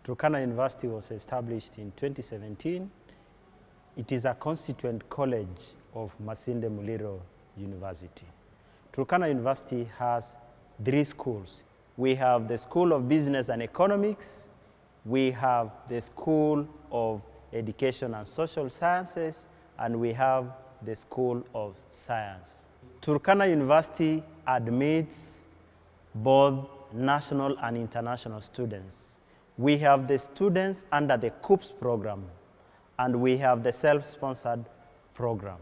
Turkana University was established in 2017. It is a constituent college of Masinde Muliro University. Turkana University has 3 schools. We have the School of Business and Economics, we have the School of Education and Social Sciences, and we have the School of Science. Turkana University admits both national and international students. We have the students under the COOPS program, and we have the self-sponsored program.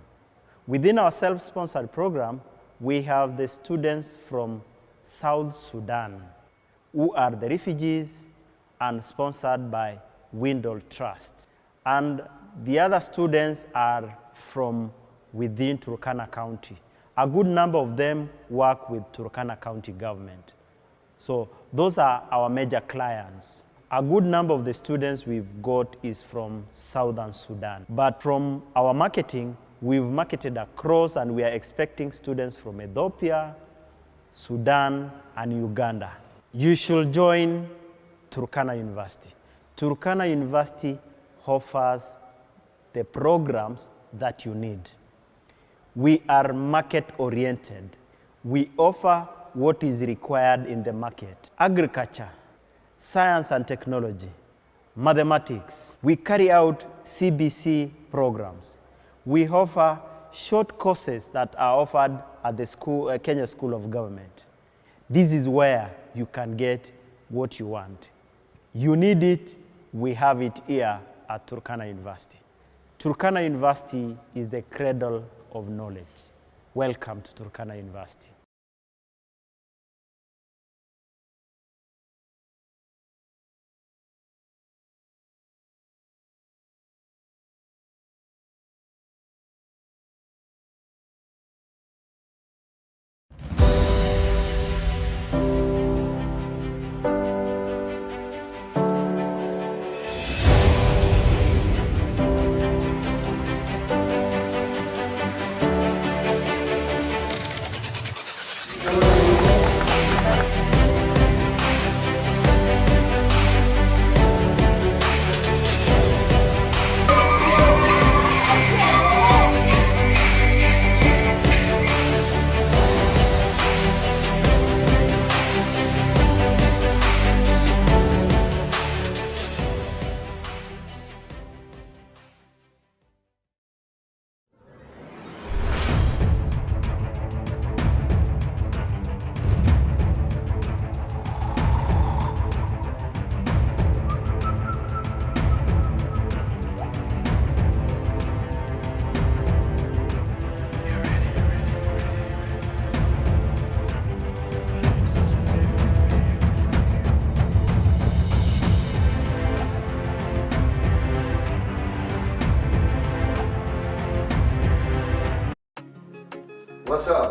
Within our self-sponsored program, we have the students from South Sudan, who are the refugees and sponsored by Windle Trust. And the other students are from within Turkana County. A good number of them work with Turkana County government. So those are our major clients. A good number of the students we've got is from Southern Sudan. But from our marketing, we've marketed across, and we are expecting students from Ethiopia, Sudan, and Uganda. You should join Turkana University. Turkana University offers the programs that you need. We are market-oriented. We offer what is required in the market: agriculture, science and technology, mathematics. We carry out CBC programs. We offer short courses that are offered at the Kenya School of Government. This is where you can get what you want. You need it, we have it here at Turkana University. Turkana University is the cradle of knowledge. Welcome to Turkana University.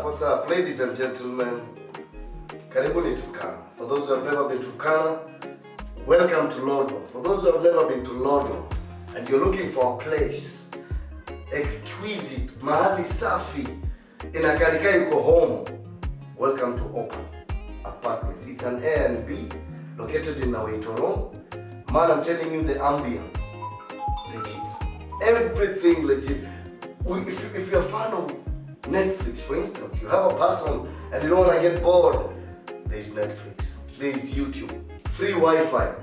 What's up, ladies and gentlemen? Karibuni Turkana. For those who have never been to Turkana, welcome to Lodwar. For those who have never been to Lodwar and you're looking for a place exquisite, mahali safi, inakarika yuko home, welcome to Open Apartments. It's an A&B located in Aweitoro. Man, I'm telling you, the ambience, legit. Everything legit. If you're a fan of Netflix, for instance, you have a person and you don't want to get bored, there's Netflix, there's YouTube, free Wi-Fi,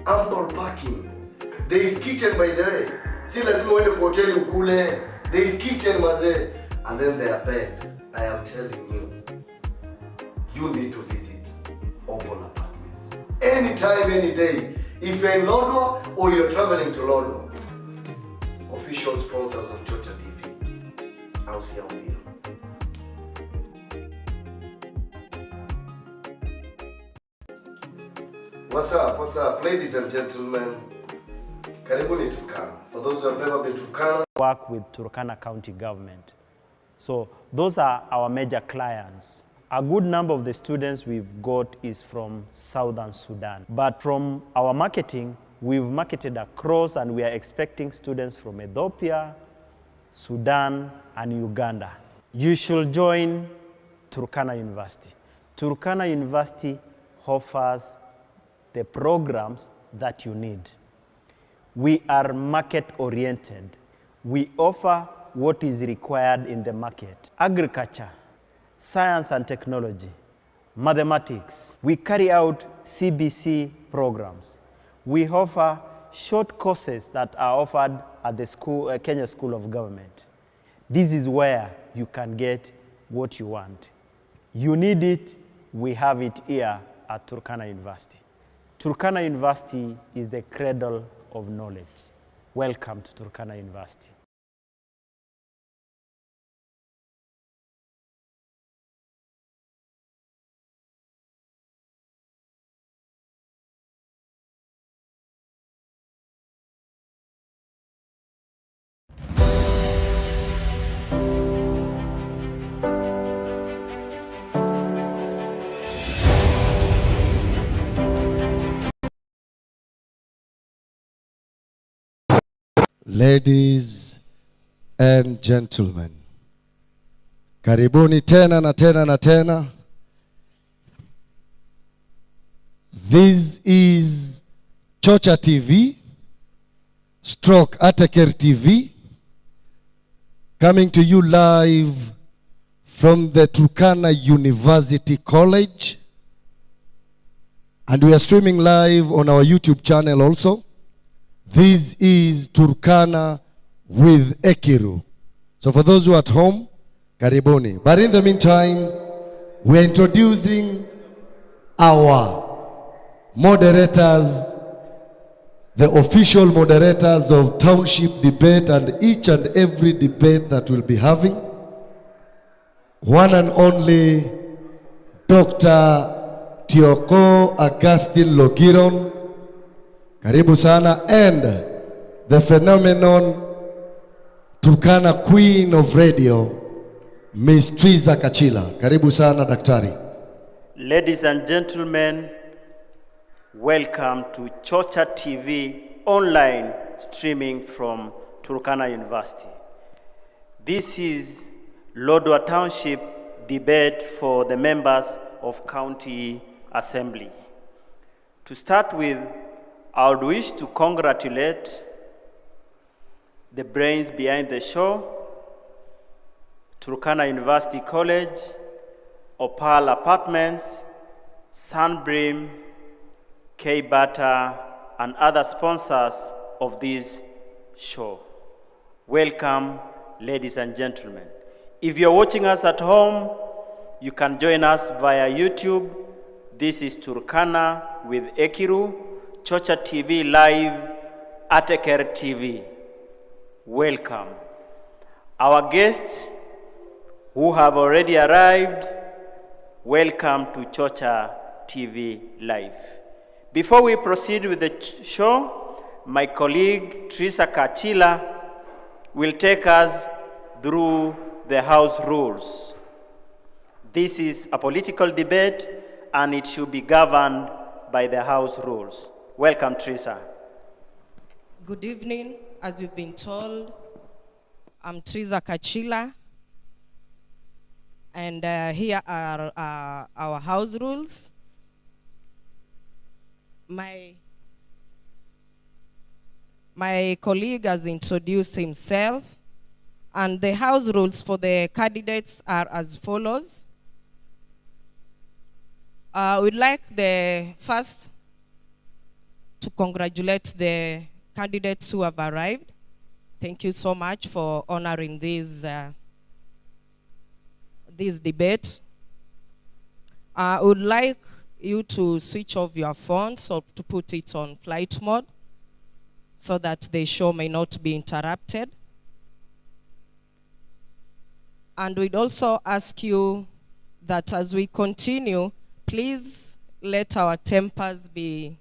ample parking, there's kitchen, by the way. Si lazima uende kwa hoteli ukule, there's kitchen maze, and then their bed. I am telling you, you need to visit Open Apartments. Anytime, any day. If you're in Lodwar or you're traveling to Lodwar, official sponsors of Chocha TV. I'll see you here. What's up, ladies and gentlemen? Karibuni Turkana. For those who have never been to Turkana, work with Turkana County government. So those are our major clients. A good number of the students we've got is from Southern Sudan. But from our marketing, we've marketed across, and we are expecting students from Ethiopia, Sudan, and Uganda. You should join Turkana University. Turkana University offers the programs that you need. We are market-oriented. We offer what is required in the market. Agriculture, science and technology, mathematics. We carry out CBC programs. We offer short courses that are offered at the Kenya School of Government. This is where you can get what you want. You need it, we have it here at Turkana University. Turkana University is the cradle of knowledge. Welcome to Turkana University. Ladies and gentlemen, karibuni tena na tena na tena. This is Chocha TV, stroke Ateker TV, coming to you live from the Turkana University College. And we are streaming live on our YouTube channel also. This is Turkana with Ekiru. So for those who are at home, karibuni. But in the meantime, we are introducing our moderators, the official moderators of Township debate and each and every debate that we'll be having. One and only Dr. Tioko Augustine Logiron, karibu sana, and the phenomenon Turkana Queen of Radio, Miss Triza Kachila. Karibu sana, Daktari. Ladies and gentlemen, welcome to Chocha TV online streaming from Turkana University. This is Lodwar Township debate for the members of County Assembly. To start with, I would wish to congratulate the brains behind the show, Turkana University College, Opal Apartments, Sunbeam, K-Bata, and other sponsors of this show. Welcome, ladies and gentlemen. If you're watching us at home, you can join us via YouTube. This is Turkana with Ekiru, Chocha TV Live, Ateker TV. Welcome. Our guests who have already arrived, welcome to Chocha TV Live. Before we proceed with the show, my colleague Teresa Kachila will take us through the House rules. This is a political debate and it should be governed by the House rules. Welcome, Teresa. Good evening. As you've been told, I'm Teresa Kachila, and here are our House rules. My colleague has introduced himself, and the House rules for the candidates are as follows. We'd like the first to congratulate the candidates who have arrived. Thank you so much for honoring this debate. I would like you to switch off your phones or to put it on flight mode so that the show may not be interrupted. And we'd also ask you that as we continue, please let our tempers be,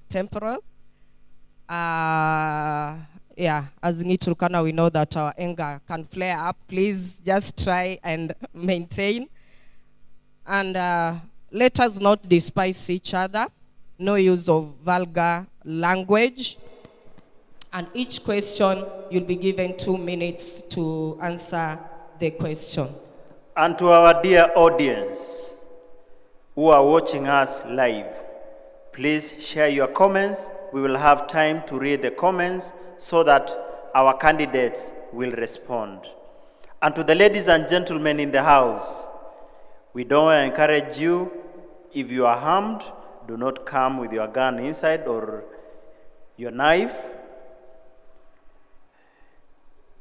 temporal. As in Turkana, we know that our anger can flare up. Please just try and maintain. And let us not despise each other. No use of vulgar language. And each question, you'll be given 2 minutes to answer the question. And to our dear audience who are watching us live, Please share your comments. We will have time to read the comments so that our candidates will respond. And to the ladies and gentlemen in the house, we don't encourage you, if you are harmed, do not come with your gun inside or your knife.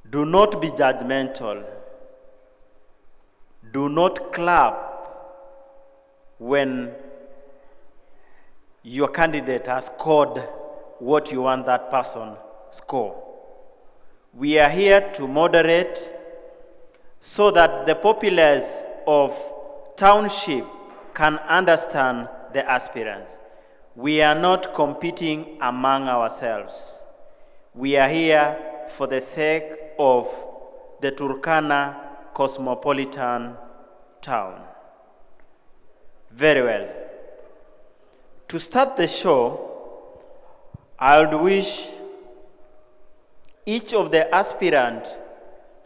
Do not be judgmental. Do not clap when your candidate has scored what you want that person score. We are here to moderate so that the populace of township can understand the aspirants. We are not competing among ourselves. We are here for the sake of the Turkana cosmopolitan town. Very well. To start the show, I would wish each of the aspirants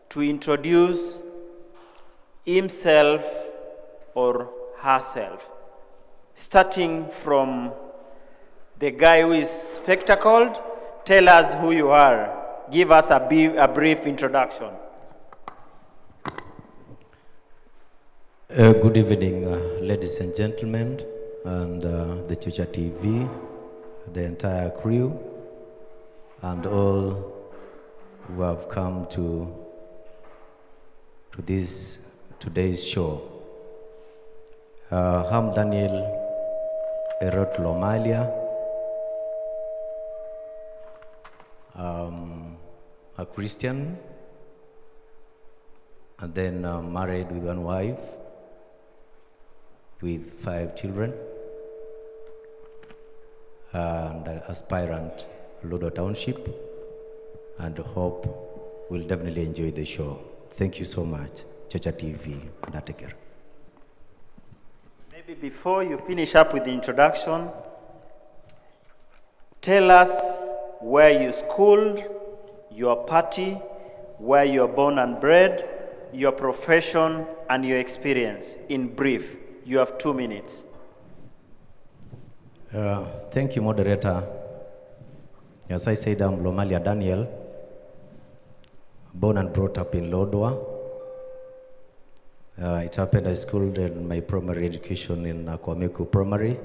to introduce himself or herself, starting from the guy who is spectacled. Tell us who you are. Give us a brief introduction. Good evening, ladies and gentlemen, and the Chocha TV, the entire crew, and all who have come to this today's show. I'm Daniel Erot Lomalia. A Christian, and then married with one wife, with 5 children, and an aspirant Lodwar Township, and hope we'll definitely enjoy the show. Thank you so much, Chocha TV and Ateker. Maybe before you finish up with the introduction, tell us where you schooled, your party, where you're born and bred, your profession, and your experience. In brief, you have 2 minutes. Thank you, moderator. As I said, I'm Lomalia Daniel, born and brought up in Lodwar. It happened I schooled in my primary education in Kwameku Primary,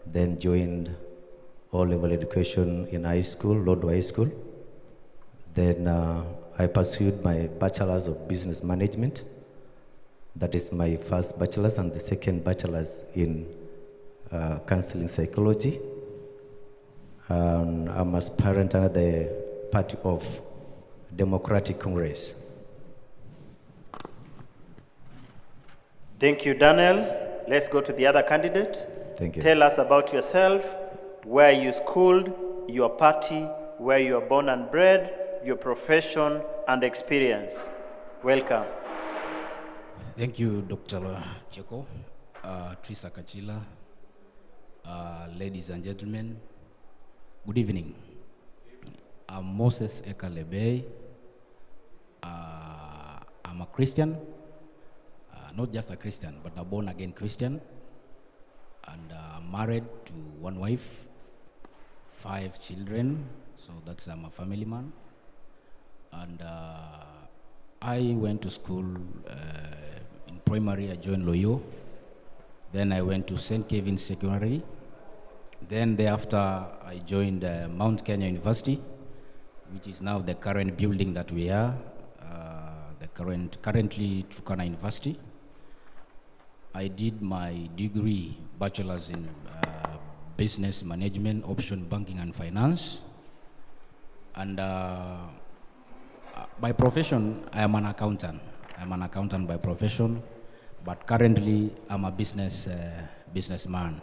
then joined all-level education in high school, Lodwar High School. Then I pursued my bachelor's of business management. That is my first bachelor's, and the second bachelor's in counseling psychology. I'm aspirant under the party of Democratic Congress. Thank you, Daniel. Let's go to the other candidate. Thank you. Tell us about yourself, where you schooled, your party, where you are born and bred, your profession and experience. Welcome. Thank you, Dr. Cheko, Trisa Kachila, ladies and gentlemen. Good evening. I'm Moses Ekalebe. I'm a Christian, not just a Christian, but a born-again Christian, and married to one wife, 5 children, so that's I'm a family man. And I went to school in primary. I joined Loyo. Then I went to St. Kevin's Secondary. Then thereafter, I joined Mount Kenya University, which is now the current building that we are, currently Turkana University. I did my degree, bachelor's in business management, option banking and finance. And by profession, I am an accountant. I'm an accountant by profession, but currently I'm a businessman.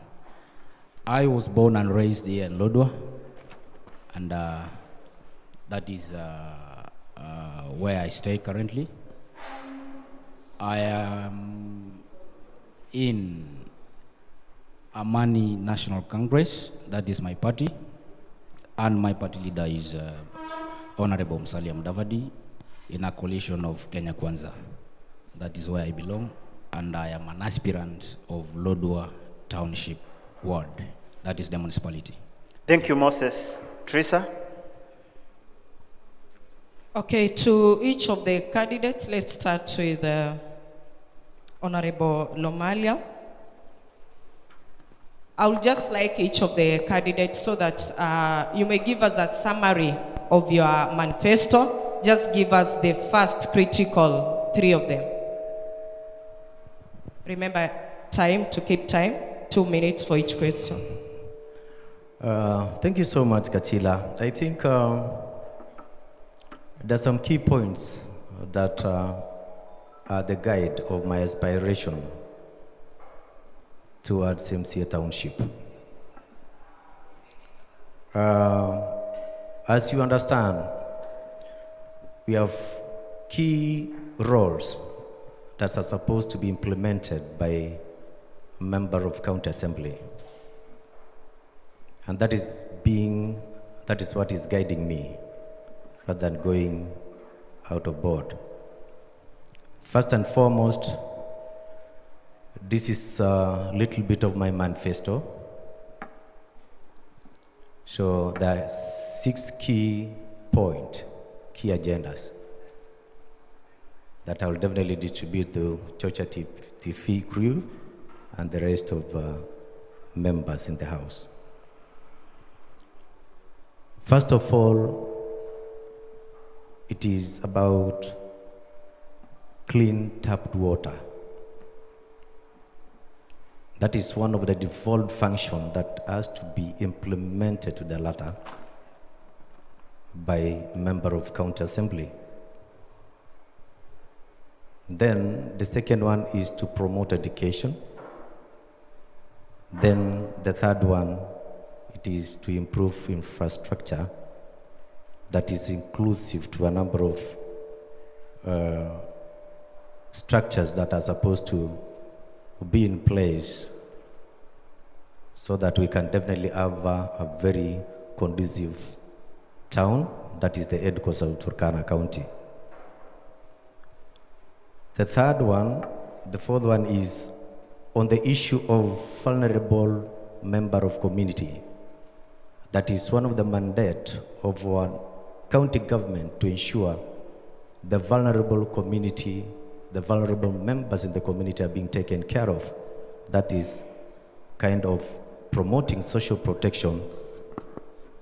I was born and raised here in Lodwar, and that is where I stay currently. I am in Amani National Congress, that is my party, and my party leader is Honorable Musalia Mudavadi in a coalition of Kenya Kwanza. That is where I belong, and I am an aspirant of Lodwar Township Ward. That is the municipality. Thank you, Moses. Teresa? Okay, to each of the candidates, let's start with Honorable Lomalia. I would just like each of the candidates so that you may give us a summary of your manifesto. Just give us the first critical 3 of them. Remember time, to keep time, 2 minutes for each question. Thank you so much, Kachila. I think there's some key points that are the guide of my aspiration towards M.C.A. Township. As you understand, we have key roles that are supposed to be implemented by a member of county assembly. And that is what is guiding me rather than going out of board. First and foremost, this is a little bit of my manifesto. So there are 6 key agendas that I will definitely distribute to Chocha TV crew and the rest of members in the house. First of all, it is about clean tapped water. That is one of the default functions that has to be implemented to the latter by member of county assembly. Then the second one is to promote education. Then the third one, it is to improve infrastructure that is inclusive to a number of structures that are supposed to be in place so that we can definitely have a very conducive town that is the headquarters of Turkana County. The fourth one is on the issue of vulnerable member of community. That is one of the mandate of our county government to ensure the vulnerable community, the vulnerable members in the community are being taken care of. That is kind of promoting social protection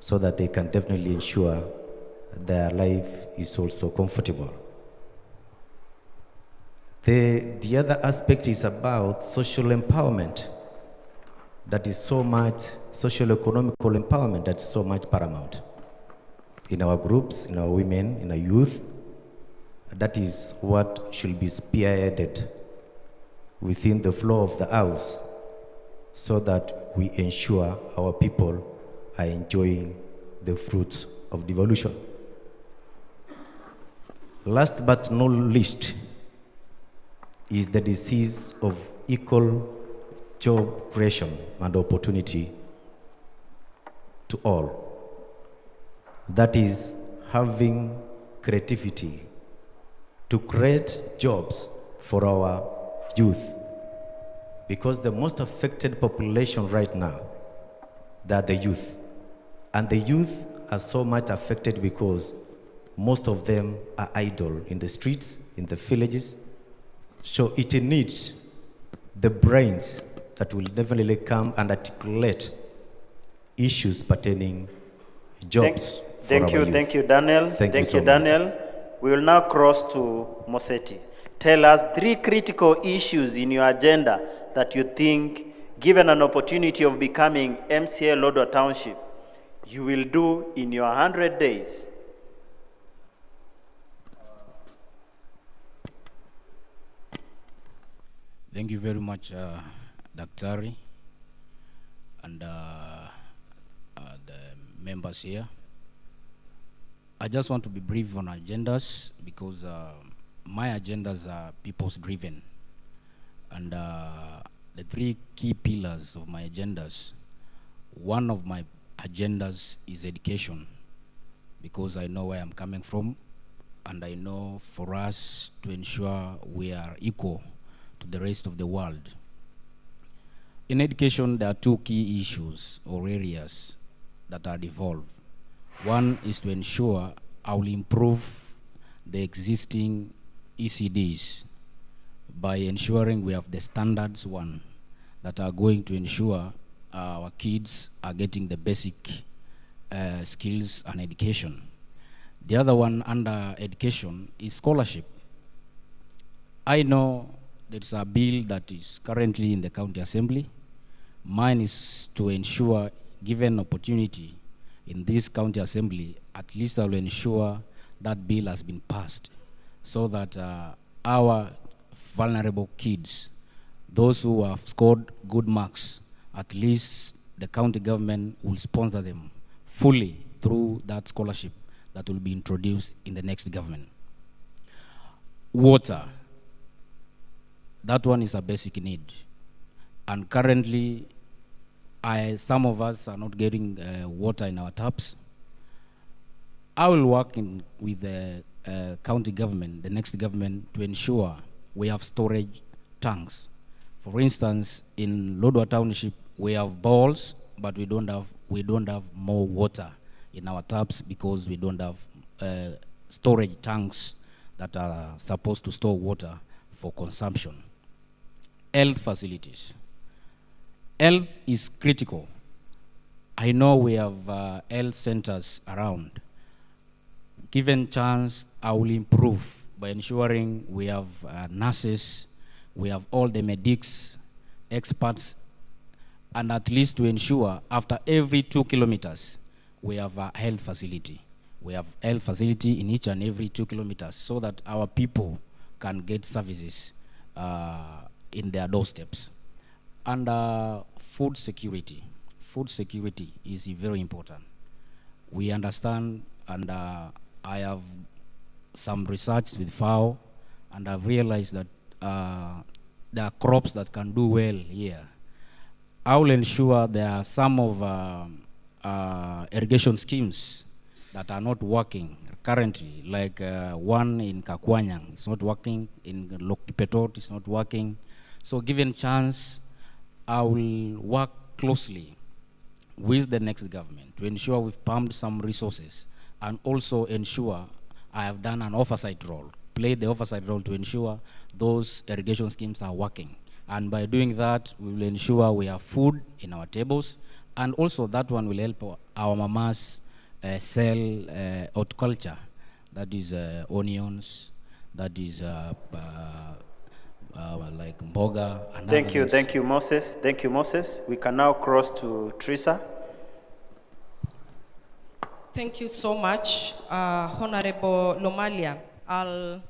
so that they can definitely ensure their life is also comfortable. The other aspect is about social empowerment. That is so much social economical empowerment that is so much paramount in our groups, in our women, in our youth. That is what should be spearheaded within the flow of the house so that we ensure our people are enjoying the fruits of devolution. Last but not least is the disease of equal job creation and opportunity to all. That is having creativity to create jobs for our youth. Because the most affected population right now, they are the youth. And the youth are so much affected because most of them are idle in the streets, in the villages. So it needs the brains that will definitely come and articulate issues pertaining jobs for our youth. Thank you, Daniel. Thank you so much. Daniel. We will now cross to Moseti. Tell us 3 critical issues in your agenda that you think, given an opportunity of becoming M.C.A. Lodwar Township, you will do in your 100 days. Thank you very much, Daktari, and the members here. I just want to be brief on agendas because my agendas are people's driven. And the 3 key pillars of my agendas, one of my agendas is education, because I know where I'm coming from, and I know for us to ensure we are equal to the rest of the world, In education, there are two key issues or areas that are devolved. One is to ensure I will improve the existing ECDs by ensuring we have the standards one that are going to ensure our kids are getting the basic skills and education. The other one under education is scholarship. I know there's a bill that is currently in the county assembly. Mine is to ensure, given opportunity in this county assembly, at least I will ensure that bill has been passed so that our vulnerable kids, those who have scored good marks, at least the county government will sponsor them fully through that scholarship that will be introduced in the next government. Water, that one is a basic need. And currently, some of us are not getting water in our taps. I will work with the county government, the next government, to ensure we have storage tanks. For instance, in Lodwar Township, we have bowls, but we don't have more water in our taps because we don't have storage tanks that are supposed to store water for consumption. Health facilities. Health is critical. I know we have health centers around. Given chance, I will improve by ensuring we have nurses, we have all the medics, experts, and at least to ensure after every 2 kilometers, we have a health facility. We have health facility in each and every 2 kilometers so that our people can get services in their doorsteps. And food security. Food security is very important. We understand, and I have some research with FAO, and I've realized that there are crops that can do well here. I will ensure there are some of irrigation schemes that are not working currently, like one in Kakwanyang, it's not working, in Lokipetot, it's not working. So given chance, I will work closely with the next government to ensure we've pumped some resources and also ensure I have done an oversight role, played the oversight role to ensure those irrigation schemes are working. And by doing that, we will ensure we have food in our tables, and also that one will help our mamas sell horticulture, that is onions, that is like mboga. And Thank you, Moses. Thank you, Moses. We can now cross to Teresa. Thank you so much, Honorable Lomalia. I'll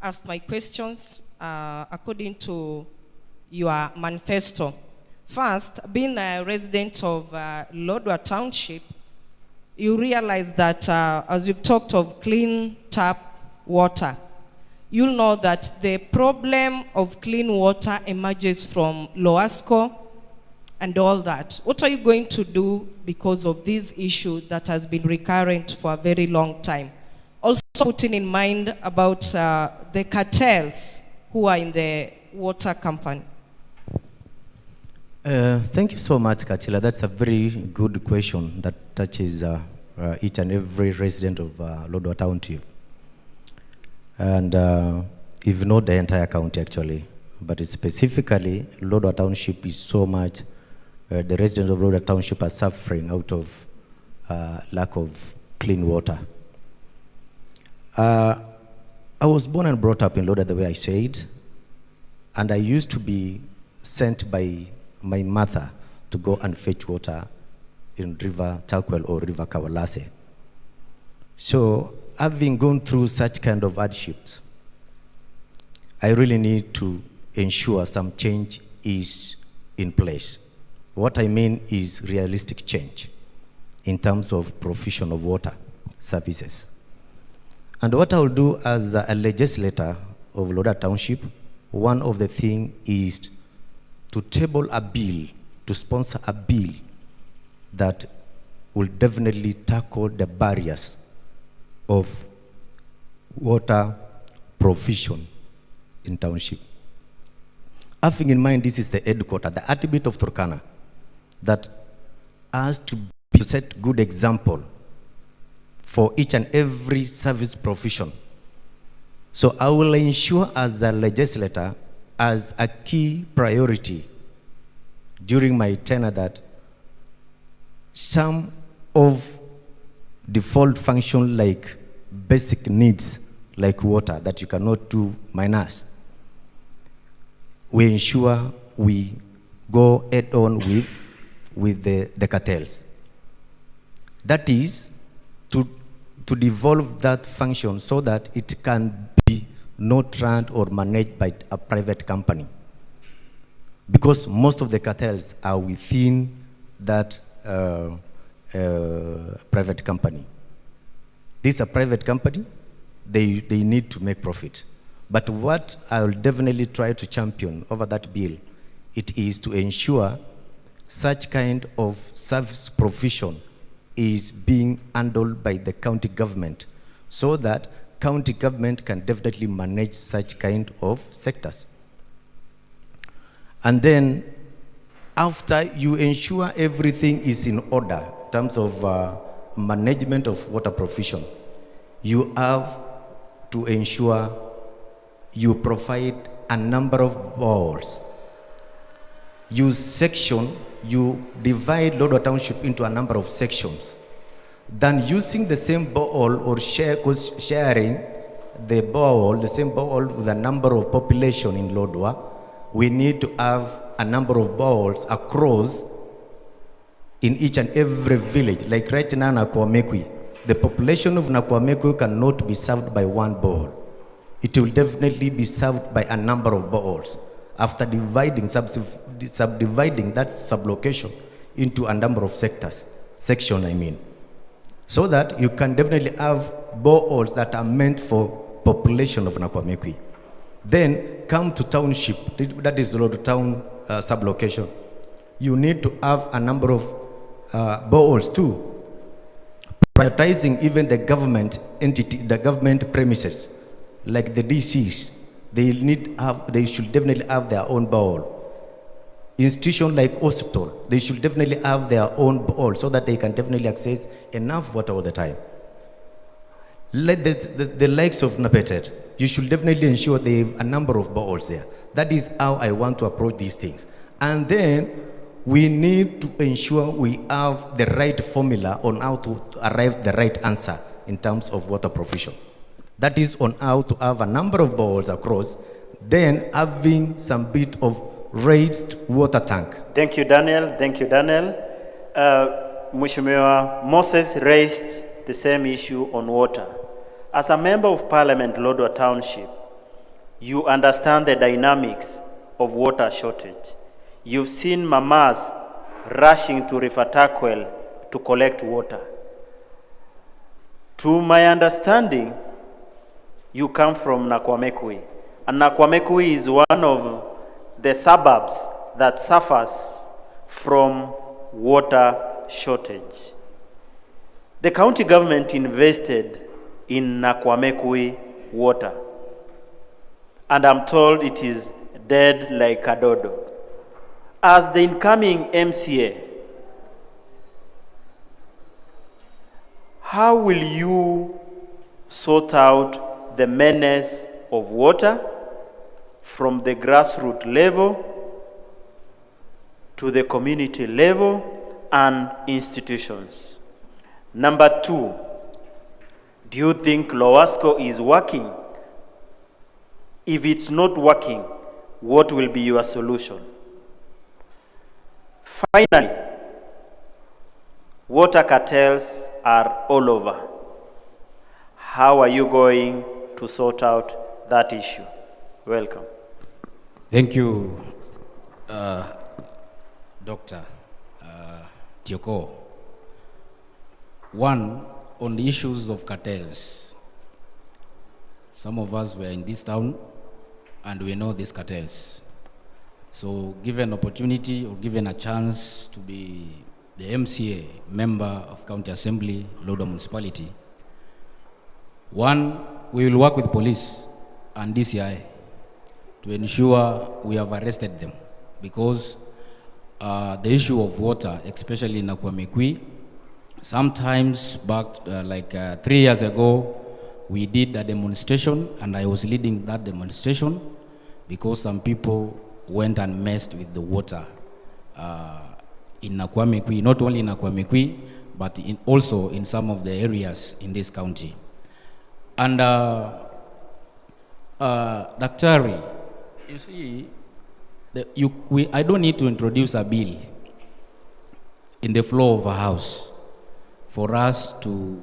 ask my questions according to your manifesto. First, being a resident of Lodwar Township, you realize that as you've talked of clean tap water, you'll know that the problem of clean water emerges from Loasco and all that. What are you going to do because of this issue that has been recurrent for a very long time? Also putting in mind about the cartels who are in the water company. Thank you so much, Kachila. That's a very good question that touches each and every resident of Lodwar Township. And if not the entire county, actually. But specifically, Lodwar Township is so much, the residents of Lodwar Township are suffering out of lack of clean water. I was born and brought up in Lodwar, the way I said, and I used to be sent by my mother to go and fetch water in River Takwel or River Kawalase. So, having gone through such kind of hardships, I really need to ensure some change is in place. What I mean is realistic change in terms of provision of water services. And what I will do as a legislator of Lodwar Township, one of the things is to table a bill, to sponsor a bill that will definitely tackle the barriers of water provision in township. having in mind this is the headquarters, the heartbeat of Turkana, that has to set good example for each and every service profession. So I will ensure as a legislator, as a key priority during my tenure, that some of default function like basic needs like water that you cannot do minus, we ensure we go head on with the cartels. That is to devolve that function so that it can be not run or managed by a private company. Because most of the cartels are within that private company. This is a private company, they need to make profit. But what I will definitely try to champion over that bill, it is to ensure such kind of service provision is being handled by the county government, so that county government can definitely manage such kind of sectors. And then after you ensure everything is in order in terms of management of water provision, you have to ensure you provide a number of boreholes. You divide Lodwar Township into a number of sections. Then using the same borehole or sharing the borehole, the same borehole with a number of population in Lodwar, we need to have a number of boreholes across in each and every village. Like right now in Nakwamekwi, the population of Nakwamekwi cannot be served by one borehole. It will definitely be served by a number of boreholes after subdividing that sublocation into a number of section, so that you can definitely have boreholes that are meant for population of Nakwamekwi. Then come to township, that is Lodwar Town sublocation. You need to have a number of boreholes too, prioritizing even the government entity, the government premises, like the DCs. They should definitely have their own borehole. Institutions like hospital, they should definitely have their own borehole so that they can definitely access enough water all the time. Let the likes of Napetet, you should definitely ensure they have a number of boreholes there. That is how I want to approach these things. And then we need to ensure we have the right formula on how to arrive at the right answer in terms of water provision. That is on how to have a number of boreholes across, then having some bit of raised water tank. Thank you, Daniel. Thank you, Daniel. Mheshimiwa Moses raised the same issue on water. As a member of Parliament, Lodwar Township, you understand the dynamics of water shortage. You've seen mamas rushing to River Takwel to collect water. To my understanding, you come from Nakwamekwi, and Nakwamekwi is one of the suburbs that suffers from water shortage. The county government invested in Nakwamekwi water, and I'm told it is dead like a dodo. As the incoming M.C.A, how will you sort out the menace of water from the grassroots level to the community level and institutions? Number two, do you think Lowasco is working? If it's not working, what will be your solution? Finally, water cartels are all over. How are you going to sort out that issue? Welcome. Thank you, Dr. Tioko. One, on the issues of cartels. Some of us were in this town and we know these cartels. So given opportunity or given a chance to be the M.C.A, member of County Assembly, Lodwar Municipality, one, we will work with police and DCI to ensure we have arrested them, because the issue of water, especially in Nakwamekwi, sometimes back 3 years ago, we did a demonstration, and I was leading that demonstration because some people went and messed with the water in Nakwamekwi, not only in Nakwamekwi, but also in some of the areas in this county. And Daktari, you see, I don't need to introduce a bill in the floor of a house for us to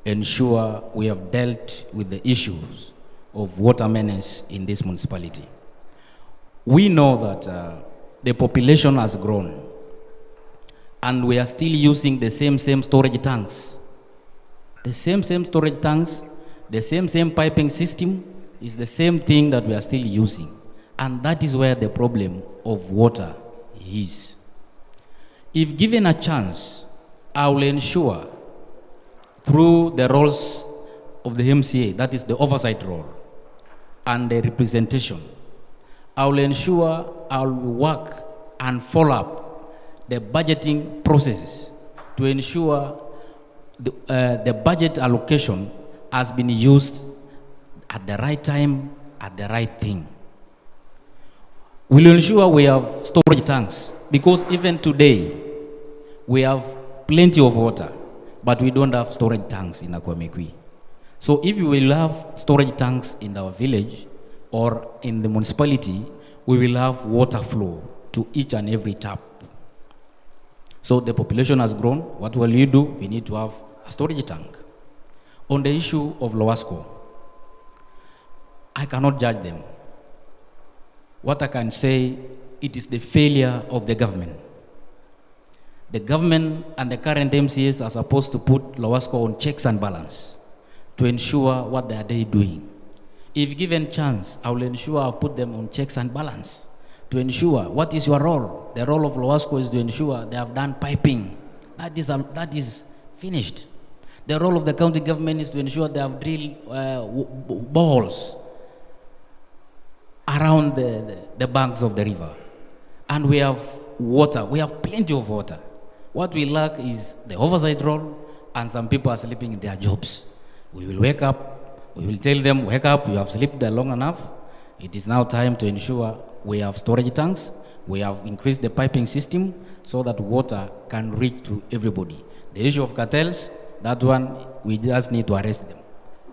ensure we have dealt with the issues of water menace in this municipality. We know that the population has grown, and we are still using the same storage tanks. The same storage tanks, the same piping system is the same thing that we are still using. And that is where the problem of water is. If given a chance, I will ensure through the roles of the M.C.A., that is the oversight role, and the representation, I will ensure I will work and follow up the budgeting processes to ensure the budget allocation has been used at the right time, at the right thing. We'll ensure we have storage tanks, because even today, we have plenty of water, but we don't have storage tanks in Nakwamekwi. So if we will have storage tanks in our village or in the municipality, we will have water flow to each and every tap. So the population has grown. What will you do? We need to have a storage tank. On the issue of Lowasco, I cannot judge them. What I can say, it is the failure of the government. The government and the current MCAs are supposed to put Lowasco on checks and balance to ensure what they are doing. If given chance, I will ensure I'll put them on checks and balance to ensure what is your role. The role of Lowasco is to ensure they have done piping. That is finished. The role of the county government is to ensure they have drilled boreholes around the banks of the river. And we have water. We have plenty of water. What we lack is the oversight role, and some people are sleeping in their jobs. We will wake up. We will tell them, wake up, you have slept there long enough. It is now time to ensure we have storage tanks. We have increased the piping system so that water can reach to everybody. The issue of cartels, that one, we just need to arrest them.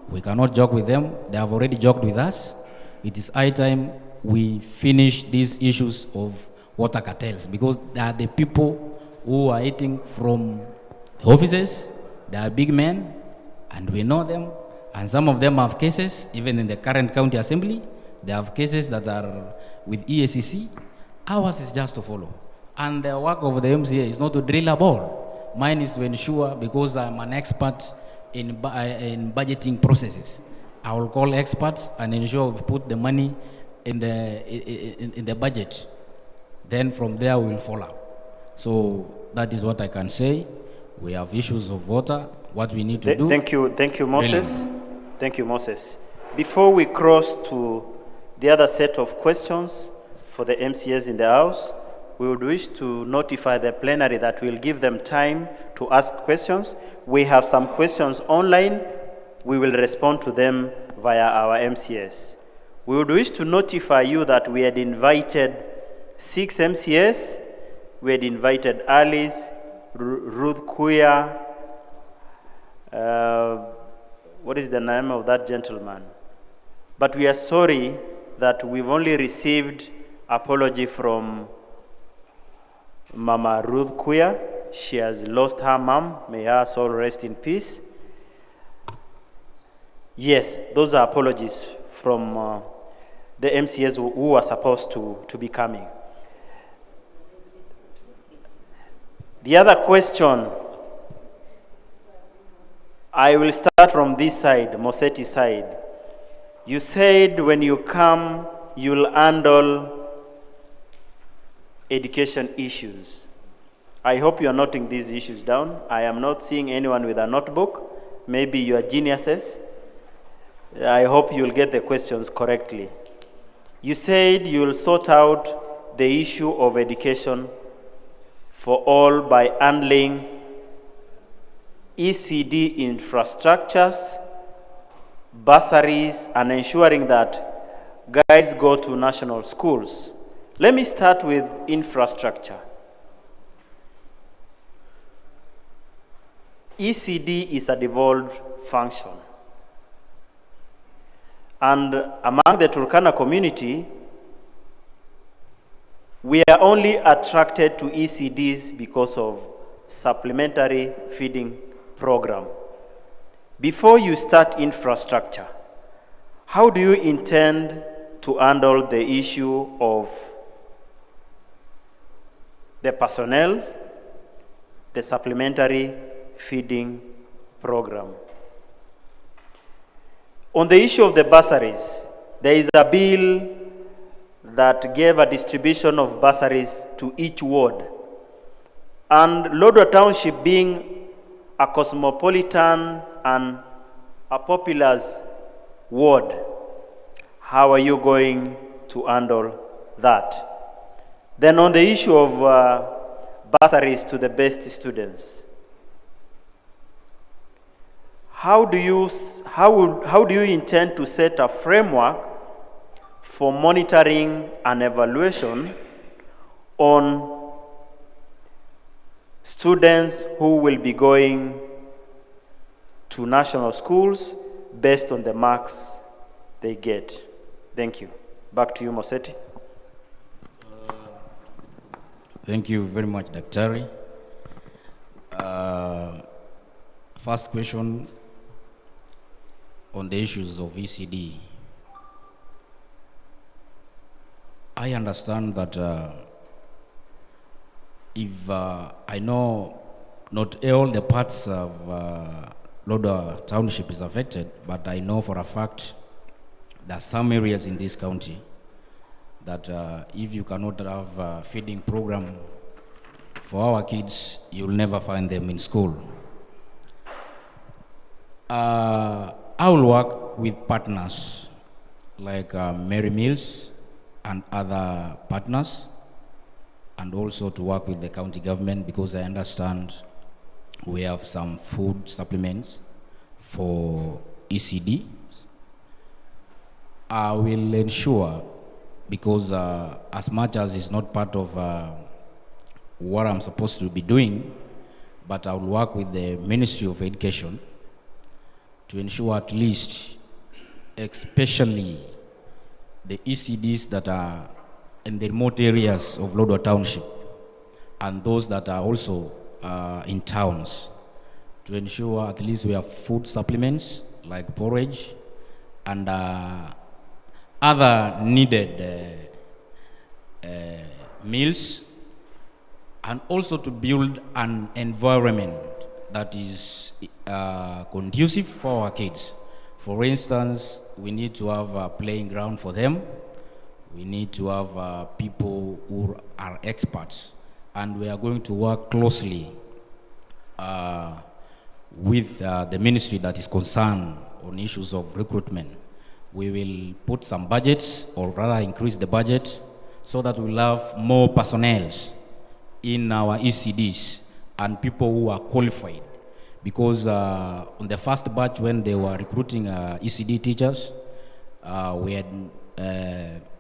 We cannot joke with them. They have already joked with us. It is high time we finish these issues of water cartels, because they are the people who are eating from the offices. They are big men, and we know them. And some of them have cases, even in the current county assembly. They have cases that are with EACC. Ours is just to follow. And the work of the M.C.A. is not to drill a ball. Mine is to ensure, because I'm an expert in budgeting processes, I will call experts and ensure we put the money in the budget. Then from there we will follow up. So that is what I can say. We have issues of water. What we need to do. Thank you, Moses. Thank you, Moses. Before we cross to the other set of questions for the MCAs in the House, we would wish to notify the plenary that we'll give them time to ask questions. We have some questions online. We will respond to them via our MCAs. We would wish to notify you that we had invited 6 MCAs. We had invited Alice, Ruth Kuya, what is the name of that gentleman? But we are sorry that we've only received apology from Mama Ruth Kuya. She has lost her mom. May her soul rest in peace. Yes, those are apologies from the MCAs who are supposed to be coming. The other question, I will start from this side, Moseti side. You said when you come, you'll handle education issues. I hope you are noting these issues down. I am not seeing anyone with a notebook. Maybe you are geniuses. I hope you'll get the questions correctly. You said you will sort out the issue of education for all by handling ECD infrastructures, bursaries, and ensuring that guys go to national schools. Let me start with infrastructure. ECD is a devolved function. And among the Turkana community, we are only attracted to ECDs because of supplementary feeding program. Before you start infrastructure, how do you intend to handle the issue of the personnel, the supplementary feeding program? On the issue of the bursaries, there is a bill that gave a distribution of bursaries to each ward. And Lodwar Township, being a cosmopolitan and a populous ward, how are you going to handle that? Then on the issue of bursaries to the best students, how do you intend to set a framework for monitoring and evaluation on students who will be going to national schools based on the marks they get? Thank you. Back to you, Moseti. Thank you very much, Dr. First question on the issues of ECD. I understand that I know not all the parts of Lodwar Township is affected, but I know for a fact there are some areas in this county that if you cannot have a feeding program for our kids, you'll never find them in school. I will work with partners like Mary Mills and other partners, and also to work with the county government, because I understand we have some food supplements for ECD. I will ensure, because as much as it's not part of what I'm supposed to be doing, but I will work with the Ministry of Education to ensure at least, especially the ECDs that are in the remote areas of Lodwar Township and those that are also in towns, to ensure at least we have food supplements like porridge and other needed meals, and also to build an environment that is conducive for our kids. For instance, we need to have a playing ground for them. We need to have people who are experts, and we are going to work closely with the ministry that is concerned on issues of recruitment. We will put some budgets, or rather increase the budget, so that we'll have more personnel in our ECDs and people who are qualified. Because on the first batch, when they were recruiting ECD teachers, we had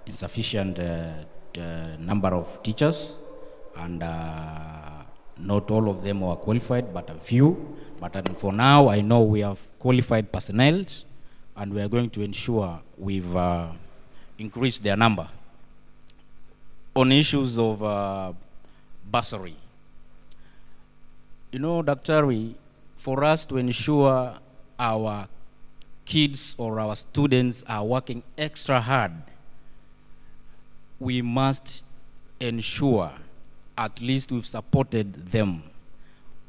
insufficient number of teachers, and not all of them were qualified, but a few. But for now, I know we have qualified personnel, and we are going to ensure we've increased their number. On issues of bursary, you know, Dr. For us to ensure our kids or our students are working extra hard, we must ensure at least we've supported them.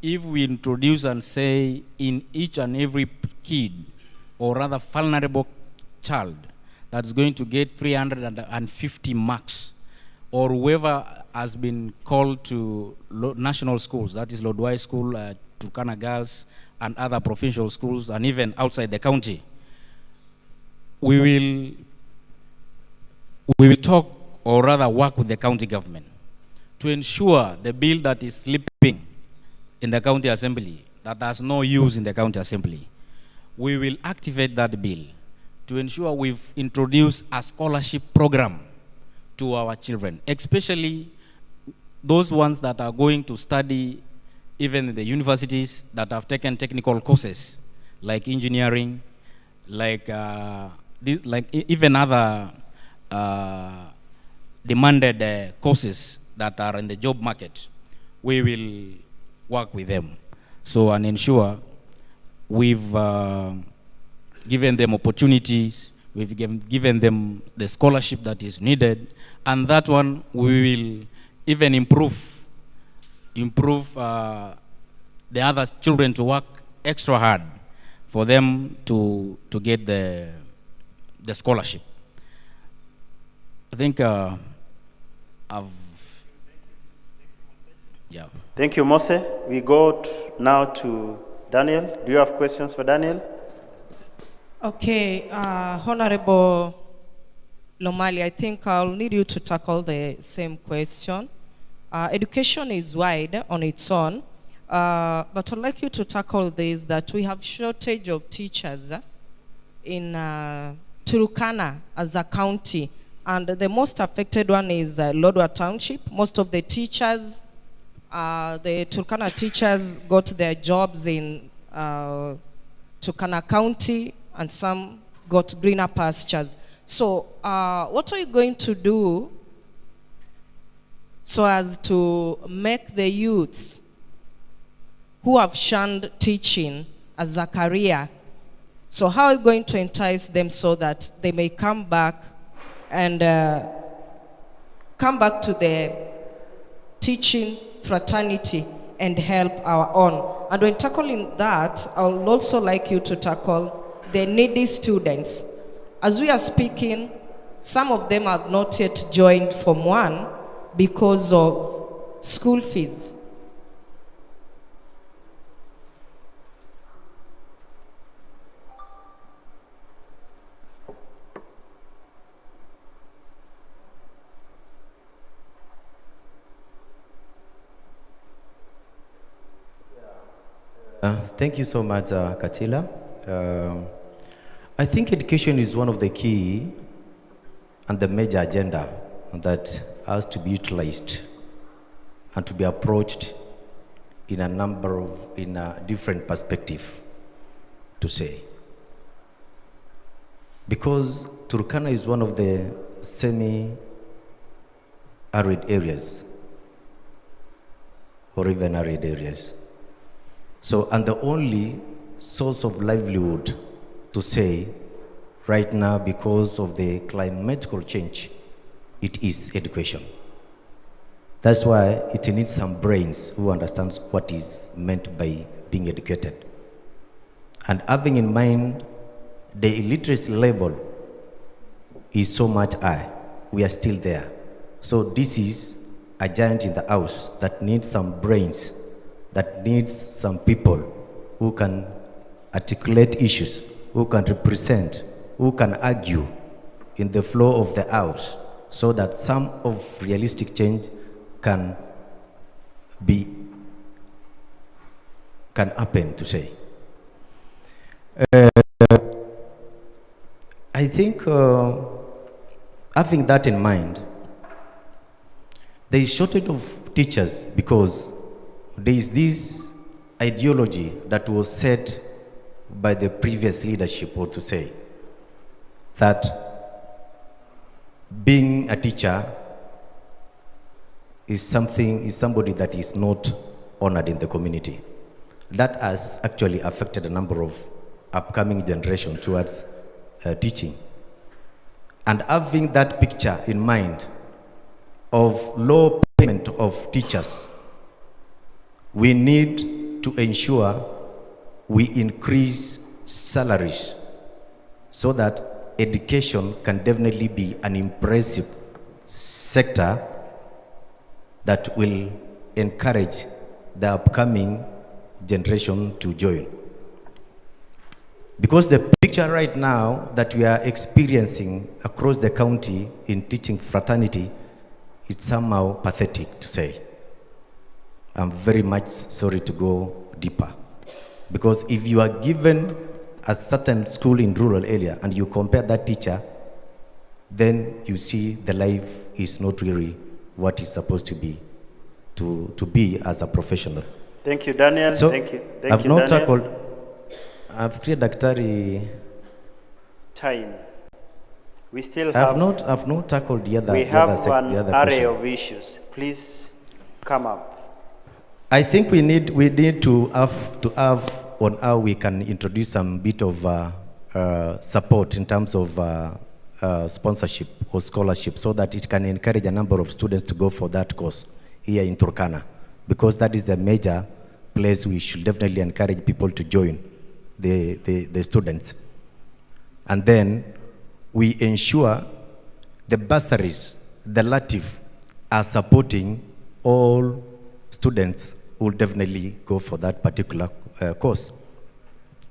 If we introduce and say in each and every kid, or rather vulnerable child, that's going to get 350 marks, or whoever has been called to national schools, that is Lodwar School, Turkana Girls, and other provincial schools, and even outside the county, we will we will talk or rather work with the county government to ensure the bill that is sleeping in the county assembly, that has no use in the county assembly, we will activate that bill to ensure we've introduced a scholarship program to our children, especially those ones that are going to study even in the universities that have taken technical courses like engineering, like even other demanded courses that are in the job market. We will work with them and ensure we've given them opportunities, we've given them the scholarship that is needed, and that one we will even improve the other children to work extra hard for them to get the scholarship. I think yeah. Thank you, Mose. We go now to Daniel. Do you have questions for Daniel? Okay, Honorable Lomali, I think I'll need you to tackle the same question. Education is wide on its own, but I'd like you to tackle this, that we have shortage of teachers in Turkana as a county, and the most affected one is Lodwar Township. Most of the teachers, the Turkana teachers got their jobs in Turkana County, and some got greener pastures. So what are you going to do so as to make the youths who have shunned teaching as a career, so how are you going to entice them so that they may come back and come back to the teaching fraternity and help our own? And when tackling that, I would also like you to tackle the needy students. As we are speaking, some of them have not yet joined Form 1 because of school fees. Thank you so much, Katila. I think education is one of the key and the major agenda that has to be utilized and to be approached in a different perspective, to say. Because Turkana is one of the semi-arid areas, or even arid areas. So, and the only source of livelihood, to say, right now, because of the climatical change, it is education. That's why it needs some brains who understand what is meant by being educated. And having in mind the illiteracy level is so much high, we are still there. So this is a giant in the house that needs some brains, that needs some people who can articulate issues, who can represent, who can argue in the flow of the house, so that some of realistic change can happen, to say. I think having that in mind, there is shortage of teachers because there is this ideology that was set by the previous leadership, or to say, that being a teacher is somebody that is not honored in the community. That has actually affected a number of upcoming generation towards teaching. And having that picture in mind of low payment of teachers, we need to ensure we increase salaries so that education can definitely be an impressive sector that will encourage the upcoming generation to join. Because the picture right now that we are experiencing across the county in teaching fraternity, it's somehow pathetic to say. I'm very much sorry to go deeper. Because if you are given a certain school in rural area and you compare that teacher, then you see the life is not really what it's supposed to be as a professional. Thank you, Daniel. So Thank you, I've not Daniel. tackled, I've cleared daktari. Time. We still I've have. not tackled the other. We the have other an the other array question. of issues. Please come up. I think we need to have on how we can introduce some bit of support in terms of sponsorship or scholarship, so that it can encourage a number of students to go for that course here in Turkana, because that is the major place we should definitely encourage people to join, the students. And then we ensure the bursaries, the LATIF, are supporting all students who will definitely go for that particular course.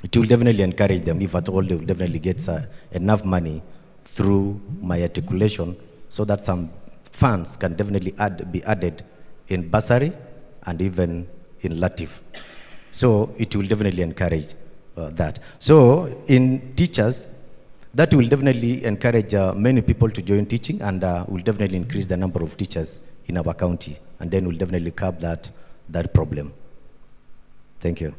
It will definitely encourage them, if at all they will definitely get enough money through my articulation, so that some funds can definitely be added in bursary and even in LATIF. So it will definitely encourage that. So in teachers, that will definitely encourage many people to join teaching, and will definitely increase the number of teachers in our county, and then we'll definitely curb that problem. Thank you.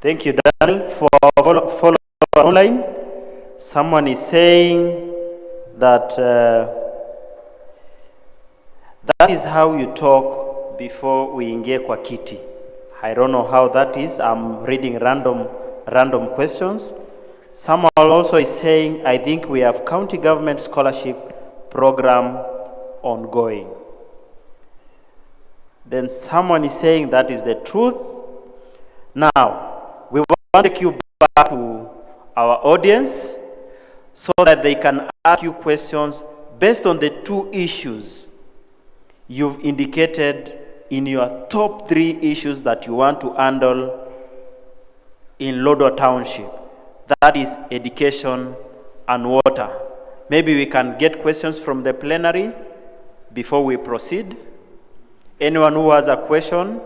Thank you, Daniel, for follow online. Someone is saying that that is how you talk before uingie kwa kiti. I don't know how that is. I'm reading random questions. Someone also is saying, I think we have county government scholarship program ongoing. Then someone is saying that is the truth. Now, we want to take you back to our audience so that they can ask you questions based on the two issues you've indicated in your top 3 issues that you want to handle in Lodwar Township. That is education and water. Maybe we can get questions from the plenary before we proceed. Anyone who has a question?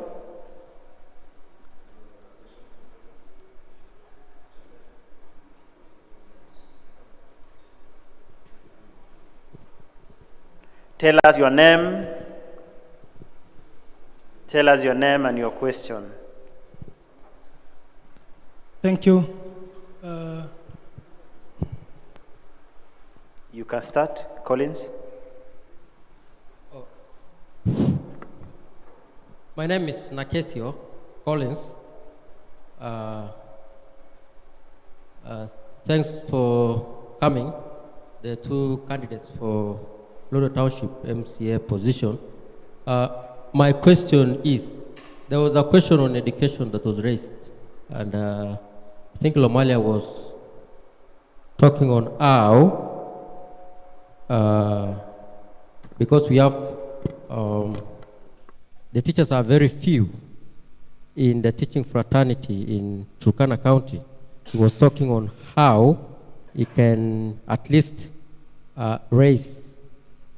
Tell us your name. Tell us your name and your question. Thank you. You can start, Collins. My name is Nakesio Collins. Thanks for coming, the 2 candidates for Lodwar Township M.C.A. position. My question is, there was a question on education that was raised, and I think Lomalia was talking on how, because we have, the teachers are very few in the teaching fraternity in Turkana County. He was talking on how he can at least raise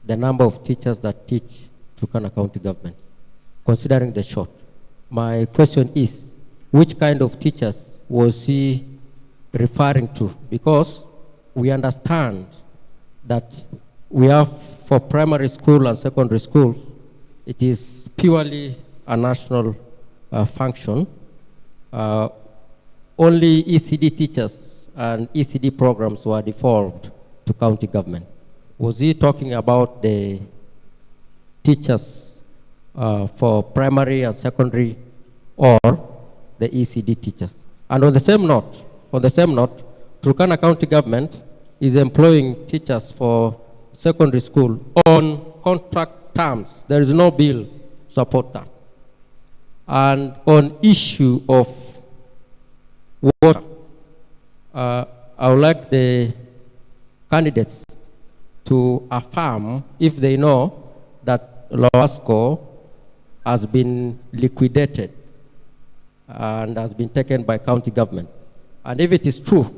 the number of teachers that teach Turkana County government, considering the short. My question is, which kind of teachers was he referring to? Because we understand that we have, for primary school and secondary school, it is purely a national function. Only ECD teachers and ECD programs were devolved to county government. Was he talking about the teachers for primary and secondary, or the ECD teachers? And on the same note, Turkana County government is employing teachers for secondary school on contract terms. There is no bill to support that. And on issue of water, I would like the candidates to affirm if they know that Lowasco has been liquidated and has been taken by county government? And if it is true,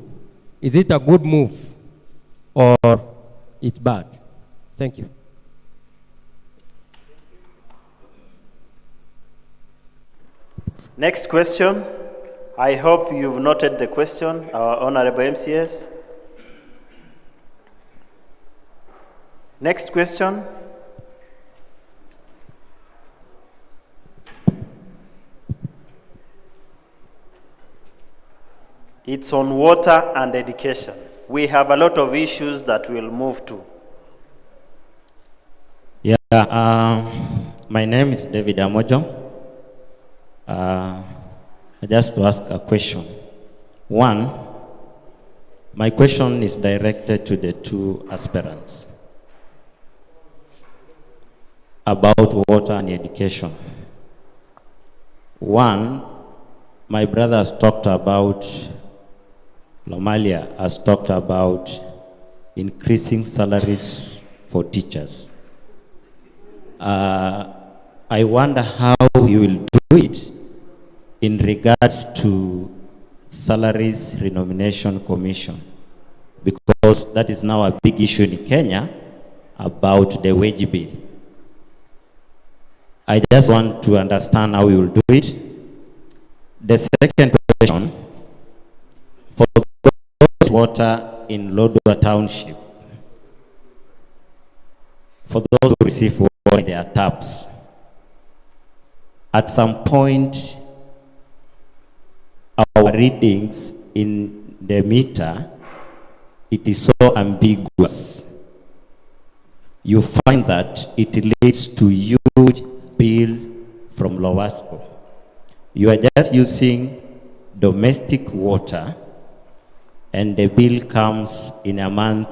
is it a good move or it's bad? Thank you. Next question. I hope you've noted the question, our honorable MCS. Next question. It's on water and education. We have a lot of issues that we'll move to. Yeah, my name is David Amojo. I just to ask a question. One, my question is directed to the two aspirants about water and education. One, my brother has talked about, Lomalia has talked about increasing salaries for teachers. I wonder how you will do it in regards to salaries renomination commission, because that is now a big issue in Kenya about the wage bill. I just want to understand how you will do it. The second question, for those water in Lodwar Township, for those who receive water in their taps, at some point, our readings in the meter, it is so ambiguous. You find that it leads to huge bill from Lowasco. You are just using domestic water, and the bill comes in a month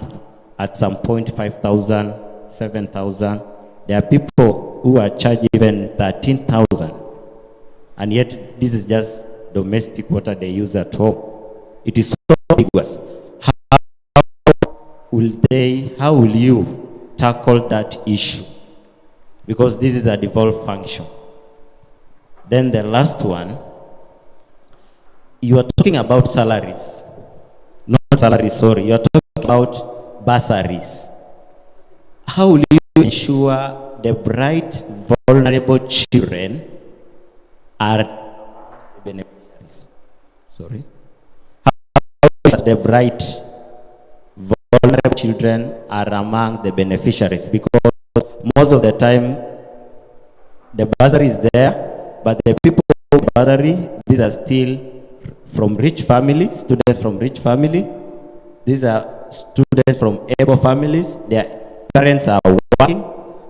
at some point 5,000, 7,000. There are people who are charged even 13,000, and yet this is just domestic water they use at home. It is so ambiguous. How will you tackle that issue? Because this is a devolved function. Then the last one, you are talking about salaries. Not salaries, sorry. You are talking about bursaries. How will you ensure the bright, vulnerable children are beneficiaries? Sorry. How the bright, vulnerable children are among the beneficiaries? Because most of the time, the bursary is there, but the people who bursary, these are still from rich families, students from rich family. These are students from able families. Their parents are working,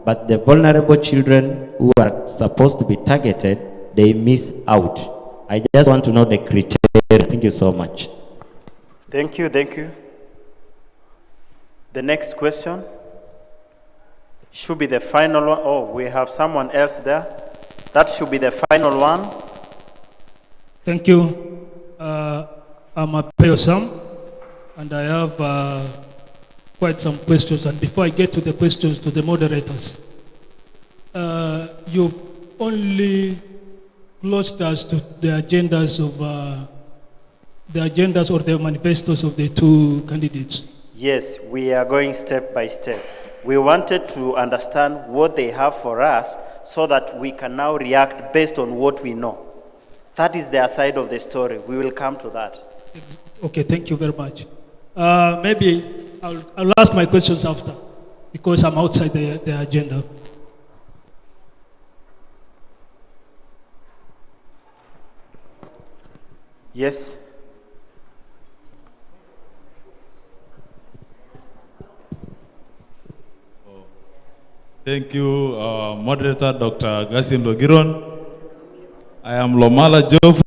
but the vulnerable children who are supposed to be targeted, they miss out. I just want to know the criteria. Thank you so much. Thank you, thank you. The next question should be the final one. Oh, we have someone else there. That should be the final one. Thank you. I'm a Sam, and I have quite some questions. And before I get to the questions to the moderators, you only closed us to the agendas or the manifestos of the two candidates. Yes, we are going step by step. We wanted to understand what they have for us so that we can now react based on what we know. That is their side of the story. We will come to that. Okay, thank you very much. Maybe I'll ask my questions after, because I'm outside the agenda. Yes. Thank you, moderator Dr. Gassim Logiron. I am Lomala Joffrey,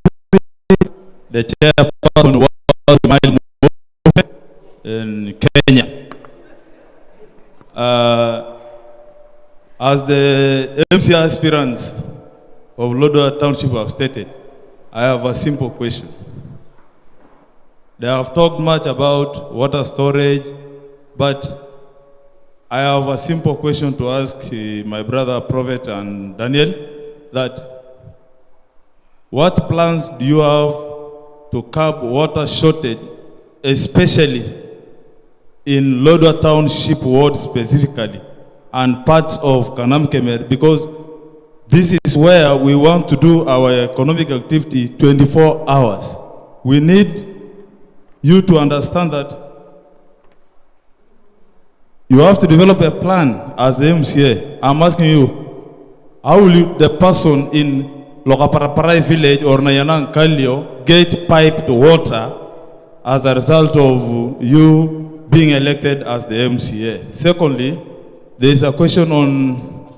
the chairperson of the Mile Movement in Kenya. As the M.C.A aspirants of Lodwar Township have stated, I have a simple question. They have talked much about water storage, but I have a simple question to ask my brother Prophet and Daniel, that what plans do you have to curb water shortage, especially in Lodwar Township ward specifically, and parts of Kanamkemer? Because this is where we want to do our economic activity 24 hours. We need you to understand that you have to develop a plan as the MCA. I'm asking you, how will you, the person in Lokaparaparai village or Nayanang Kalio get piped water as a result of you being elected as the MCA? Secondly, there is a question on,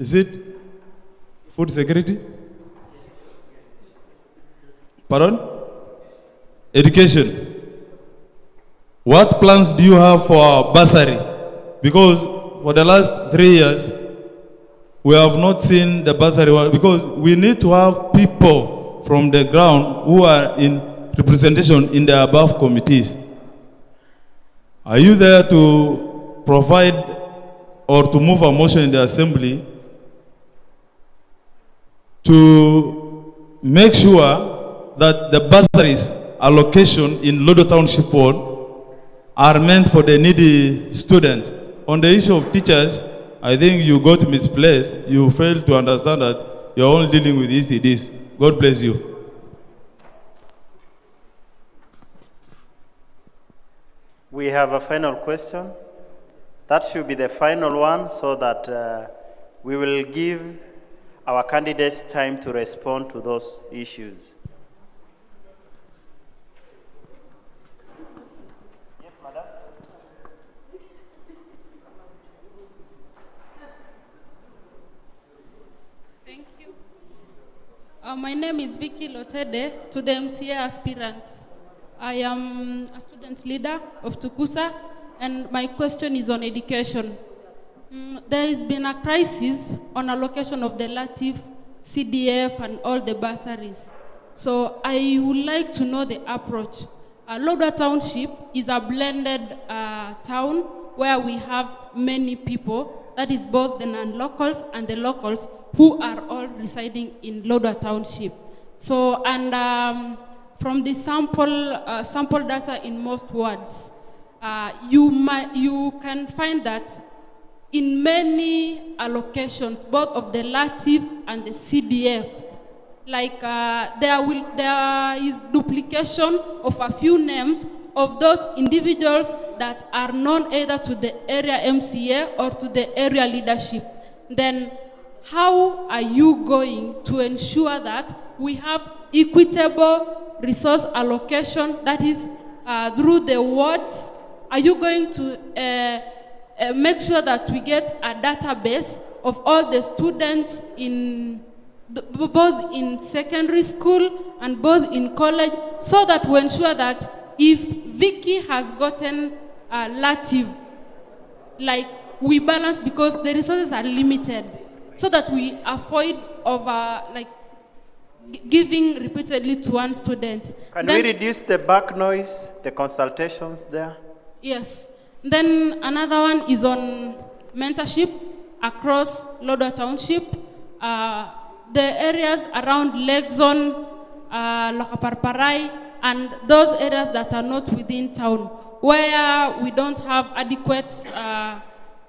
is it food security? Pardon? Education. What plans do you have for bursary? Because for the last 3 years, we have not seen the bursary, because we need to have people from the ground who are in representation in the above committees. Are you there to provide or to move a motion in the assembly to make sure that the bursaries allocation in Lodwar Township Board are meant for the needy students? On the issue of teachers, I think you got misplaced. You failed to understand that you're only dealing with ECDs. God bless you. We have a final question. That should be the final one, so that we will give our candidates time to respond to those issues. Yes, madam. Thank you. My name is Vicky Lotede, to the MCA aspirants. I am a student leader of Tukusa, and my question is on education. There has been a crisis on allocation of the LATIF, CDF, and all the bursaries. So I would like to know the approach. Lodwar Township is a blended town where we have many people, that is both the non-locals and the locals, who are all residing in Lodwar Township. So, and from the sample data in most wards, you can find that in many allocations, both of the LATIF and the CDF, like there is duplication of a few names of those individuals that are known either to the area MCA or to the area leadership. Then how are you going to ensure that we have equitable resource allocation, that is through the wards? Are you going to make sure that we get a database of all the students in both in secondary school and both in college, so that we ensure that if Vicky has gotten LATIF, like we balance, because the resources are limited, so that we avoid over giving repeatedly to one student. Can we reduce the back noise, the consultations there? Yes. Then another one is on mentorship across Lodwar Township. The areas around Lake Zone, Lokaparparai, and those areas that are not within town, where we don't have adequate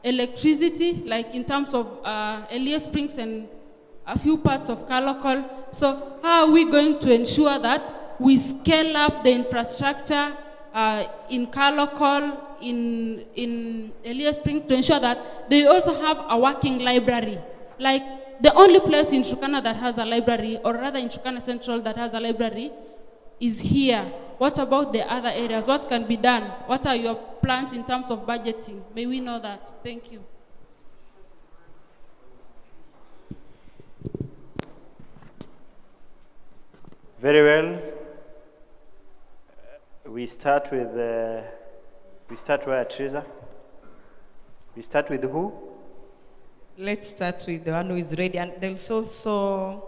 electricity, like in terms of Elia Springs and a few parts of Kalokol. So how are we going to ensure that we scale up the infrastructure in Kalokol, in Elia Springs, to ensure that they also have a working library? Like the only place in Turkana that has a library, or rather in Turkana Central that has a library, is here. What about the other areas? What can be done? What are your plans in terms of budgeting? May we know that? Thank you. Very well. We start with where, Teresa? We start with who? Let's start with the one who is ready. And there's also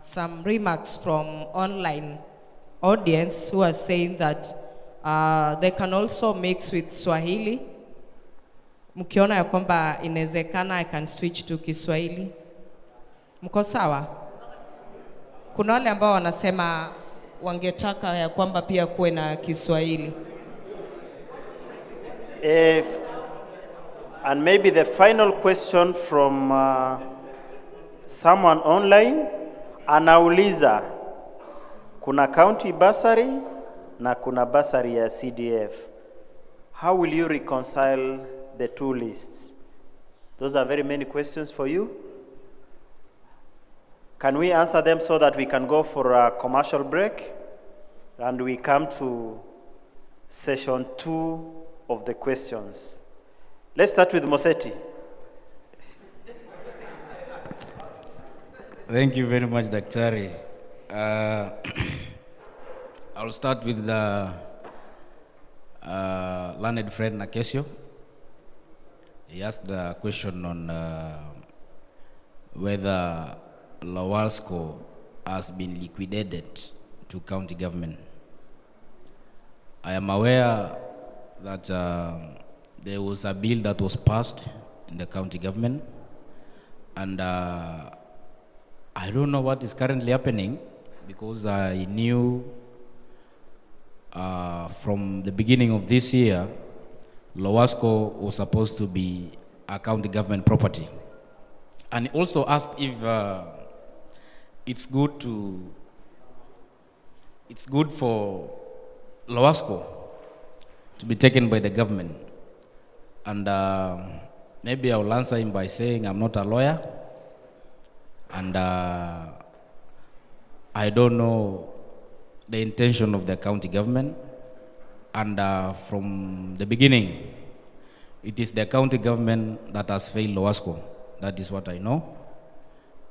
some remarks from online audience who are saying that they can also mix with Swahili. Mkiona ya kwamba inawezekana, I can switch to Kiswahili. Mko sawa? kuna wale ambao wanasema wangetaka ya kwamba pia kuwe na Kiswahili. And maybe the final question from someone online, anauliza kuna county bursary na kuna bursary ya CDF. How will you reconcile the two lists? Those are very many questions for you. Can we answer them so that we can go for a commercial break and we come to session 2 of the questions? Let's start with Moseti. Thank you very much, Daktari. I'll start with the learned friend Nakesio. He asked a question on whether Lowalsco has been liquidated to county government. I am aware that there was a bill that was passed in the county government, and I don't know what is currently happening, because I knew from the beginning of this year, Lowasco was supposed to be a county government property. And he also asked if it's good for Lowasco to be taken by the government. And maybe I'll answer him by saying I'm not a lawyer, and I don't know the intention of the county government. And from the beginning, it is the county government that has failed Lowasco. That is what I know,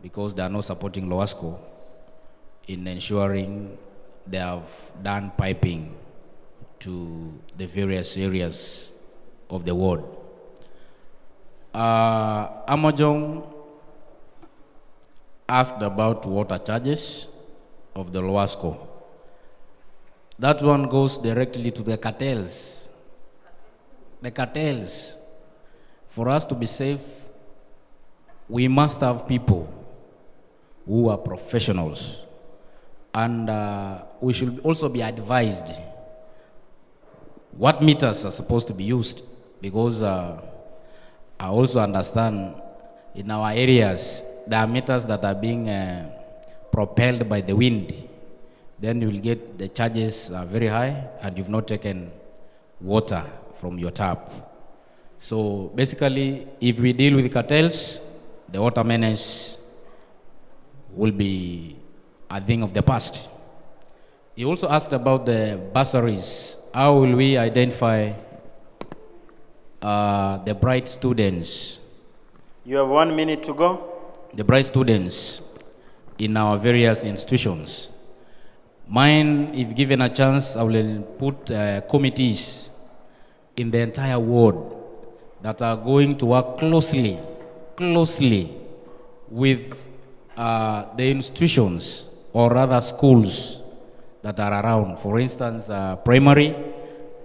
because they are not supporting Lowasco in ensuring they have done piping to the various areas of the ward. Amojong asked about water charges of the Lowasco. That one goes directly to the cartels. The cartels. For us to be safe, we must have people who are professionals. And we should also be advised what meters are supposed to be used, because I also understand in our areas there are meters that are being propelled by the wind. Then you will get the charges are very high and you've not taken water from your tap. So basically, if we deal with cartels, the water menace will be a thing of the past. He also asked about the bursaries. How will we identify the bright students? You have 1 minute to go. The bright students in our various institutions. Mine, if given a chance, I will put committees in the entire ward that are going to work closely with the institutions or rather schools that are around. For instance, primary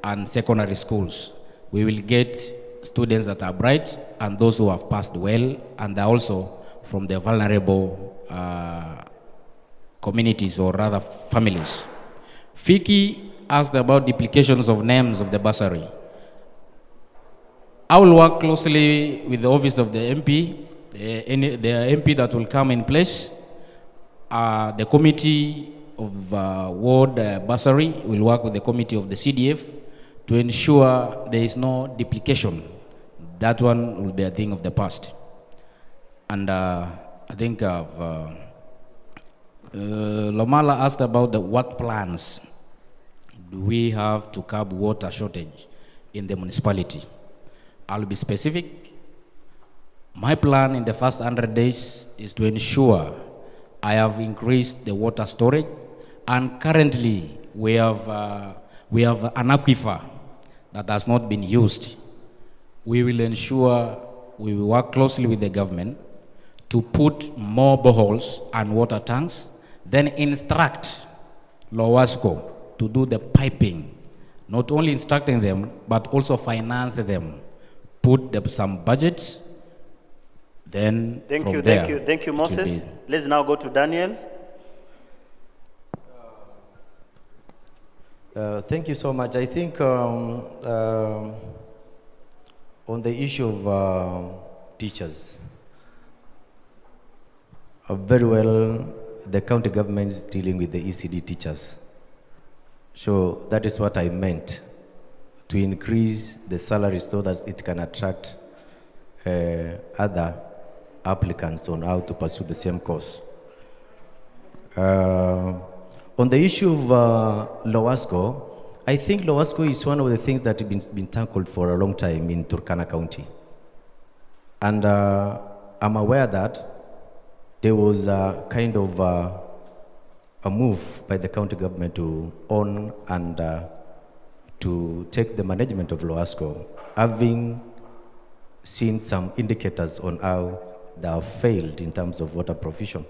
and secondary schools. We will get students that are bright and those who have passed well, and they're also from the vulnerable communities or rather families. Fiki asked about duplications of names of the bursary. I will work closely with the office of the MP, the MP that will come in place. The committee of ward bursary will work with the committee of the CDF to ensure there is no duplication. That one will be a thing of the past. And I think Lomala asked about what plans do we have to curb water shortage in the municipality. I'll be specific. My plan in the first 100 days is to ensure I have increased the water storage, and currently we have an aquifer that has not been used. We will ensure we will work closely with the government to put more boreholes and water tanks, then instruct Lowasco to do the piping, not only instructing them, but also finance them, put some budgets, then Thank you, Moses. Let's now go to Daniel. Thank you so much. I think on the issue of teachers, very well, the county government is dealing with the ECD teachers. So that is what I meant, to increase the salaries so that it can attract other applicants on how to pursue the same course. On the issue of Lowasco, I think Lowasco is one of the things that has been tackled for a long time in Turkana County. And I'm aware that there was a kind of a move by the county government to own and to take the management of Lowasco, having seen some indicators on how they have failed in terms of water provision.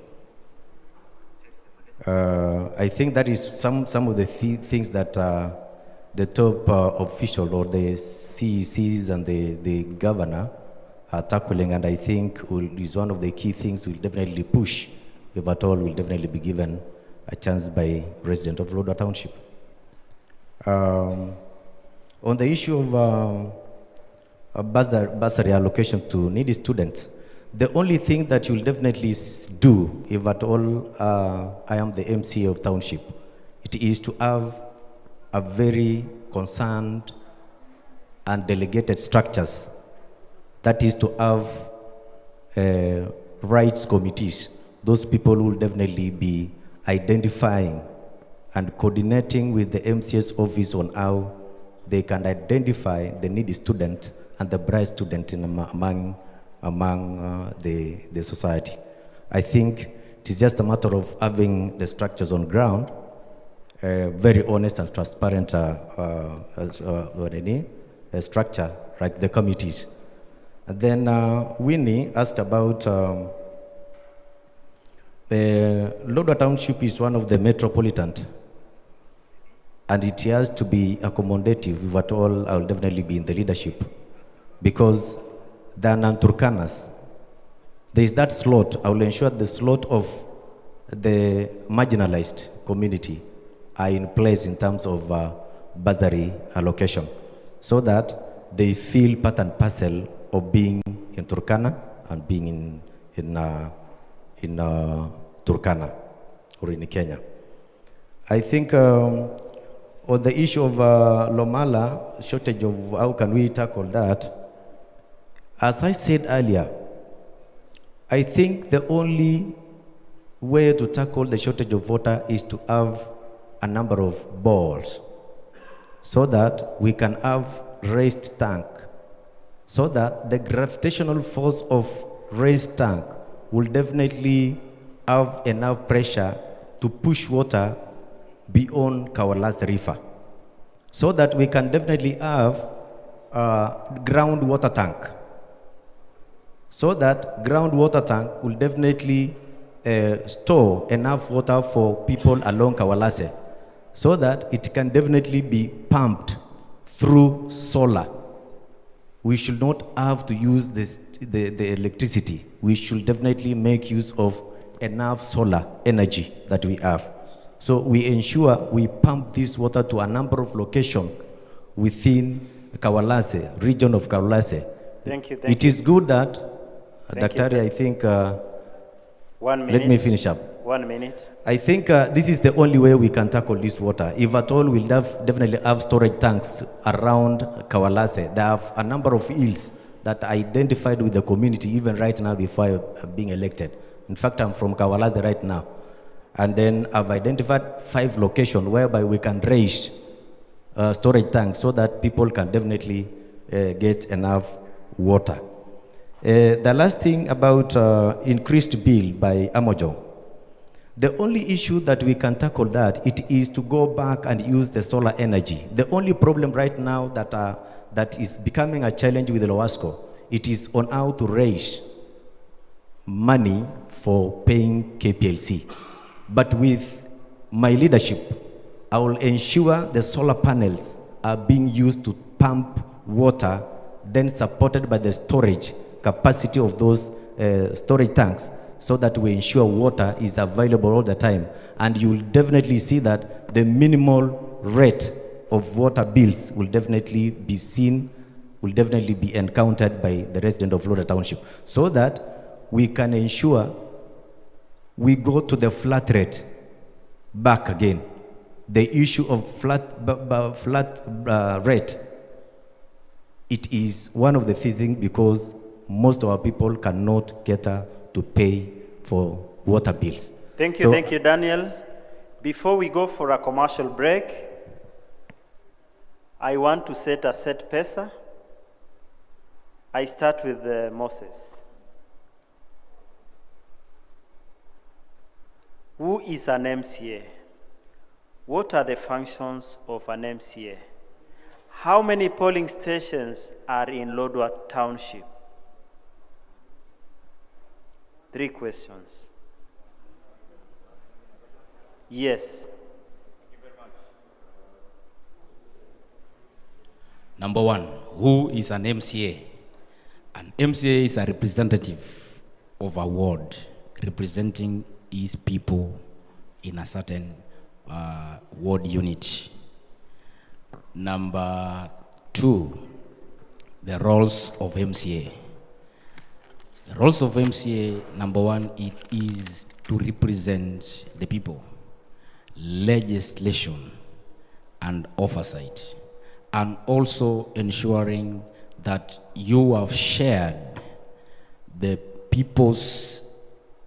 I think that is some of the things that the top official or the CECs and the governor are tackling, and I think is one of the key things we'll definitely push, if at all, will definitely be given a chance by resident of Lodwar Township. On the issue of bursary allocation to needy students, the only thing that you'll definitely do, if at all I am the M.C.A. of Township, it is to have a very concerned and delegated structures. That is to have rights committees. Those people will definitely be identifying and coordinating with the M.C.A.'s office on how they can identify the needy student and the bright student among the society. I think it is just a matter of having the structures on ground, very honest and transparent structure, like the committees. And then Winnie asked about the Lodwar Township is one of the metropolitan, and it has to be accommodative. If at all, I'll definitely be in the leadership, because the non-Turkanas, there is that slot. I will ensure the slot of the marginalized community are in place in terms of bursary allocation, so that they feel part and parcel of being in Turkana and being in Turkana or in Kenya. I think on the issue of Lomala, shortage of how can we tackle that, as I said earlier, I think the only way to tackle the shortage of water is to have a number of bores, so that we can have raised tank, so that the gravitational force of raised tank will definitely have enough pressure to push water beyond Kawalas River, so that we can definitely have a groundwater tank, so that groundwater tank will definitely store enough water for people along Kawalase, so that it can definitely be pumped through solar. We should not have to use the electricity. We should definitely make use of enough solar energy that we have. So we ensure we pump this water to a number of locations within Kawalase, region of Kawalase. Thank you. It is good that, Dr. I think, 1 minute. let me finish up. 1 minute. I think this is the only way we can tackle this water. If at all, we'll definitely have storage tanks around Kawalase. There are a number of hills that are identified with the community even right now before being elected. In fact, I'm from Kawalase right now. And then I've identified 5 locations whereby we can raise storage tanks so that people can definitely get enough water. The last thing about increased bill by Amojo. The only issue that we can tackle that, it is to go back and use the solar energy. The only problem right now that is becoming a challenge with the Lowasco, it is on how to raise money for paying KPLC. But with my leadership, I will ensure the solar panels are being used to pump water, then supported by the storage capacity of those storage tanks, so that we ensure water is available all the time. And you will definitely see that the minimal rate of water bills will definitely be seen, will definitely be encountered by the resident of Lodwar Township, so that we can ensure we go to the flat rate back again. The issue of flat rate, it is one of the things because most of our people cannot cater to pay for water bills. Thank you, Daniel. Before we go for a commercial break, I want to set a set pesa. I start with Moses. Who is an M.C.A? What are the functions of an M.C.A? How many polling stations are in Lodwar Township? 3 questions. Yes. Number 1, who is an M.C.A? An M.C.A is a representative of a ward representing his people in a certain ward unit. Number 2, the roles of M.C.A. The roles of M.C.A, number 1, it is to represent the people, legislation and oversight, and also ensuring that you have shared the people's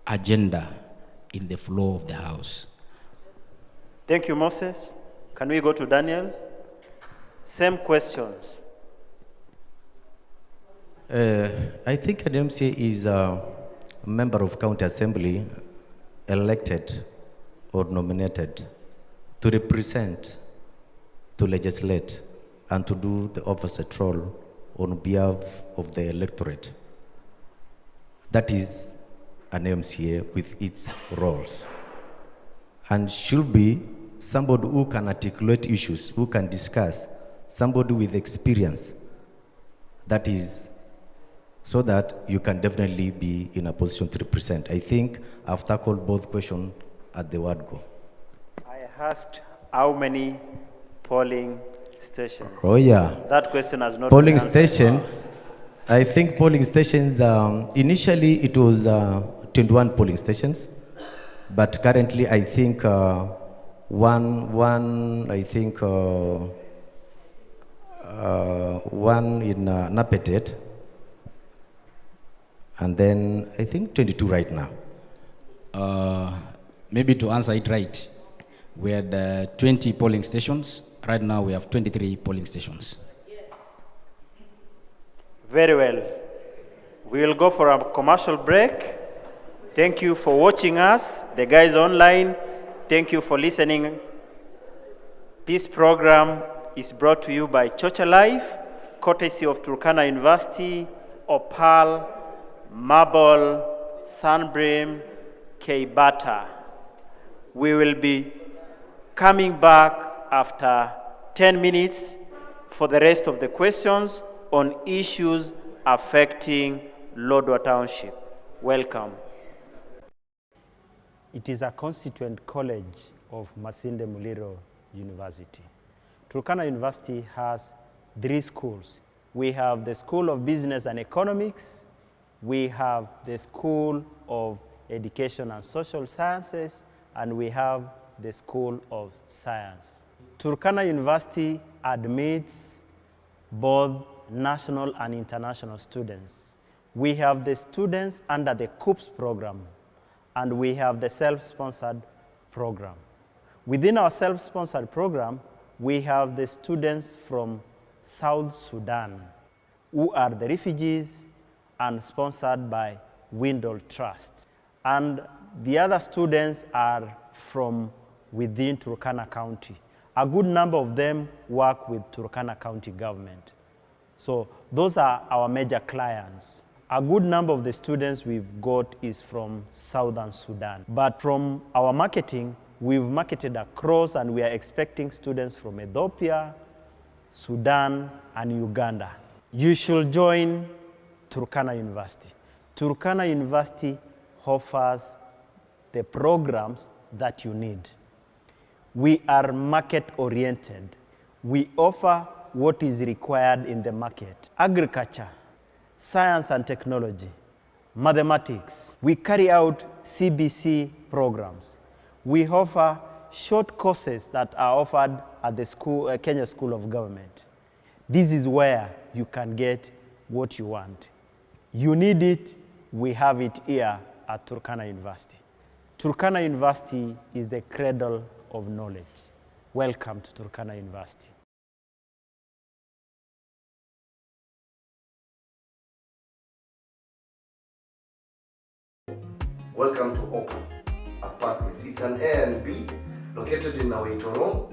agenda in the flow of the house. Thank you, Moses. Can we go to Daniel? Same questions. I think an M.C.A is a member of county assembly elected or nominated to represent, to legislate, and to do the oversight role on behalf of the electorate. That is an M.C.A with its roles, and should be somebody who can articulate issues, who can discuss, somebody with experience. That is, so that you can definitely be in a position to represent. I think I've tackled both questions at the word go. I asked how many polling stations. Oh yeah. That question has not polling been answered. stations. I think polling stations, initially it was 21 polling stations, but currently I think one in Napetet, and then I think 22 right now. Maybe to answer it right, we had 20 polling stations. Right now we have 23 polling stations. Very well. We will go for a commercial break. Thank you for watching us. The guys online, thank you for listening. This program is brought to you by Chocha Life, courtesy of Turkana University, Opal, Marble, Sunbream, K-Bata. We will be coming back after 10 minutes for the rest of the questions on issues affecting Lodwar Township. Welcome. It is a constituent college of Masinde Muliro University. Turkana University has 3 schools. We have the School of Business and Economics, we have the School of Education and Social Sciences, and we have the School of Science. Turkana University admits both national and international students. We have the students under the COOPS program, and we have the self-sponsored program. Within our self-sponsored program, we have the students from South Sudan, who are the refugees and sponsored by Windle Trust. And the other students are from within Turkana County. A good number of them work with Turkana County government. So those are our major clients. A good number of the students we've got is from Southern Sudan. But from our marketing, we've marketed across, and we are expecting students from Ethiopia, Sudan, and Uganda. You should join Turkana University. Turkana University offers the programs that you need. We are market oriented. We offer what is required in the market. Agriculture, science and technology, mathematics. We carry out CBC programs. We offer short courses that are offered at the school, Kenya School of Government. This is where you can get what you want. You need it, we have it here at Turkana University. Turkana University is the cradle of knowledge. Welcome to Turkana University. Welcome to Open Apartments. It's an A and B located in Awetoro.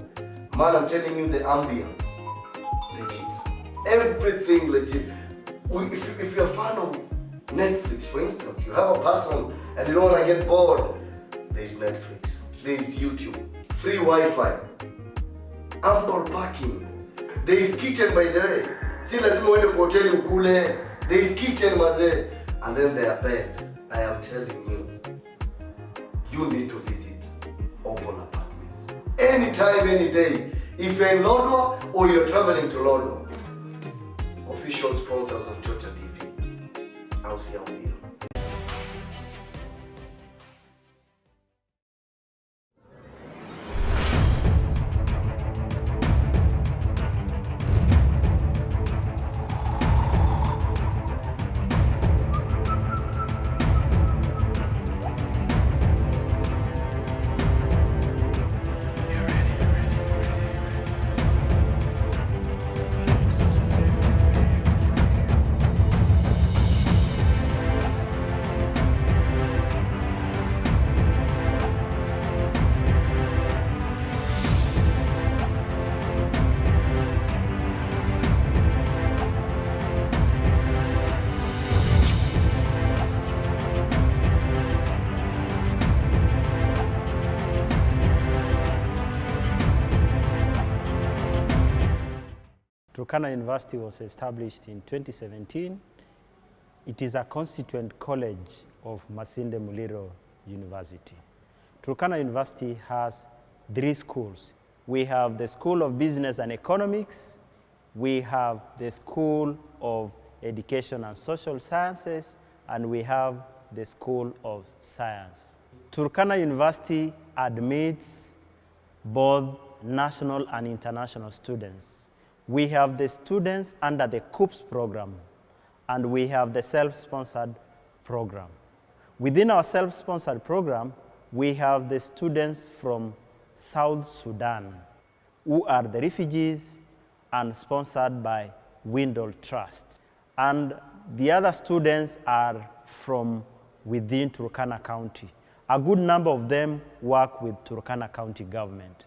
Man, I'm telling you, the ambience, legit. Everything legit. If you're a fan of Netflix, for instance, you have a person and you don't want to get bored, there's Netflix, there's YouTube, free Wi-Fi, ample parking, there's kitchen, by the way. Si lazima uende kwa hoteli ukule, there's kitchen maze, and then their bed. I am telling you, you need to visit Open Apartments. Anytime, any day. If you're in Lodwar or you're traveling to Lodwar. Official sponsors of Chocha TV. I'll see you here. Turkana University was established in 2017. It is a constituent college of Masinde Muliro University. Turkana University has 3 schools. We have the School of Business and Economics, we have the School of Education and Social Sciences, and we have the School of Science. Turkana University admits both national and international students. We have the students under the COOPS program, and we have the self-sponsored program. Within our self-sponsored program, we have the students from South Sudan, who are the refugees and sponsored by Windle Trust. And the other students are from within Turkana County. A good number of them work with Turkana County government.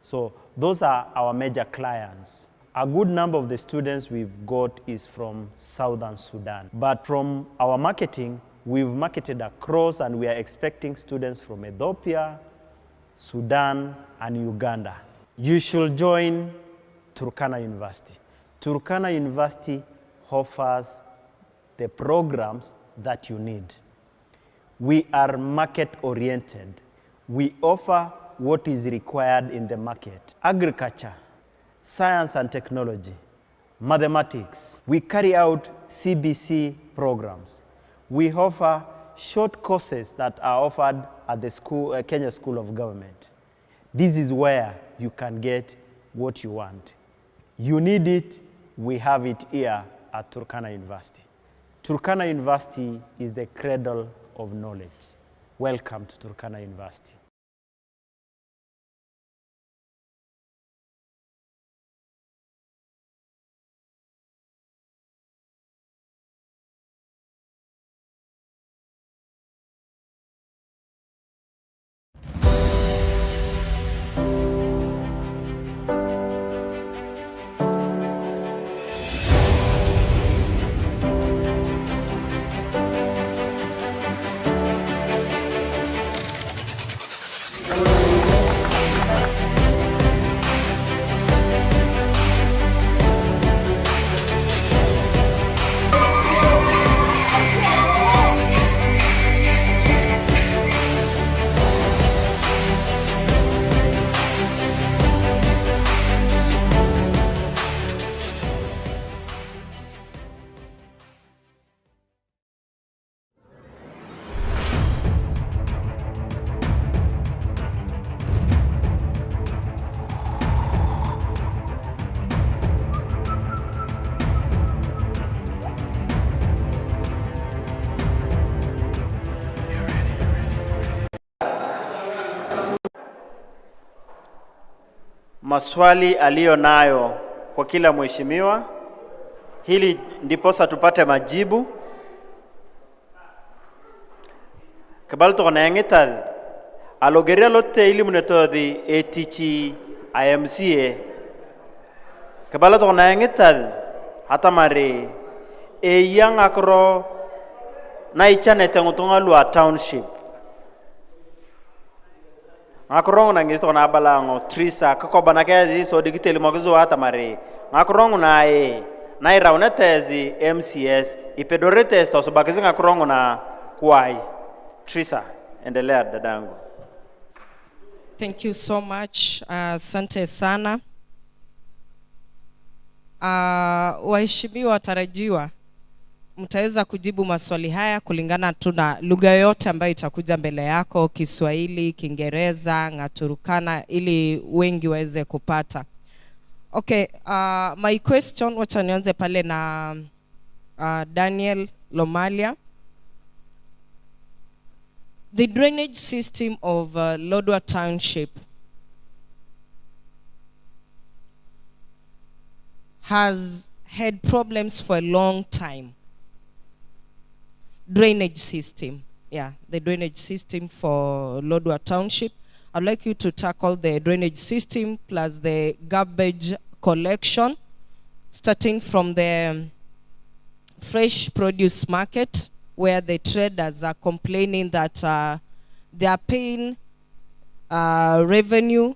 So those are our major clients. A good number of the students we've got is from Southern Sudan. But from our marketing, we've marketed across, and we are expecting students from Ethiopia, Sudan, and Uganda. You should join Turkana University. Turkana University offers the programs that you need. We are market oriented. We offer what is required in the market. Agriculture, science and technology, mathematics. We carry out CBC programs. We offer short courses that are offered at the school, Kenya School of Government. This is where you can get what you want. You need it, we have it here at Turkana University. Turkana University is the cradle of knowledge. Welcome to Turkana University. maswali aliyo nayo kwa kila mheshimiwa, hili ndiposa tupate majibu. Kabal to nangita alogeria lotte ili munetodi etichi M.C.A. Kabal to nangita hata mare yang akro na ichane tengutunga Lodwar Township. Ngakurong na ngisto na balango trisa kako banake so digitali maguzo hata mare ngakurong na na irauna tezi MCS ipedorete sto so bakizi ngakurong na kwai trisa endelea dadangu. Thank you so much. Asante sana. Waheshimiwa watarajiwa, mtaweza kujibu maswali haya kulingana tu na lugha yote ambayo itakuja mbele yako, Kiswahili, Kiingereza, Ngaturukana, ili wengi waweze kupata. Okay, my question, wacha nianze pale na Daniel Lomalia. The drainage system of Lodwar Township has had problems for a long time. Drainage system, the drainage system for Lodwar Township. I'd like you to tackle the drainage system plus the garbage collection, starting from the fresh produce market, where the traders are complaining that they are paying revenue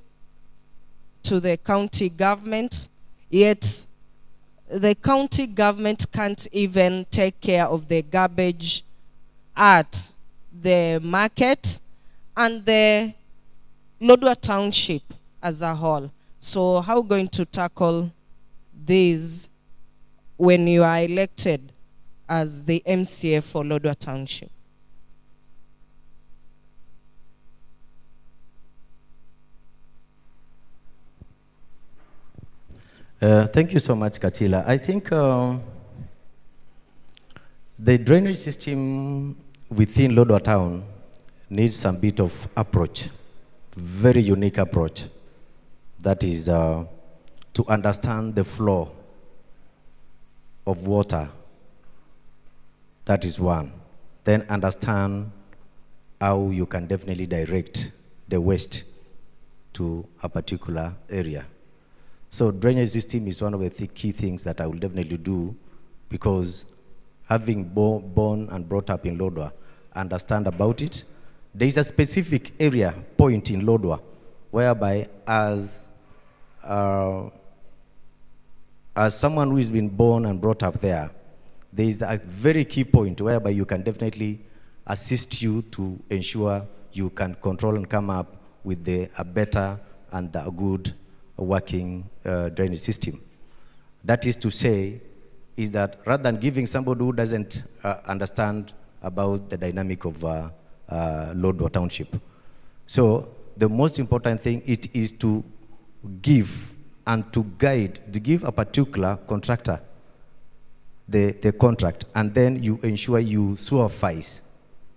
to the county government, yet the county government can't even take care of the garbage at the market and the Lodwar Township as a whole. So how are you going to tackle this when you are elected as the M.C.A. for Lodwar Township? Thank you so much, Katila. I think the drainage system within Lodwar Town needs some bit of approach, very unique approach. That is to understand the flow of water. That is one. Then understand how you can definitely direct the waste to a particular area. So drainage system is one of the key things that I will definitely do, because having born and brought up in Lodwar, understand about it. There is a specific area point in Lodwar whereby as someone who has been born and brought up there, there is a very key point whereby you can definitely assist you to ensure you can control and come up with a better and a good working drainage system. That is to say, is that rather than giving somebody who doesn't understand about the dynamic of Lodwar Township. So the most important thing it is to give and to guide, to give a particular contractor the contract, and then you ensure you supervise.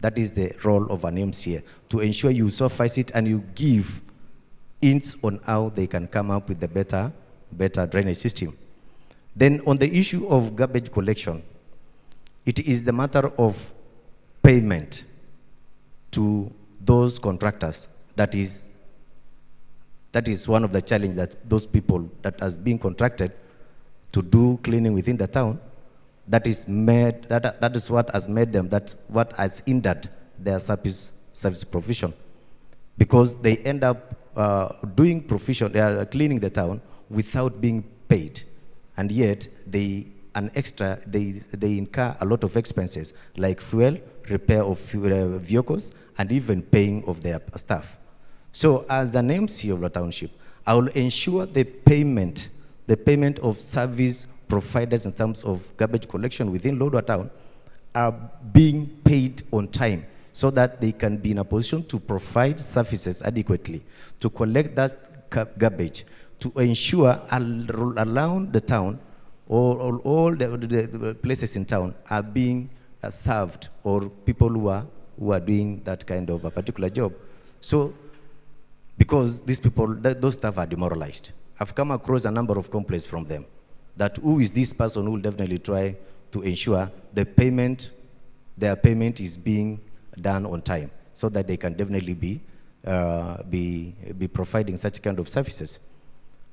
That is the role of an M.C.A., to ensure you supervise it and you give hints on how they can come up with the better drainage system. Then on the issue of garbage collection, it is the matter of payment to those contractors. That is one of the challenges that those people that has been contracted to do cleaning within the town, that is what has made them, what has hindered their service provision. Because they end up doing provision, they are cleaning the town without being paid. And yet they incur a lot of expenses like fuel, repair of vehicles, and even paying of their staff. So as an MC of the township, I will ensure the payment of service providers in terms of garbage collection within Lodwar Town are being paid on time, so that they can be in a position to provide services adequately, to collect that garbage, to ensure around the town, all the places in town are being served, or people who are doing that kind of a particular job. So, because because these people, those staff are demoralized. I've come across a number of complaints from them that who is this person who will definitely try to ensure their payment is being done on time so that they can definitely be providing such kind of services.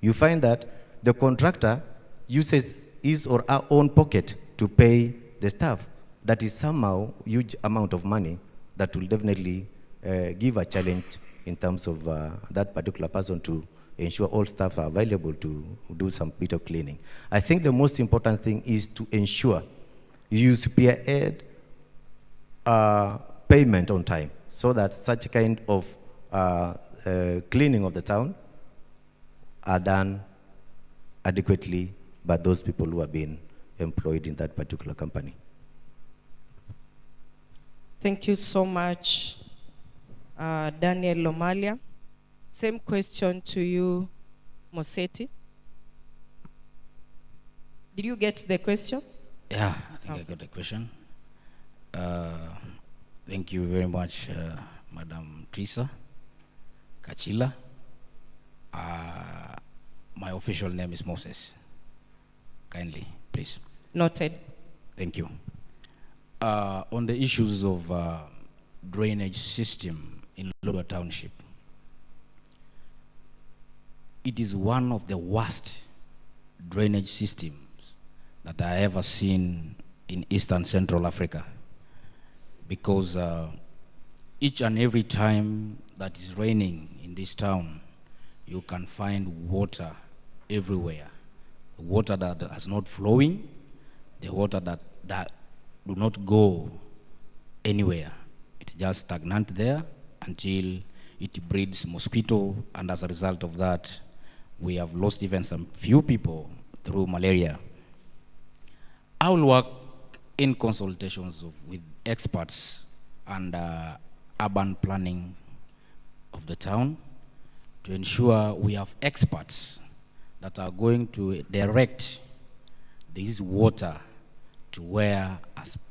You find that the contractor uses his or her own pocket to pay the staff. That is somehow huge amount of money that will definitely give a challenge in terms of that particular person to ensure all staff are available to do some bit of cleaning. I think the most important thing is to ensure you spearhead payment on time so that such kind of cleaning of the town are done adequately by those people who have been employed in that particular company. Thank you so much, Daniel Lomalia. Same question to you, Moseti. Did you get the question? Yeah, I think I got the question. Thank you very much, Madam Teresa Kachila. My official name is Moses. Kindly, please. Noted. Thank you. On the issues of drainage system in Lodwar Township, it is one of the worst drainage systems that I ever seen in Eastern Central Africa, because each and every time that is raining in this town, you can find water everywhere. Water that is not flowing, the water that do not go anywhere. It just stagnant there until it breeds mosquito, and as a result of that, we have lost even some few people through malaria. I will work in consultations with experts and urban planning of the town to ensure we have experts that are going to direct this water to where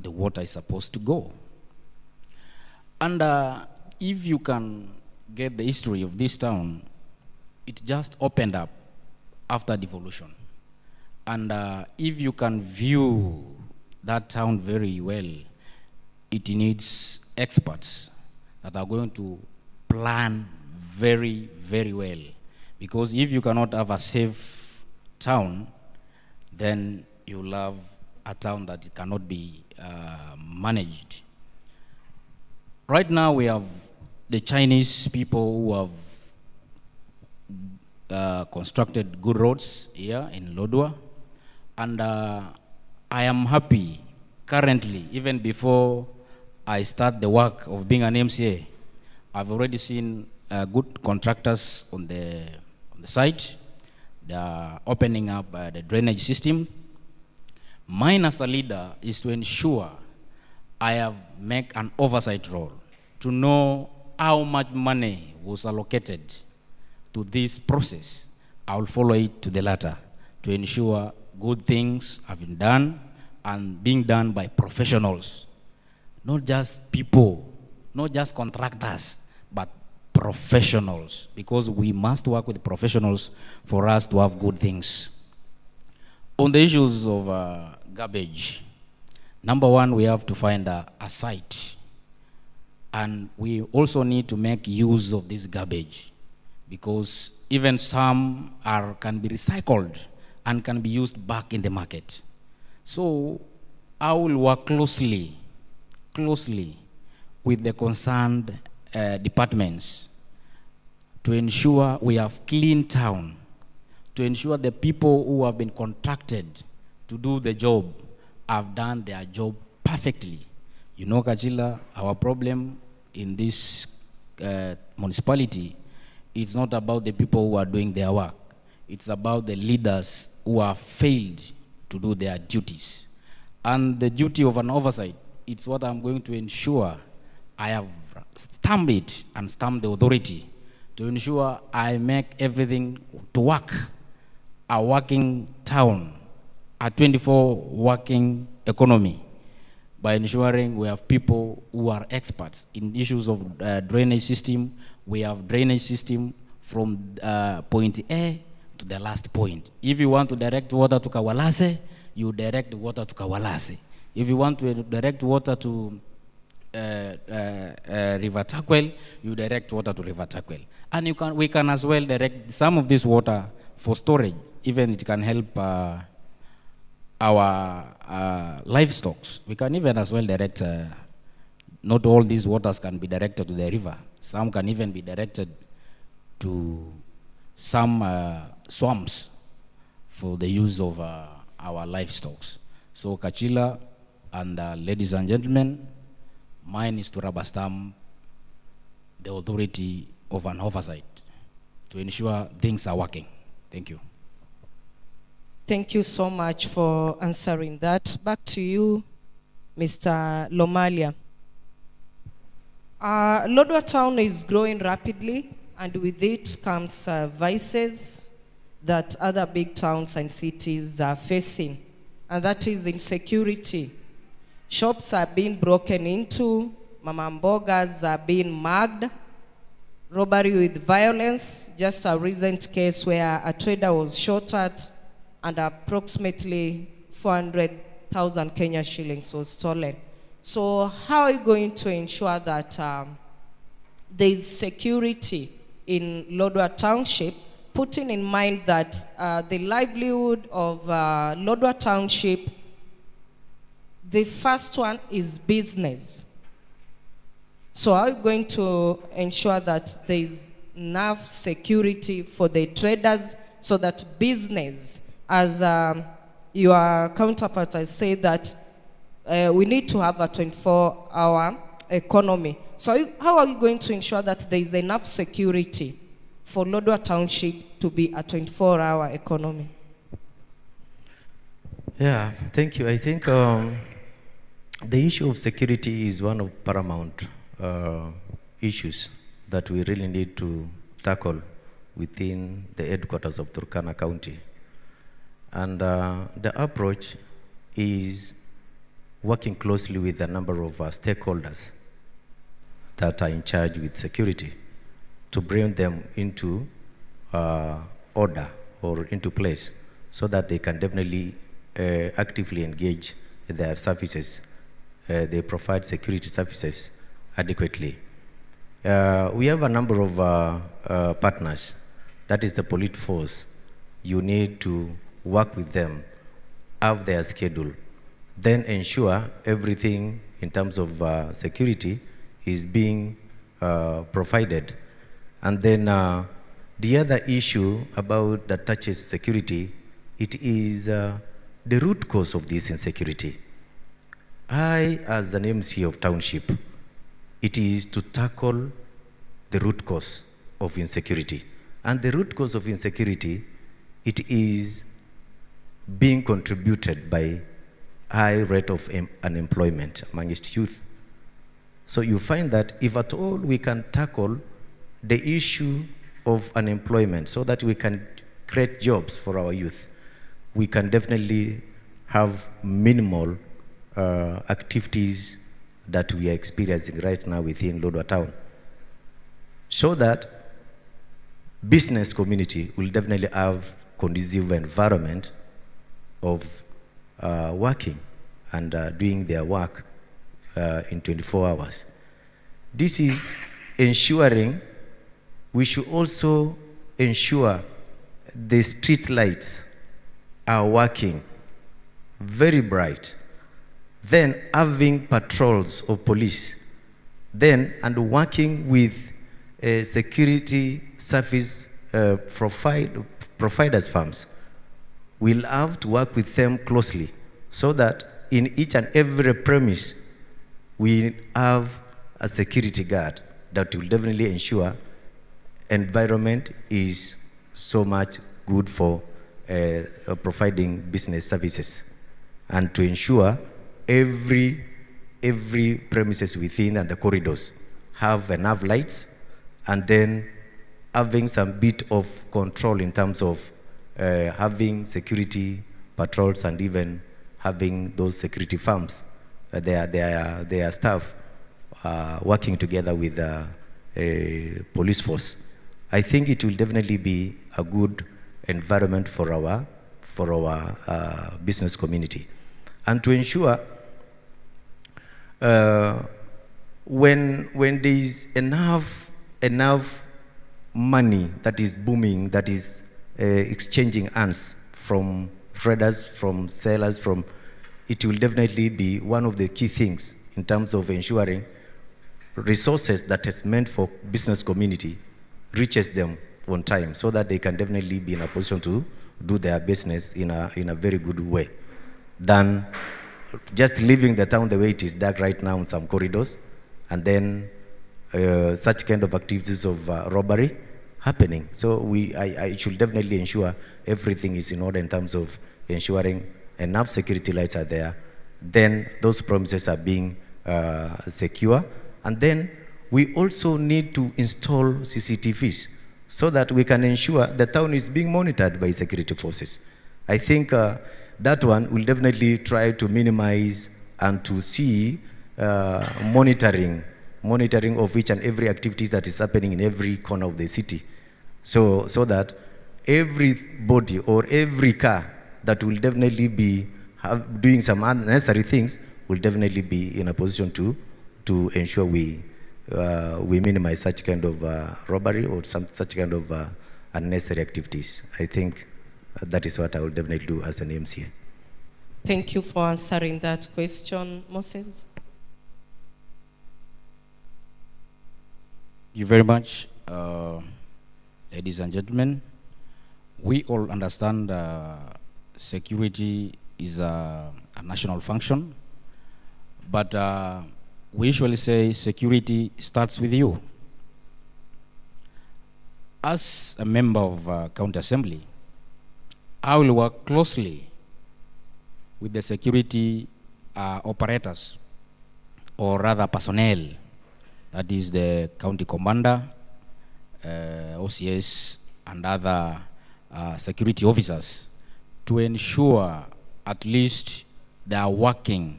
the water is supposed to go. And if you can get the history of this town, it just opened up after devolution. And if you can view that town very well, it needs experts that are going to plan very, very well. Because if you cannot have a safe town, then you'll have a town that cannot be managed. Right now we have the Chinese people who have constructed good roads here in Lodwar, and I am happy currently, even before I start the work of being an M.C.A., I've already seen good contractors on the site. They are opening up the drainage system. Mine as a leader is to ensure I have make an oversight role to know how much money was allocated to this process. I will follow it to the latter to ensure good things have been done and being done by professionals, not just people, not just contractors, but professionals, because we must work with professionals for us to have good things. On the issues of garbage, number one, we have to find a site, and we also need to make use of this garbage, because even some can be recycled and can be used back in the market. So I will work closely with the concerned departments to ensure we have clean town, to ensure the people who have been contracted to do the job have done their job perfectly. You know, Kachila, our problem in this municipality, it's not about the people who are doing their work. It's about the leaders who have failed to do their duties. And the duty of an oversight, it's what I'm going to ensure. I have stamped it and stamped the authority to ensure I make everything to work. A working town, a 24 working economy, by ensuring we have people who are experts in issues of drainage system. We have drainage system from point A to the last point. If you want to direct water to Kawalase, you direct water to Kawalase. If you want to direct water to River Takwel, you direct water to River Takwel. And we can as well direct some of this water for storage. Even it can help our livestock. We can even as well direct, not all these waters can be directed to the river. Some can even be directed to some swamps for the use of our livestock. So Kachila and ladies and gentlemen, mine is to rubber stamp the authority of an oversight to ensure things are working. Thank you. Thank you so much for answering that. Back to you, Mr. Lomalia. Lodwar Town is growing rapidly, and with it comes vices that other big towns and cities are facing, and that is insecurity. Shops are being broken into, mama mbogas are being mugged, robbery with violence, just a recent case where a trader was shot at and approximately 400,000 Kenya shillings was stolen. So how are you going to ensure that there is security in Lodwar Township, putting in mind that the livelihood of Lodwar Township, the first one is business. So how are you going to ensure that there is enough security for the traders so that business, as your counterpart has said, that we need to have a 24-hour economy. So how are you going to ensure that there is enough security for Lodwar Township to be a 24-hour economy? Yeah, thank you. I think the issue of security is one of paramount issues that we really need to tackle within the headquarters of Turkana County. And the approach is working closely with a number of stakeholders that are in charge with security to bring them into order or into place so that they can definitely actively engage their services. They provide security services adequately. We have a number of partners. That is the police force. You need to work with them, have their schedule, then ensure everything in terms of security is being provided. And then the other issue about that touches security, it is the root cause of this insecurity. I, as an MC of township, it is to tackle the root cause of insecurity. And the root cause of insecurity, it is being contributed by high rate of unemployment amongst youth. So you find that if at all we can tackle the issue of unemployment so that we can create jobs for our youth, we can definitely have minimal activities that we are experiencing right now within Lodwar Town. So that business community will definitely have conducive environment of working and doing their work in 24 hours. This is ensuring, we should also ensure the street lights are working very bright. Then having patrols of police, then and working with security service providers firms. We'll have to work with them closely so that in each and every premise we have a security guard that will definitely ensure environment is so much good for providing business services, and to ensure every premises within and the corridors have enough lights, and then having some bit of control in terms of having security patrols and even having those security firms, their staff working together with a police force I think it will definitely be a good environment for our business community. And to ensure when there is enough money that is booming, that is exchanging hands from traders, from sellers, it will definitely be one of the key things in terms of ensuring resources that is meant for business community reaches them on time, so that they can definitely be in a position to do their business in a very good way, than just leaving the town the way it is dark right now in some corridors, and then such kind of activities of robbery happening. So I should definitely ensure everything is in order in terms of ensuring enough security lights are there, then those promises are being secure, and then we also need to install CCTVs so that we can ensure the town is being monitored by security forces. I think that one will definitely try to minimize and to see monitoring of each and every activity that is happening in every corner of the city, so that everybody or every car that will definitely be doing some unnecessary things will definitely be in a position to ensure we minimize such kind of robbery or such kind of unnecessary activities. I think that is what I will definitely do as an MCA. Thank you for answering that question, Moses. Thank you very much, ladies and gentlemen. We all understand security is a national function, but we usually say security starts with you. As a member of County Assembly, I will work closely with the security operators, or rather personnel, that is the county commander, OCS, and other security officers, to ensure at least they are working,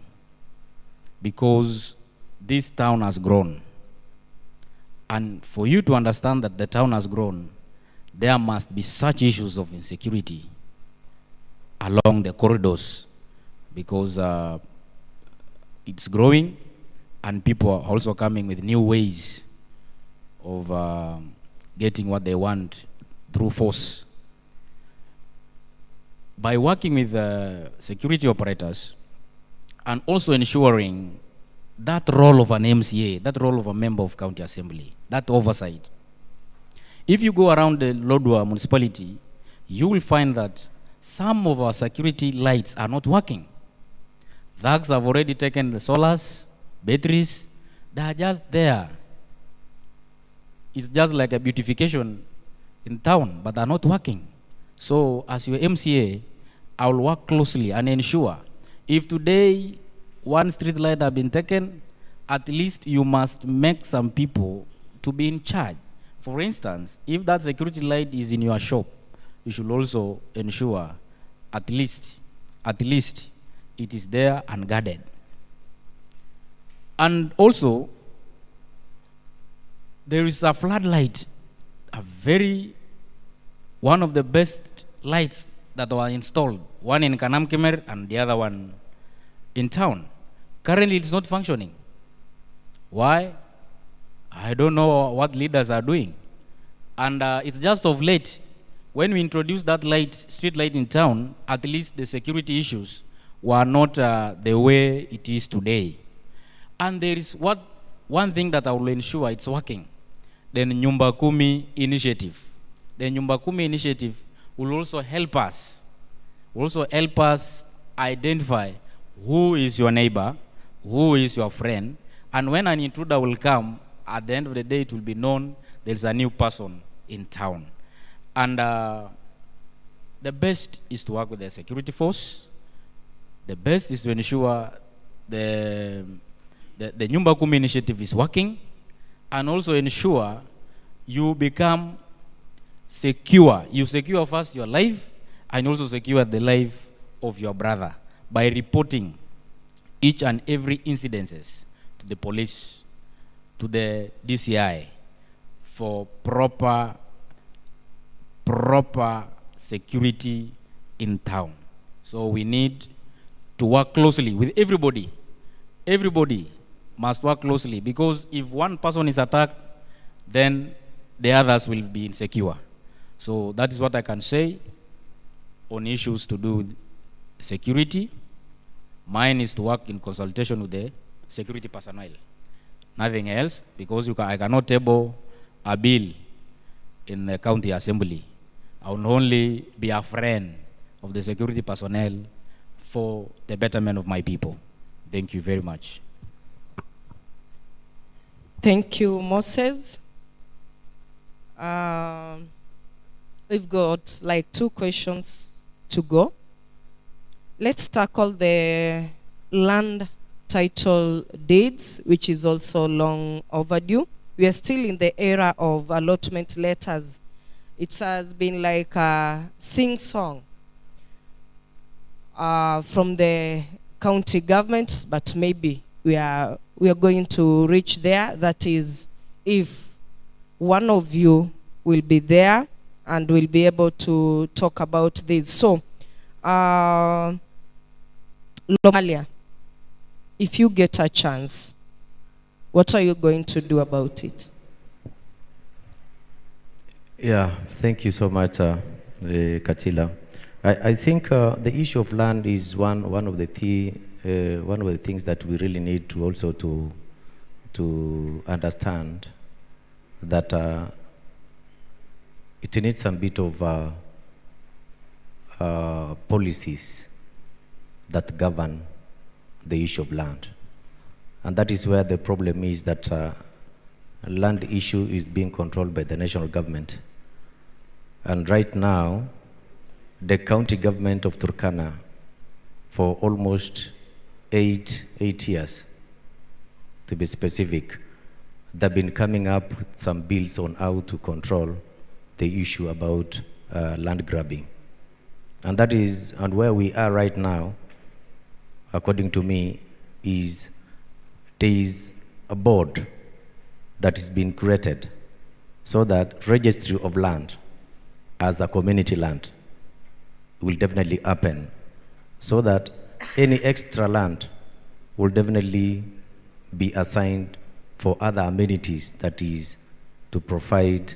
because this town has grown. And for you to understand that the town has grown, there must be such issues of insecurity along the corridors, because it's growing and people are also coming with new ways of getting what they want through force. By working with security operators and also ensuring that role of an MCA, that role of a member of county assembly, that oversight. If you go around the Lodwar municipality, you will find that some of our security lights are not working. Thugs have already taken the solars, batteries, they are just there. It's just like a beautification in town, but they are not working. So as your MCA, I will work closely and ensure if today one street light has been taken, at least you must make some people to be in charge. For instance, if that security light is in your shop, you should also ensure at least it is there and guarded. And also, there is a floodlight, one of the best lights that were installed, one in Kanamkemer and the other one in town. Currently, it's not functioning. Why? I don't know what leaders are doing. And it's just of late, when we introduced that light, street light in town, at least the security issues were not the way it is today. And there is one thing that I will ensure it's working. The Nyumba Kumi initiative. The Nyumba Kumi initiative will also help us identify who is your neighbor, who is your friend, and when an intruder will come, at the end of the day, it will be known there is a new person in town. And the best is to work with the security force. The best is to ensure the Nyumba Kumi initiative is working, and also ensure you become secure. You secure first your life, and also secure the life of your brother by reporting each and every incidences to the police, to the DCI, for proper proper security in town. So we need to work closely with everybody. Everybody must work closely, because if one person is attacked, then the others will be insecure. So that is what I can say on issues to do with security. Mine is to work in consultation with the security personnel. Nothing else, because I cannot table a bill in the county assembly. I will only be a friend of the security personnel for the betterment of my people. Thank you very much. Thank you, Moses. We've got like 2 questions to go. Let's tackle the land title deeds, which is also long overdue. We are still in the era of allotment letters. It has been like a sing-song from the county government, but maybe we are going to reach there. That is, if one of you will be there and will be able to talk about this. So, Lomalia, if you get a chance, what are you going to do about it? Yeah, thank you so much, Kachila. I think the issue of land is one of the things that we really need to also to understand, that it needs some bit of policies that govern the issue of land. And that is where the problem is, that land issue is being controlled by the national government. And right now, the county government of Turkana, for almost eight years, to be specific, they've been coming up with some bills on how to control the issue about land grabbing. And that is, and where we are right now, according to me, is there is a board that is being created so that registry of land as a community land will definitely happen, so that any extra land will definitely be assigned for other amenities, that is to provide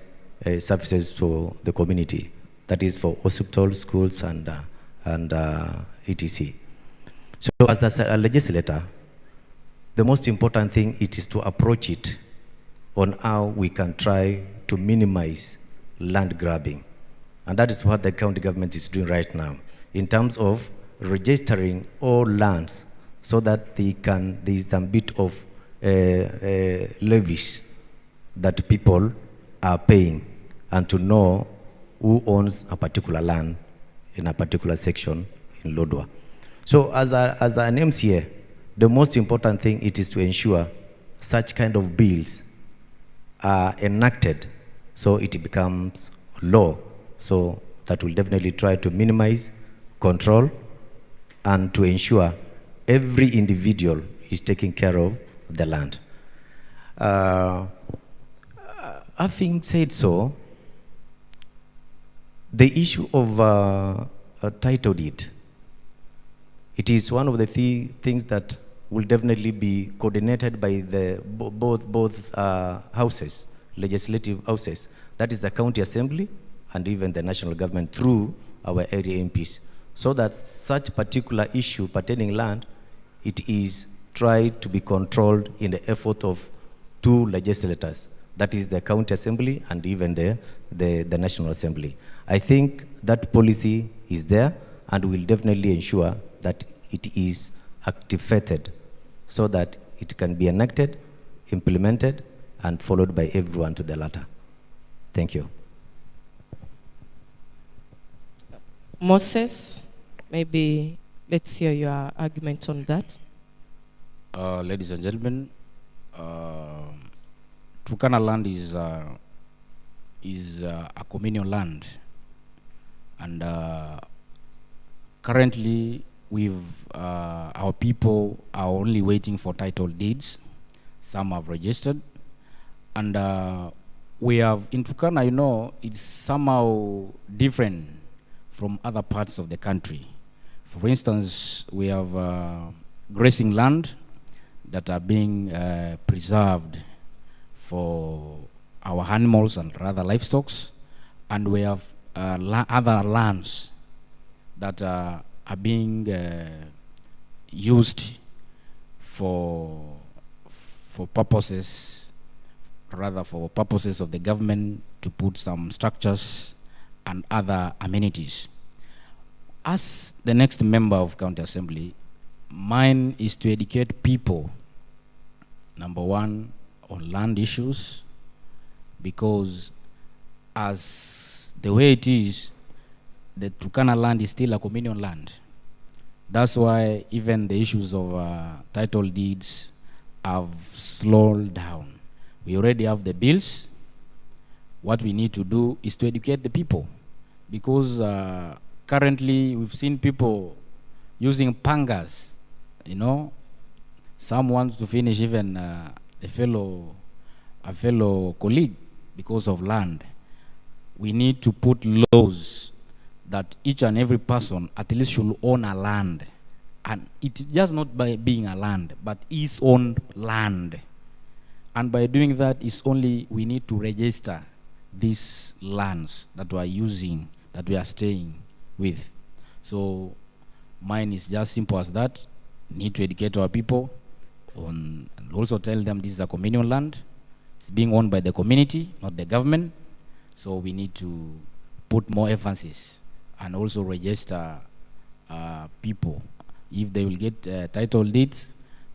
services for the community, that is for hospitals, schools, and etc. So as a legislator, the most important thing it is to approach it on how we can try to minimize land grabbing. And that is what the county government is doing right now, in terms of registering all lands, so that there is some bit of levies that people are paying, and to know who owns a particular land in a particular section in Lodwar. So as an MCA, the most important thing it is to ensure such kind of bills are enacted so it becomes law. So that will definitely try to minimize, control, and to ensure every individual is taking care of the land. Having said so, the issue of a title deed, it is one of the things that will definitely be coordinated by the both houses, legislative houses, that is the county assembly and even the national government through our area MPs, so that such particular issue pertaining land, it is tried to be controlled in the effort of 2 legislators, that is the county assembly and even the national assembly. I think that policy is there and will definitely ensure that it is activated so that it can be enacted, implemented, and followed by everyone to the latter. Thank you. Moses, maybe let's hear your argument on that. Ladies and gentlemen, Turkana land is a communal land, and currently our people are only waiting for title deeds. Some have registered, and we have, in Turkana, you know, it's somehow different from other parts of the country. For instance, we have grazing land that are being preserved for our animals and rather livestock, and we have other lands that are being used for purposes, rather for purposes of the government to put some structures and other amenities. As the next member of County Assembly, mine is to educate people, number one, on land issues, because as the way it is, the Turkana land is still a communion land. That's why even the issues of title deeds have slowed down. We already have the bills. What we need to do is to educate the people, because currently we've seen people using pangas, you know. Some want to finish even a fellow colleague because of land. We need to put laws that each and every person at least should own a land, and it just not by being a land, but his own land. And by doing that, is only we need to register these lands that we are using, that we are staying with. So mine is just simple as that. Need to educate our people on, and also tell them this is a communal land. It's being owned by the community, not the government. So we need to put more emphasis and also register people. If they will get title deeds,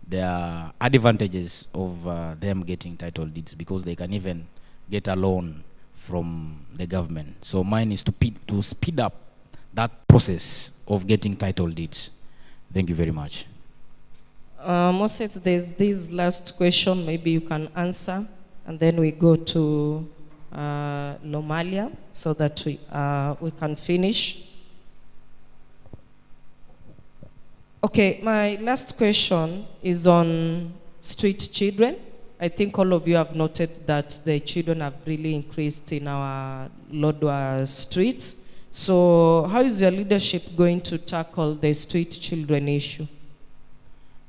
there are advantages of them getting title deeds, because they can even get a loan from the government. So mine is to speed up that process of getting title deeds. Thank you very much. Moses, there's this last question, maybe you can answer, and then we go to Lomalia so that we can finish. Okay, my last question is on street children. I think all of you have noted that the children have really increased in our Lodwar streets. So how is your leadership going to tackle the street children issue?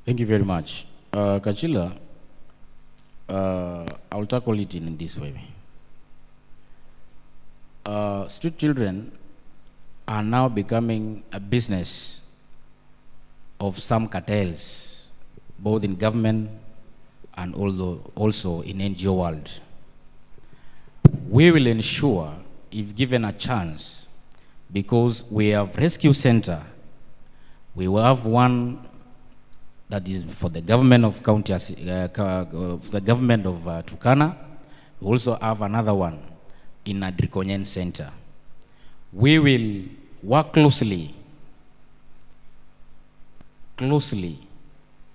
Thank you very much. Kachila, I'll tackle it in this way. Street children are now becoming a business of some cartels, both in government and also in NGO world. We will ensure, if given a chance, because we have rescue center, we will have one that is for the government of county, the government of Turkana. We also have another one in Adrikonyen Center. We will work closely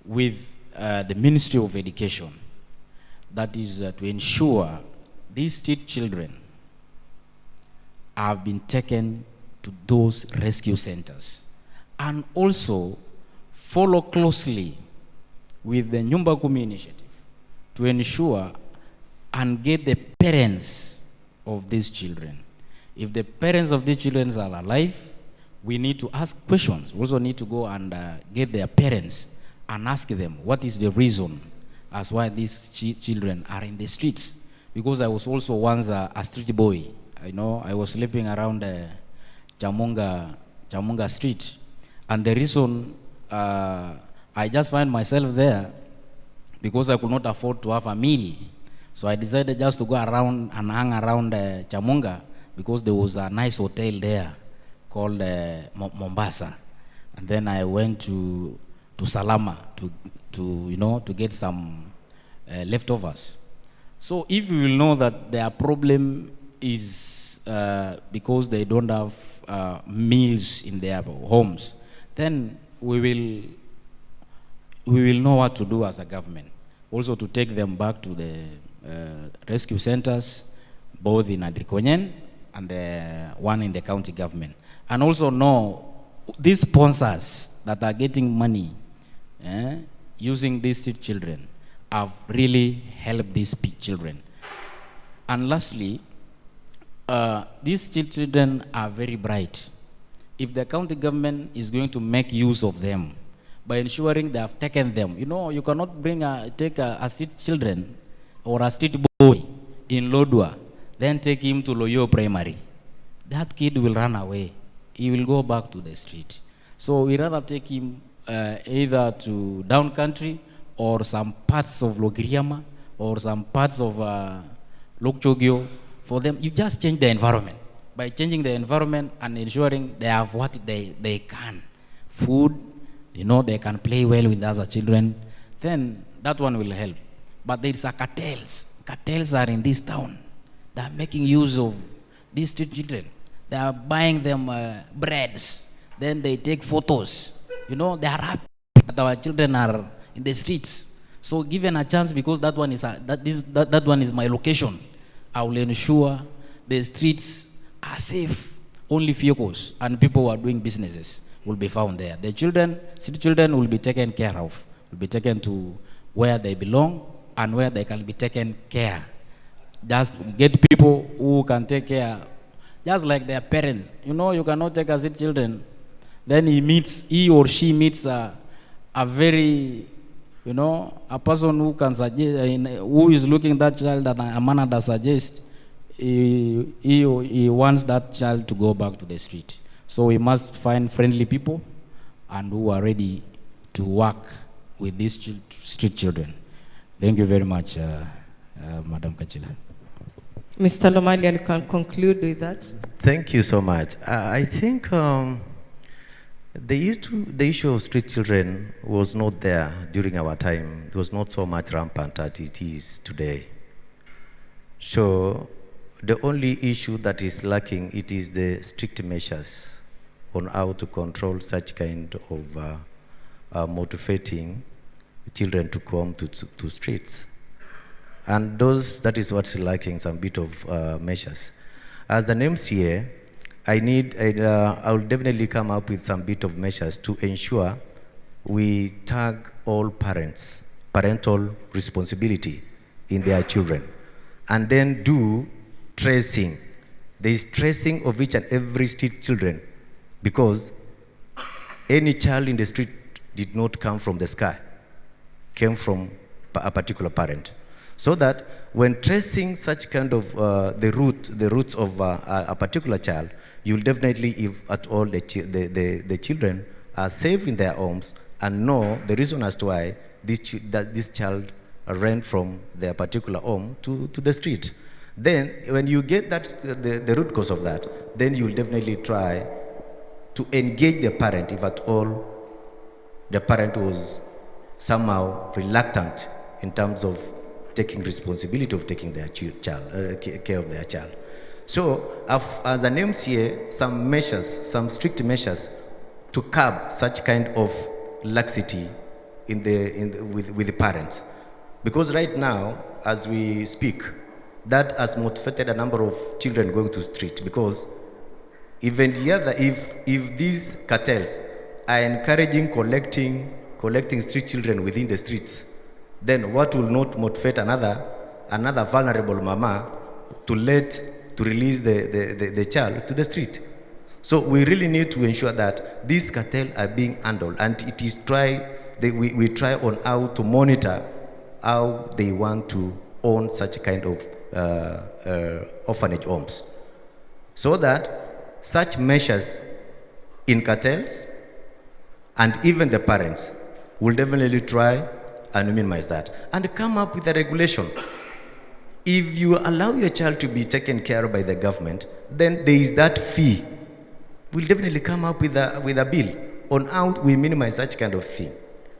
with the Ministry of Education, that is to ensure these street children have been taken to those rescue centers, and also follow closely with the Nyumba Kumi initiative to ensure and get the parents of these children. If the parents of these children are alive, we need to ask questions. We also need to go and get their parents and ask them what is the reason as why these children are in the streets. Because I was also once a street boy. I know I was sleeping around Chamunga Street, and the reason I just find myself there because I could not afford to have a meal. So I decided just to go around and hang around Chamunga, because there was a nice hotel there called Mombasa, and then I went to Salama to get some leftovers. So if you will know that their problem is because they don't have meals in their homes, then we will know what to do as a government. Also to take them back to the rescue centers, both in Adrikonyen and the one in the county government. And also know these sponsors that are getting money using these children have really helped these children. And lastly, these children are very bright. If the county government is going to make use of them by ensuring they have taken them, you know, you cannot take a street children or a street boy in Lodwar, then take him to Loyo Primary. That kid will run away. He will go back to the street. So we rather take him either to down country or some parts of Logiriama or some parts of Lokchogyo. For them, you just change the environment. By changing the environment and ensuring they have what they can. Food, you know, they can play well with other children, then that one will help. But there is a cartels. Cartels are in this town. They are making use of these street children. They are buying them breads. Then they take photos. You know, they are happy that our children are in the streets. So given a chance, because that one is my location, I will ensure the streets are safe. Only vehicles and people who are doing businesses will be found there. The children, street children, will be taken care of. Will be taken to where they belong and where they can be taken care. Just get people who can take care, just like their parents. You know, you cannot take a street children. Then he or she meets a very, you know, a person who can suggest, who is looking at that child that a manner that suggests he wants that child to go back to the street. So we must find friendly people and who are ready to work with these street children. Thank you very much, Madam Kachila. Mr. Lomalian, you can conclude with that. Thank you so much. I think the issue of street children was not there during our time. It was not so much rampant as it is today. So the only issue that is lacking, it is the strict measures on how to control such kind of motivating children to come to streets. And that is what's lacking, some bit of measures. As an M.C.A, I will definitely come up with some bit of measures to ensure we tag all parents, parental responsibility in their children, and then do tracing. There is tracing of each and every street children, because any child in the street did not come from the sky, came from a particular parent. So that when tracing such kind of the roots of a particular child, you'll definitely, if at all the children are safe in their homes and know the reason as to why this child ran from their particular home to the street. Then when you get that the root cause of that, then you will definitely try to engage the parent if at all the parent was somehow reluctant in terms of taking responsibility of taking their care of their child. So as an M.C.A, some strict measures to curb such kind of laxity with the parents. Because right now, as we speak, that has motivated a number of children going to street, because even the other, if these cartels are encouraging collecting street children within the streets, then what will not motivate another vulnerable mama to release the child to the street? So we really need to ensure that these cartels are being handled, and it is we try on how to monitor how they want to own such a kind of orphanage homes, so that such measures in cartels and even the parents will definitely try and minimize that and come up with a regulation. If you allow your child to be taken care of by the government, then there is that fee. We'll definitely come up with a bill on how we minimize such kind of thing,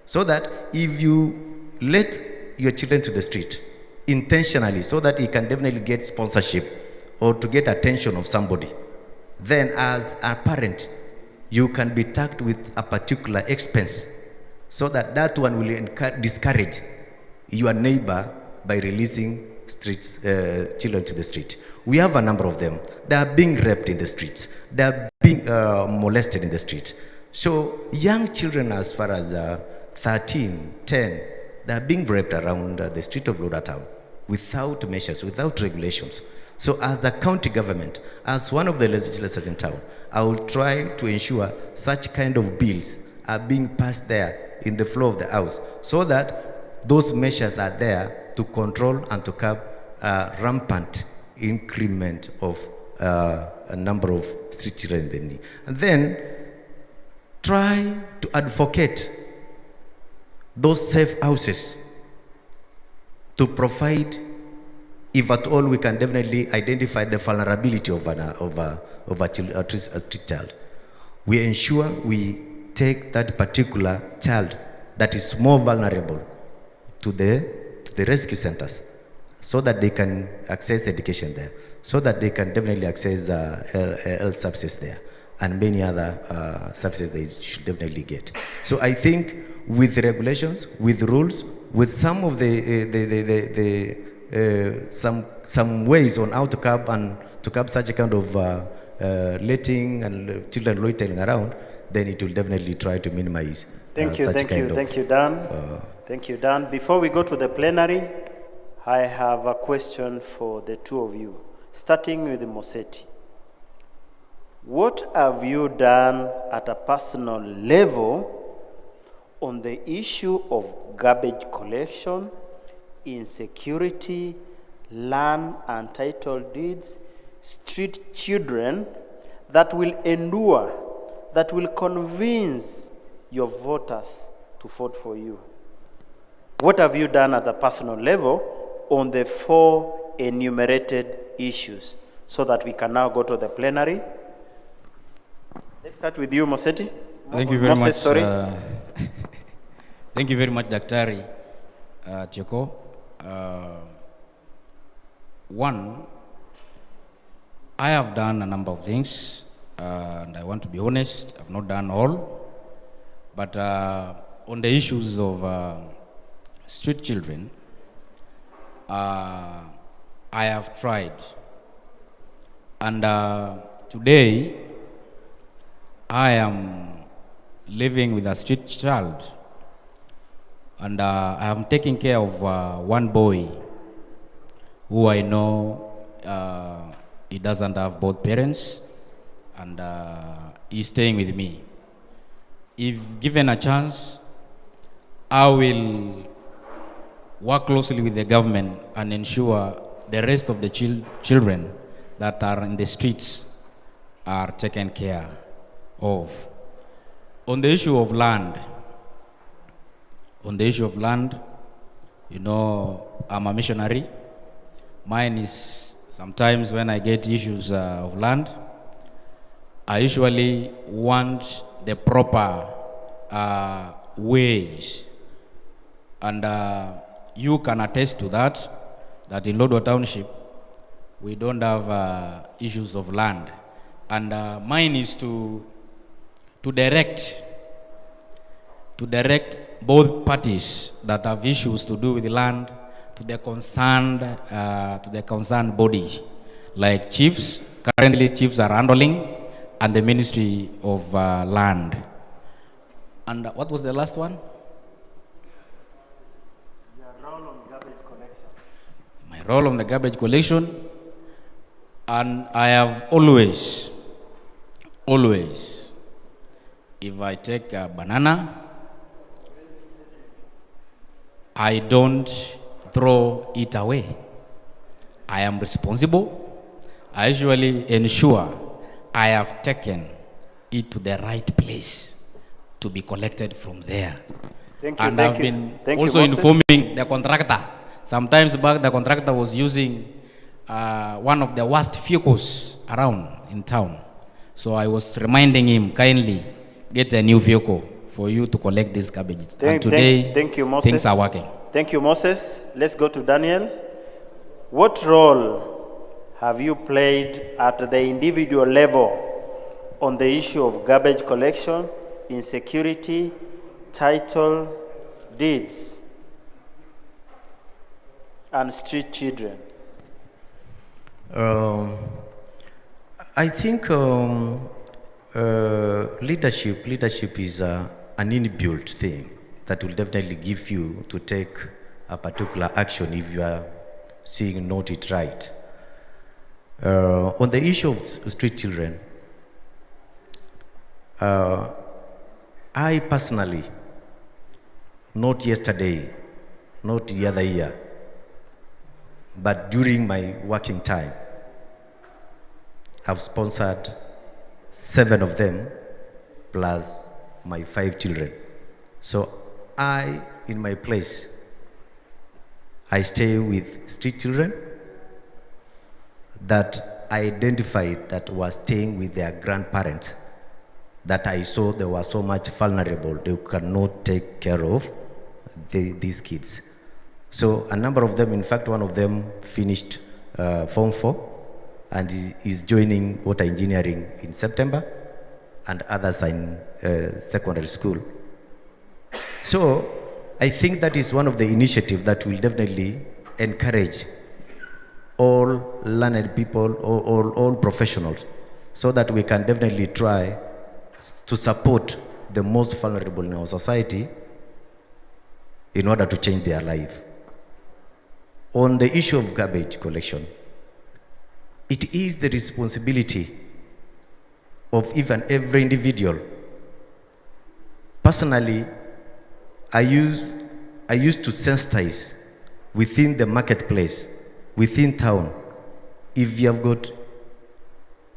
so that if you let your children to the street intentionally, so that he can definitely get sponsorship or to get attention of somebody, then as a parent, you can be tagged with a particular expense, so that one will discourage your neighbor by releasing children to the street. We have a number of them. They are being raped in the streets. They are being molested in the street. So young children as far as 13, 10, they are being raped around the street of Lodwar Town. without measures, without regulations. So as a county government, as one of the legislators in town, I will try to ensure such kind of bills are being passed there in the floor of the house, so that those measures are there to control and to curb rampant increment of a number of street children in the need. And then try to advocate those safe houses to provide, if at all we can definitely identify the vulnerability of a street child. We ensure we take that particular child that is more vulnerable to the rescue centers, so that they can access education there, so that they can definitely access health services there, and many other services they should definitely get. So I think with regulations, with rules, with some of some ways on how to curb such a kind of letting and children loitering around, then it will definitely try to minimize. Thank you, Dan. Thank you, Dan. Before we go to the plenary, I have a question for the two of you, starting with Moseti. What have you done at a personal level on the issue of garbage collection, insecurity, land and title deeds, street children, that will endure, that will convince your voters to vote for you? What have you done at a personal level on the 4 enumerated issues, so that we can now go to the plenary? Let's start with you, Moseti. Thank you very much. Sorry. Thank you very much, Daktari Cheko. One, I have done a number of things, and I want to be honest, I've not done all. But on the issues of street children, I have tried. And today, I am living with a street child, and I am taking care of one boy who I know he doesn't have both parents, and he's staying with me. If given a chance, I will work closely with the government and ensure the rest of the children that are in the streets are taken care of. On the issue of land, you know, I'm a missionary. Mine is sometimes when I get issues of land, I usually want the proper wage. And you can attest to that in Lodwar Township, we don't have issues of land. And mine is to direct both parties that have issues to do with land to the concerned body, like chiefs. Currently, chiefs are handling, and the Ministry of Land. And what was the last one? Your role on garbage collection. My role on the garbage collection, and I have always, if I take a banana, I don't throw it away. I am responsible. I usually ensure I have taken it to the right place to be collected from there. Thank you. And I've been also informing the contractor. Sometimes back the contractor was using one of the worst vehicles around in town. So I was reminding him, kindly get a new vehicle for you to collect this garbage. And today, thank you, Moses. things are working. Thank you, Moses. Let's go to Daniel. What role have you played at the individual level on the issue of garbage collection, insecurity, title deeds, and street children? I think leadership is an inbuilt thing that will definitely give you to take a particular action if you are seeing not it right. On the issue of street children, I personally, not yesterday, not the other year, but during my working time, I've sponsored 7 of them plus my 5 children. So I, in my place, I stay with street children that I identified that were staying with their grandparents, that I saw they were so much vulnerable, they cannot take care of these kids. So a number of them, in fact, one of them finished Form 4 and is joining water engineering in September, and others are in secondary school. So I think that is one of the initiatives that will definitely encourage all learned people, all professionals, so that we can definitely try to support the most vulnerable in our society in order to change their life. On the issue of garbage collection, it is the responsibility of even every individual. Personally, I used to sensitize within the marketplace, within town. If you have got,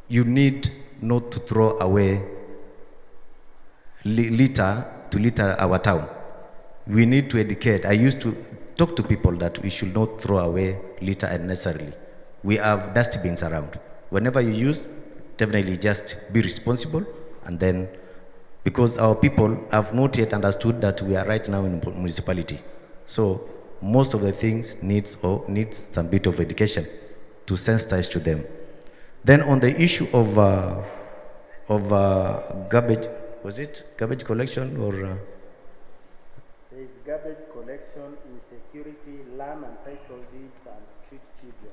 you need not to throw away litter to litter our town. We need to educate. I used to talk to people that we should not throw away litter unnecessarily. We have dustbins around. Whenever you use, definitely just be responsible, and then, because our people have not yet understood that we are right now in municipality. So most of the things needs some bit of education to sensitize to them. Then on the issue of garbage, was it garbage collection or? There is garbage collection, insecurity, land and title deeds, and street children.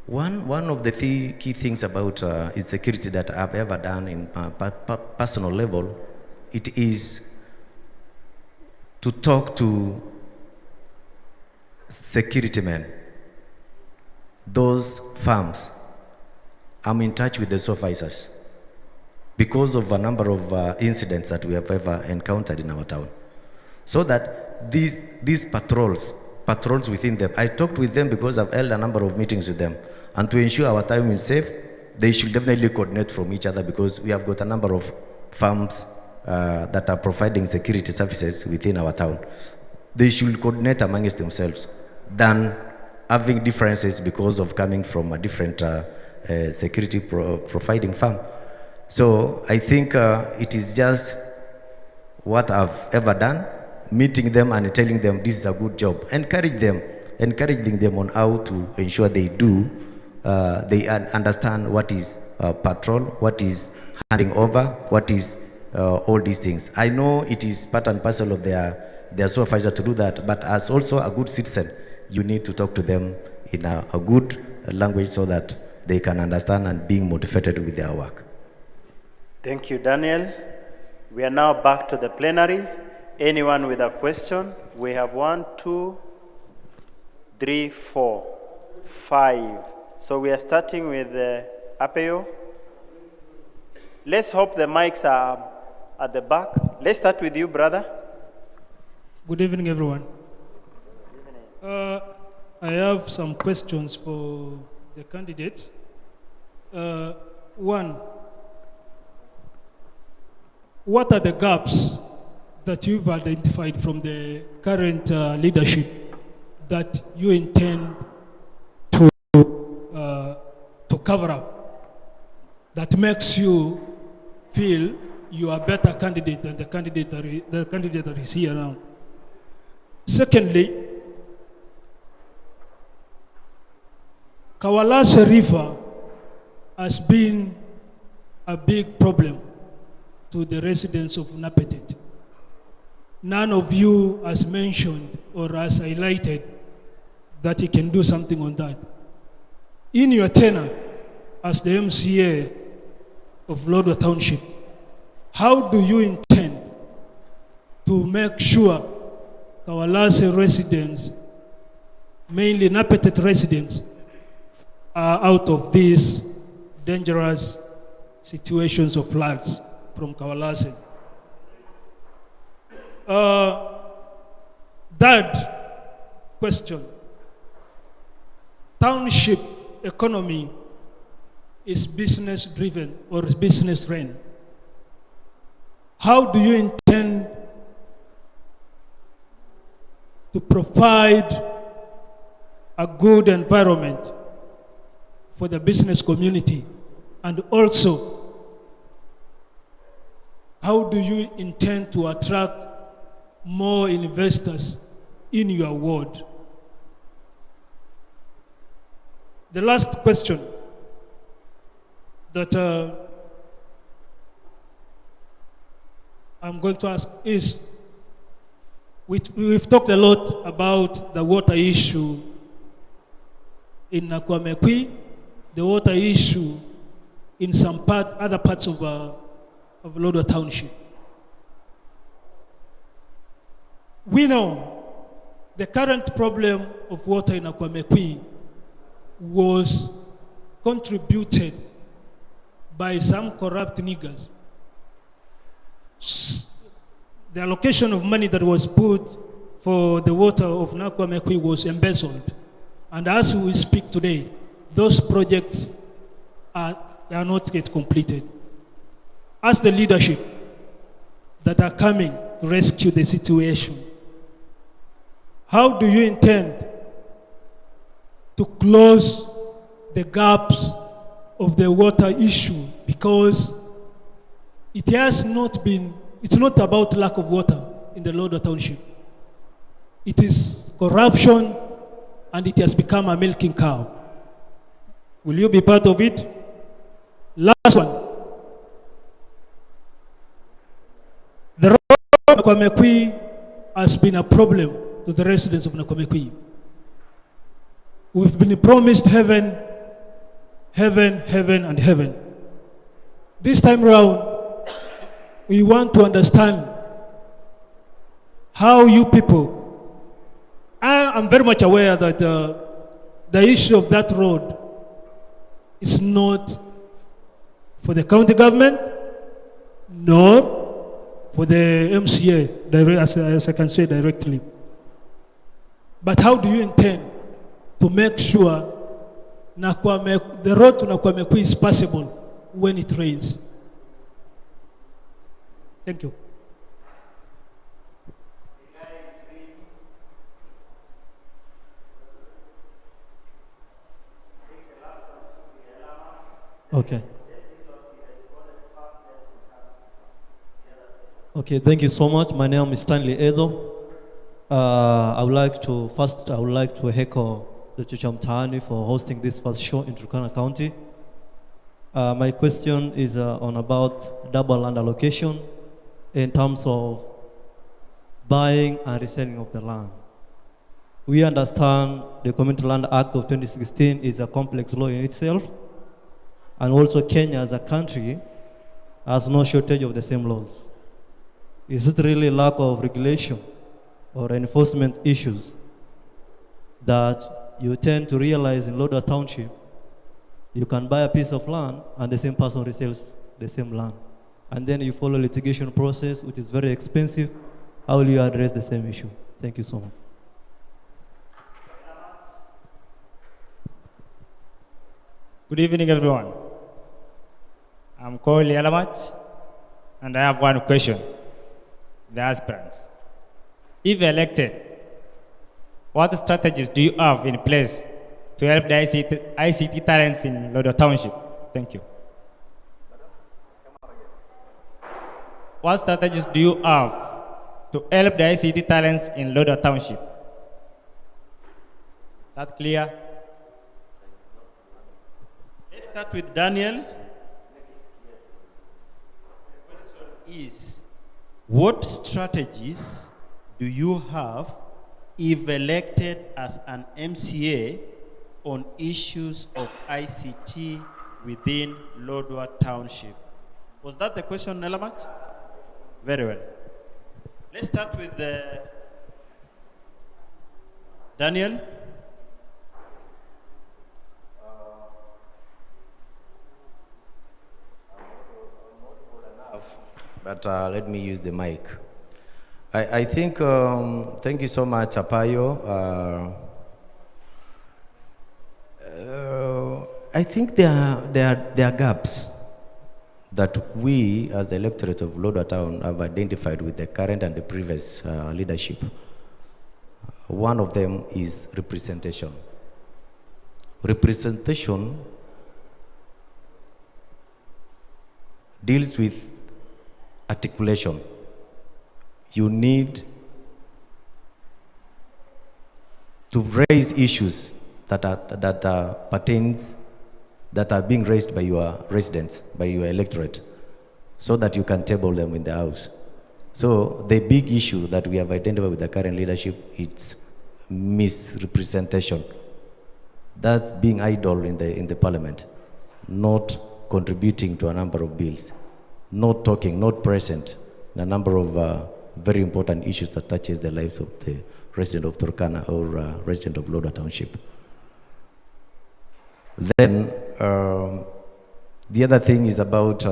One of the key things about insecurity that I've ever done in personal level, it is to talk to security men. Those farms, I'm in touch with the supervisors because of a number of incidents that we have ever encountered in our town. So that these patrols within them, I talked with them because I've held a number of meetings with them. And to ensure our time is safe, they should definitely coordinate from each other, because we have got a number of farms that are providing security services within our town. They should coordinate amongst themselves than having differences because of coming from a different security providing farm. So I think it is just what I've ever done, meeting them and telling them this is a good job. Encouraging them on how to ensure they do. They understand what is patrol, what is handing over, what is all these things. I know it is part and parcel of their supervisor to do that, but as also a good citizen, you need to talk to them in a good language so that they can understand and being motivated with their work. Thank you, Daniel. We are now back to the plenary. Anyone with a question? We have 1, 2, 3, 4, 5. So we are starting with Apeo. Let's hope the mics are at the back. Let's start with you, brother. Good evening, everyone. I have some questions for the candidates. One, what are the gaps that you've identified from the current leadership that you intend to cover up, that makes you feel you are a better candidate than the candidate that is here now? Secondly, Kawalase River has been a big problem to the residents of Napetet. None of you has mentioned or has highlighted that he can do something on that. In your tenure as the M.C.A. of Lodwar Township, how do you intend to make sure Kawalase residents mainly Napetet residents, are out of these dangerous situations of floods from Kawalase. Third question. Township economy is business driven or business run. How do you intend to provide a good environment for the business community? And also, how do you intend to attract more investors in your ward? The last question that I'm going to ask is, we've talked a lot about the water issue in Nakwamekwi, the water issue in some other parts of Lodwar Township. We know the current problem of water in Nakwamekwi was contributed by some corrupt niggers. The allocation of money that was put for the water of Nakwamekwi was embezzled. And as we speak today, those projects are not yet completed. As the leadership that are coming to rescue the situation, how do you intend to close the gaps of the water issue? Because it has not been, it's not about lack of water in the Lodwar Township. It is corruption, and it has become a milking cow. Will you be part of it? Last one. The road of Nakwamekwi has been a problem to the residents of Nakwamekwi. We've been promised heaven, heaven, heaven, and heaven. This time round, we want to understand how you people, I'm very much aware that the issue of that road is not for the county government, nor for the M.C.A, as I can say directly. But how do you intend to make sure the road to Nakwamekwi is passable when it rains? Thank you. Okay. Okay, thank you so much. My name is Stanley Edo. I would like to echo the Chocha Mtaani for hosting this first show in Turkana County. My question is on about double land allocation in terms of buying and reselling of the land. We understand the Community Land Act of 2016 is a complex law in itself, and also Kenya as a country has no shortage of the same laws. Is it really lack of regulation or enforcement issues that you tend to realize in Lodwar Township? You can buy a piece of land and the same person resells the same land. And then you follow litigation process, which is very expensive. How will you address the same issue? Thank you so much. Good evening, everyone. I'm called Yalamat, and I have one question. The aspirants, if elected, what strategies do you have in place to help the ICT talents in Lodwar Township? Thank you. What strategies do you have to help the ICT talents in Lodwar Township? Is that clear? Let's start with Daniel. The question is, what strategies do you have if elected as an M.C.A. on issues of ICT within Lodwar Township? Was that the question, Nelamat? Very well. Let's start with Daniel. but let me use the mic. I think, thank you so much, Apayo. I think there are gaps that we, as the electorate of Lodwar Town, have identified with the current and the previous leadership. One of them is representation. Representation deals with articulation. You need to raise issues that are being raised by your residents, by your electorate, so that you can table them in the house. So the big issue that we have identified with the current leadership is misrepresentation. That's being idle in the parliament, not contributing to a number of bills, not talking, not present in a number of very important issues that touches the lives of the resident of Turkana or resident of Lodwar Township. Then the other thing is about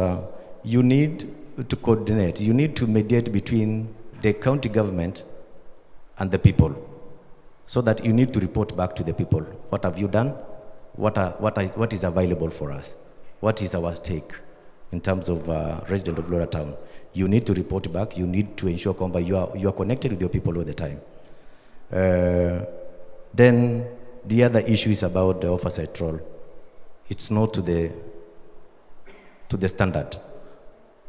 you need to coordinate, you need to mediate between the county government and the people, so that you need to report back to the people. What have you done? What is available for us? What is our stake in terms of resident of Lodwar Town? You need to report back. You need to ensure you are connected with your people all the time. Then the other issue is about the oversight role. It's not to the standard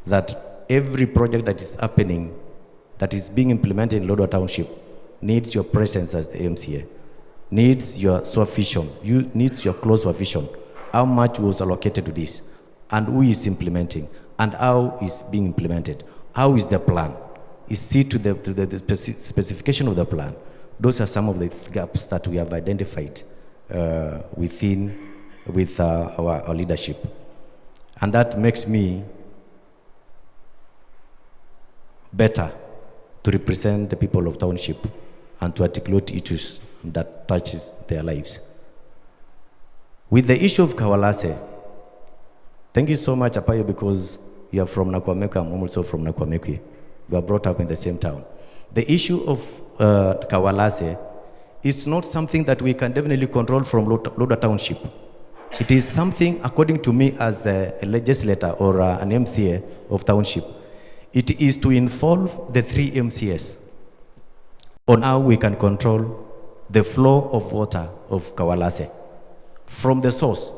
that every project that is happening, that is being implemented in Lodwar Township, needs your presence as the MCA, needs your supervision, needs your close supervision. How much was allocated to this, and who is implementing, and how is being implemented? How is the plan? Is it to the specification of the plan? Those are some of the gaps that we have identified with our leadership. And that makes me better to represent the people of township and to articulate issues that touches their lives. With the issue of Kawalase, thank you so much, Apayo, because you are from Nakwamekwe. I'm also from Nakwamekwe. We are brought up in the same town. The issue of Kawalase is not something that we can definitely control from Lodwar Township. It is something, according to me as a legislator or an MCA of township, it is to involve the 3 MCAs on how we can control the flow of water of Kawalase from the source.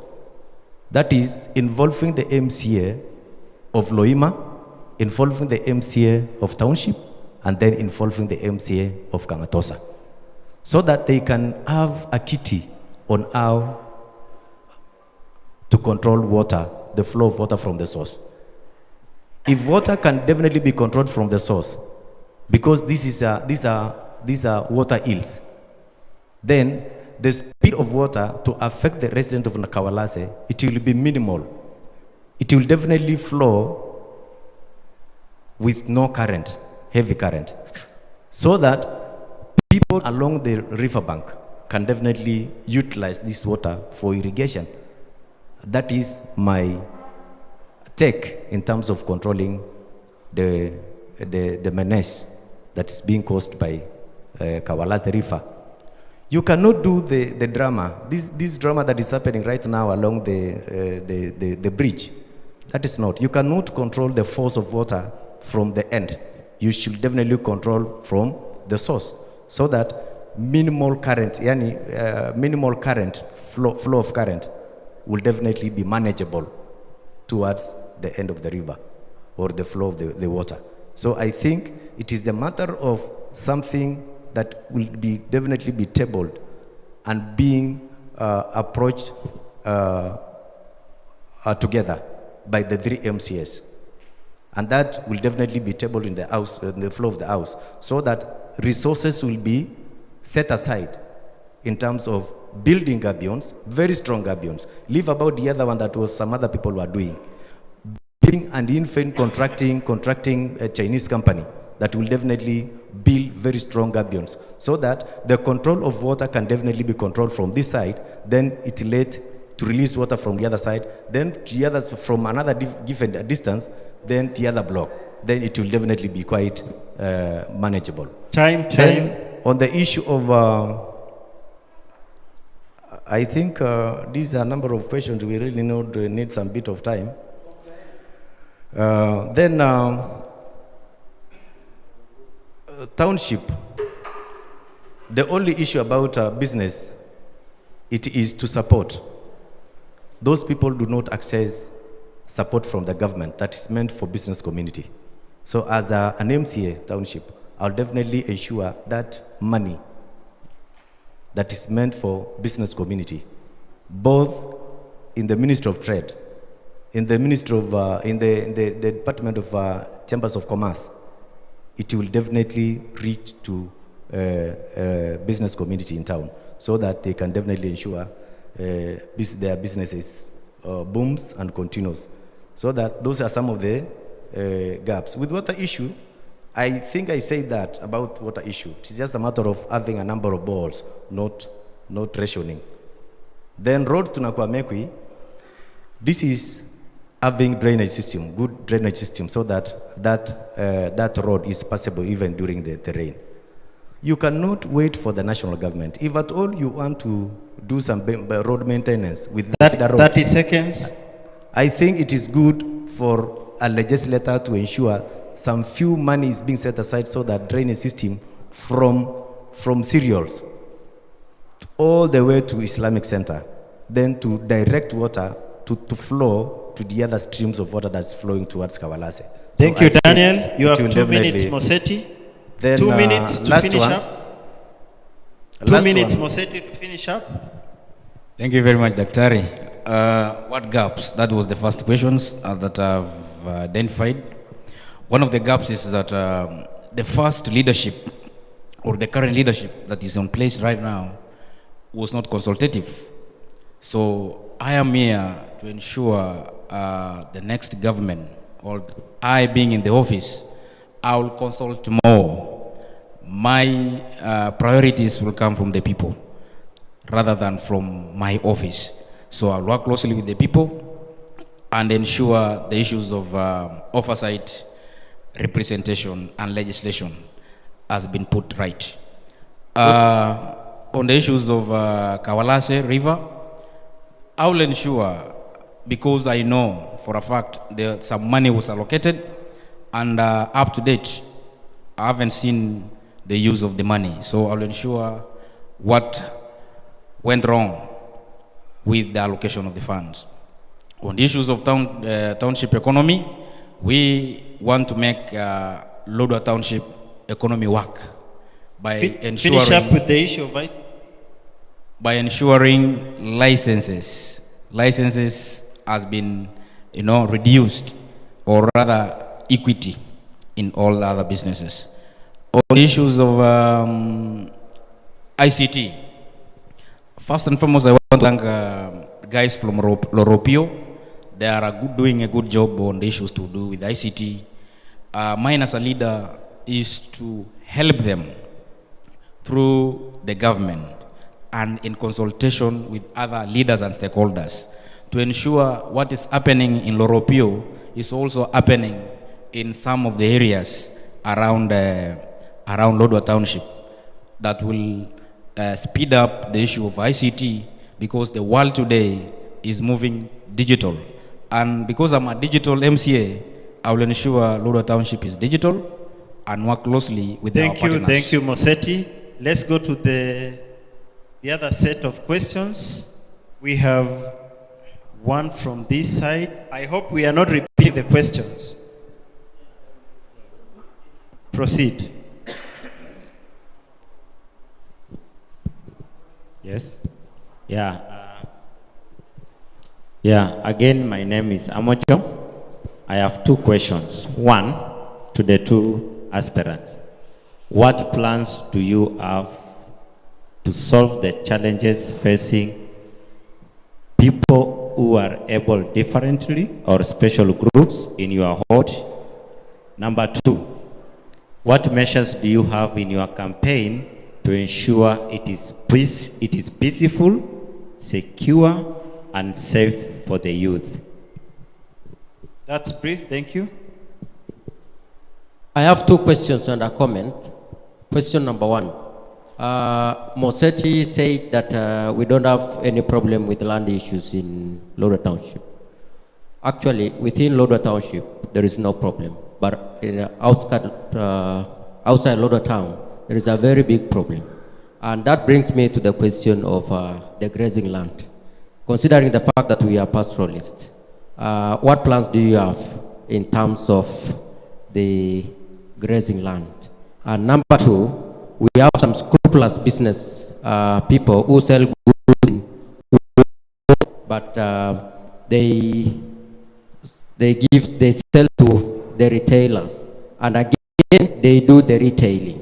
That is involving the MCA of Loima, involving the MCA of township, and then involving the MCA of Kamatosa, so that they can have a kitty on how to control water, the flow of water from the source. If water can definitely be controlled from the source, because these are water hills, then the speed of water to affect the resident of Kawalase, it will be minimal. It will definitely flow with no current, heavy current, so that people along the riverbank can definitely utilize this water for irrigation. That is my take in terms of controlling the menace that is being caused by Kawalase River. You cannot do the drama, this drama that is happening right now along the bridge. That is not. You cannot control the force of water from the end. You should definitely control from the source, so that minimal current, minimal current, flow of current will definitely be manageable towards the end of the river or the flow of the water. So I think it is the matter of something that will definitely be tabled and being approached together by the 3 MCAs. And that will definitely be tabled in the house, in the flow of the house, so that resources will be set aside in terms of building gabions, very strong gabions. Leave about the other one that was some other people were doing. Building and infant contracting a Chinese company that will definitely build very strong gabions, so that the control of water can definitely be controlled from this side, then it's late to release water from the other side, then the others from another given distance, then the other block. then it will definitely be quite manageable. Time. Then, on the issue of, I think these are a number of questions we really need some bit of time. Then, township, the only issue about business, it is to support. Those people do not access support from the government that is meant for business community. So as an MCA township, I'll definitely ensure that money that is meant for business community, both in the Ministry of Trade, in the Ministry of, in the Department of Chambers of Commerce, it will definitely reach to business community in town, so that they can definitely ensure their businesses booms and continues. So that those are some of the gaps. With water issue, I think I said that about water issue. It's just a matter of having a number of balls, not rationing. Then road to Nakwamekwi, this is having drainage system, good drainage system, so that that road is passable even during the rain. You cannot wait for the national government. If at all you want to do some road maintenance with that road, 30 seconds. I think it is good for a legislator to ensure some few money is being set aside so that drainage system from cereals all the way to Islamic Center, then to direct water to flow to the other streams of water that's flowing towards Kawalase. Thank you, Daniel. You have 2 minutes, Moseti. Then, 2 minutes to finish one. up. 2 minutes, Moseti, to finish up. Thank you very much, Daktari. What gaps? That was the first questions that I've identified. One of the gaps is that the first leadership or the current leadership that is in place right now was not consultative. So I am here to ensure the next government, or I being in the office, I will consult more. My priorities will come from the people rather than from my office. So I'll work closely with the people and ensure the issues of oversight, representation, and legislation has been put right. On the issues of Kawalase River, I will ensure, because I know for a fact that some money was allocated, and up to date, I haven't seen the use of the money. So I'll ensure what went wrong with the allocation of the funds. On the issues of township economy, we want to make Lodwar Township economy work by ensuring... Finish up with the issue, right? By ensuring licenses. Licenses has been, reduced, or rather equity in all the other businesses. On issues of ICT, first and foremost, I want to thank guys from Loropio. They are doing a good job on the issues to do with ICT. Mine as a leader is to help them through the government and in consultation with other leaders and stakeholders to ensure what is happening in Loropio is also happening in some of the areas around Lodwar Township, that will speed up the issue of ICT, because the world today is moving digital. And because I'm a digital MCA, I will ensure Lodwar Township is digital and work closely with our partners. Thank you, Moseti. Let's go to the other set of questions. We have one from this side. I hope we are not repeating the questions. Proceed. Yes. Again, my name is Amocho. I have 2 questions. One, to the 2 aspirants. What plans do you have to solve the challenges facing people who are able differently or special groups in your ward? Number 2, what measures do you have in your campaign to ensure it is peaceful, secure, and safe for the youth? That's brief, thank you. I have two questions and a comment. Question number one. Mosetti said that we don't have any problem with land issues in Lodwar Township. Actually, within Lodwar Township, there is no problem. But in the outside Lodwar Town, there is a very big problem. And that brings me to the question of the grazing land. Considering the fact that we are pastoralists, what plans do you have in terms of the grazing land? And number two, we have some scrupulous business people who sell goods, but they sell to the retailers, and again they do the retailing.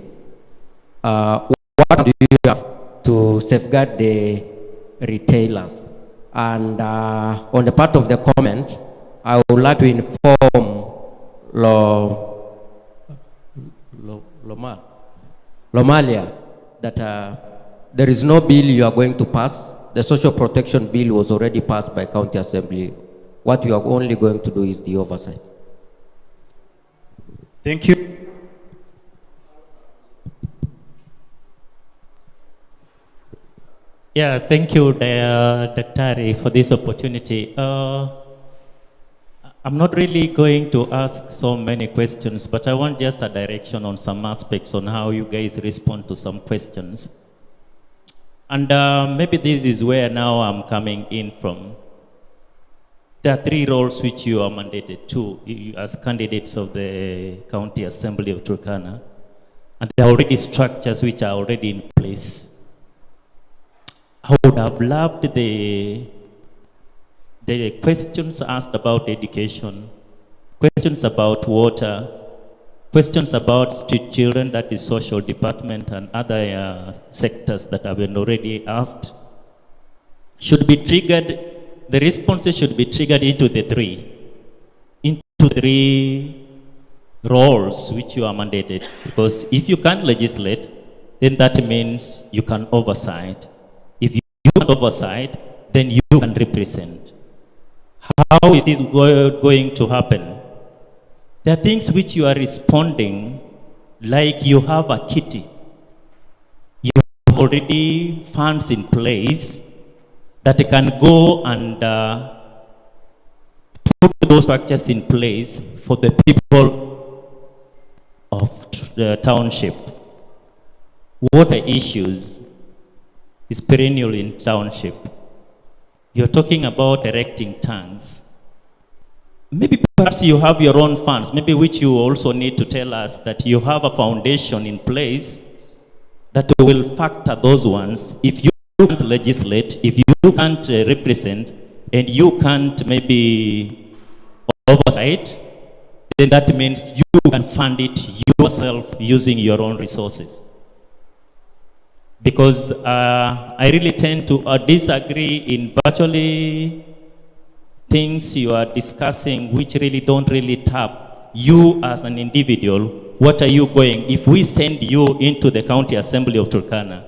What do you have to safeguard the retailers? And on the part of the comment, I would like to inform Lomalia that there is no bill you are going to pass. The social protection bill was already passed by County Assembly. What you are only going to do is the oversight. Thank you. Yeah, thank you, Dr. for this opportunity. I'm not really going to ask so many questions, but I want just a direction on some aspects on how you guys respond to some questions. And maybe this is where now I'm coming in from. There are three roles which you are mandated to as candidates of the County Assembly of Turkana. And there are already structures which are already in place. I would have loved the questions asked about education, questions about water, questions about street children, that is social department, and other sectors that have been already asked, should be triggered, the responses should be triggered into the three roles which you are mandated. Because if you can't legislate, then that means you can oversight. If you can't oversight, then you can represent. How is this going to happen? There are things which you are responding like you have a kitty. You have already funds in place that can go and put those structures in place for the people of the township. Water issues is perennial in township. You're talking about erecting tanks. Maybe perhaps you have your own funds, maybe which you also need to tell us that you have a foundation in place that will factor those ones. If you can't legislate, if you can't represent, and you can't maybe oversight, then that means you can fund it yourself using your own resources. Because I really tend to disagree in virtually things you are discussing which really don't really tap you as an individual. What are you going? If we send you into the County Assembly of Turkana,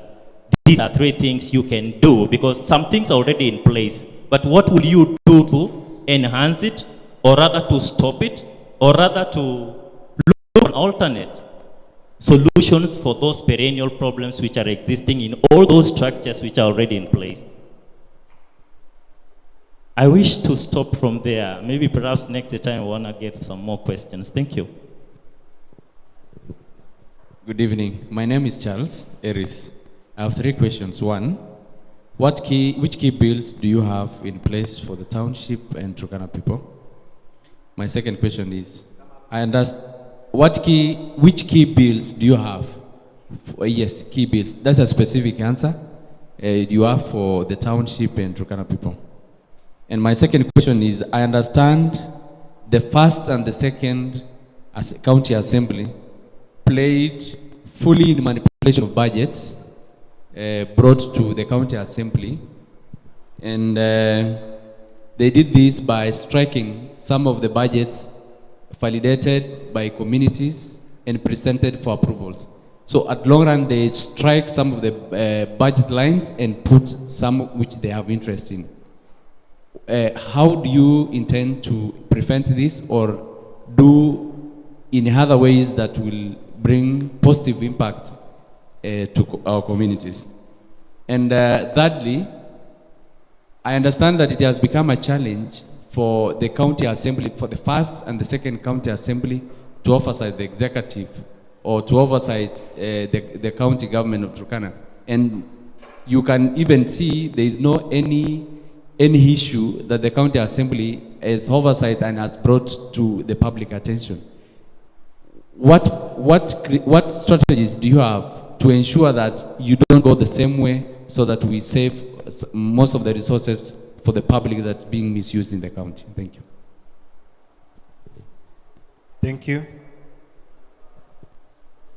these are three things you can do, because some things are already in place. But what will you do to enhance it, or rather to stop it, or rather to look for an alternate solutions for those perennial problems which are existing in all those structures which are already in place? I wish to stop from there. Maybe perhaps next time I want to get some more questions. Thank you. Good evening. My name is Charles Eris. I have three questions. One, which key bills do you have in place for the township and Turkana people? My second question is, I understand, which key bills do you have? Yes, key bills. That's a specific answer. You have for the township and Turkana people. And my second question is, I understand the first and the second as county assembly played fully in manipulation of budgets brought to the county assembly. And they did this by striking some of the budgets validated by communities and presented for approvals. So at long run, they strike some of the budget lines and put some which they have interest in. How do you intend to prevent this, or do in other ways that will bring positive impact to our communities. And thirdly, I understand that it has become a challenge for the county assembly, for the first and the second county assembly, to oversight the executive or to oversight the county government of Turkana. And you can even see there is no any issue that the county assembly has oversight and has brought to the public attention. What strategies do you have to ensure that you don't go the same way so that we save most of the resources for the public that's being misused in the county? Thank you. Thank you.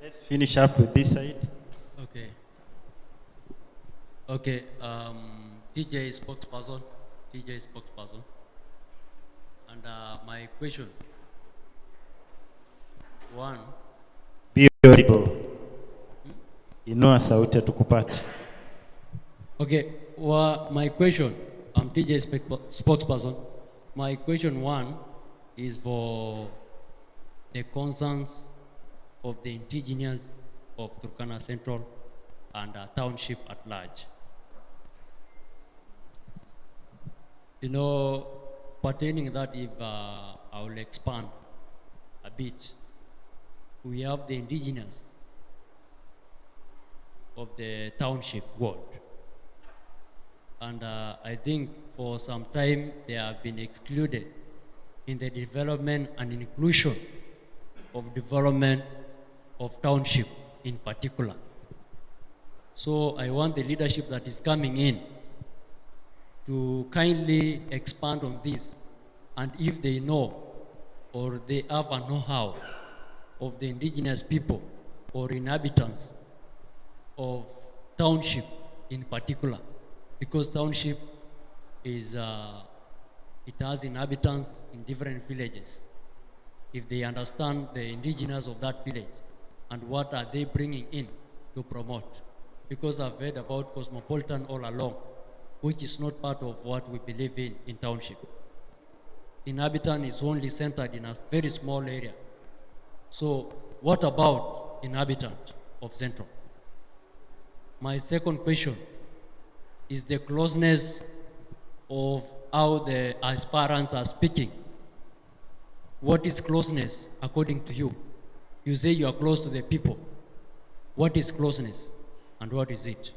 Let's finish up with this side. Okay. Okay. TJ spokesperson. And my question. One. Be audible. Inua sauti tukupate. Okay. Well, my question. I'm TJ spokesperson. My question one is for the concerns of the indigenous of Turkana Central and township at large. You know, pertaining that, if I will expand a bit, we have the indigenous of the township ward. And I think for some time they have been excluded in the development and inclusion of development of township in particular. So I want the leadership that is coming in to kindly expand on this, and if they know or they have a know-how of the indigenous people or inhabitants of township in particular, because township is, it has inhabitants in different villages. If they understand the indigenous of that village and what are they bringing in to promote. Because I've heard about cosmopolitan all along, which is not part of what we believe in township. Inhabitant is only centered in a very small area. So what about inhabitant of Central? My second question is the closeness of how the aspirants are speaking. What is closeness according to you? You say you are close to the people. What is closeness and what is it?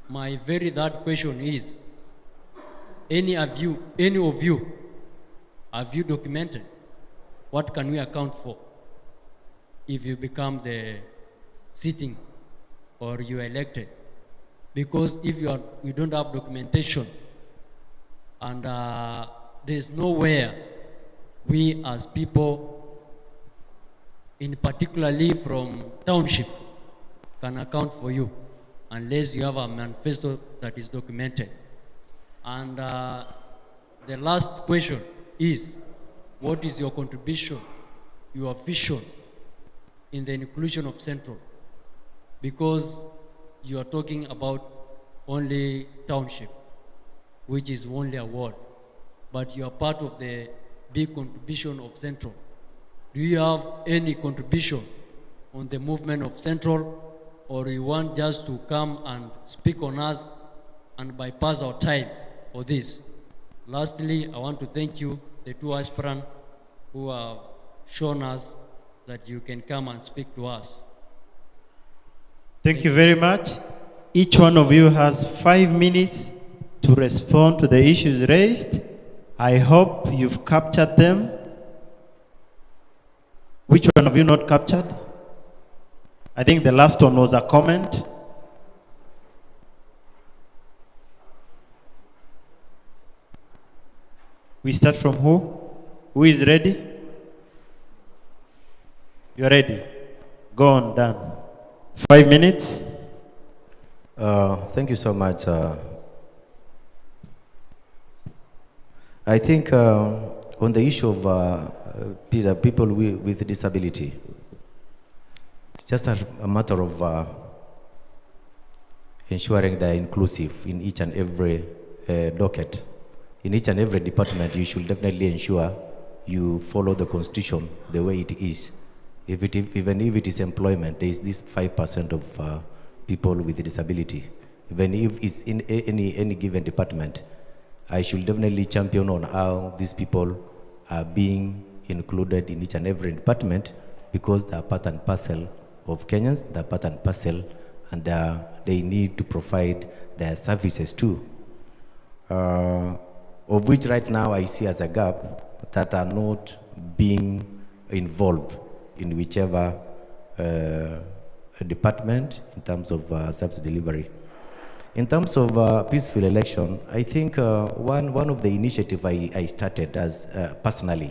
My very third question is, any of you have you documented what can we account for if you become the sitting or you are elected? Because if you don't have documentation and there's nowhere we as people, in particularly from township, can account for you unless you have a manifesto that is documented. And the last question is, what is your contribution, your vision in the inclusion of Central? Because you are talking about only township, which is only a ward, but you are part of the big contribution of Central. Do you have any contribution on the movement of Central, or you want just to come and speak on us and bypass our time for this? Lastly, I want to thank you, the two aspirants who have shown us that you can come and speak to us. Thank you very much. Each one of you has 5 minutes to respond to the issues raised. I hope you've captured them. Which one of you not captured? I think the last one was a comment. We start from who? Who is ready? You're ready. Go on, Dan. 5 minutes. Thank you so much. I think on the issue of people with disability, it's just a matter of ensuring they're inclusive in each and every docket. In each and every department, you should definitely ensure you follow the constitution the way it is. Even if it is employment, there is this 5% of people with a disability. Even if it's in any given department, I should definitely champion on how these people are being included in each and every department, because they are part and parcel of Kenyans, they are part and parcel, and they need to provide their services too. Of which right now I see as a gap that are not being involved in whichever department in terms of service delivery. In terms of peaceful election, I think one of the initiatives I started as personally,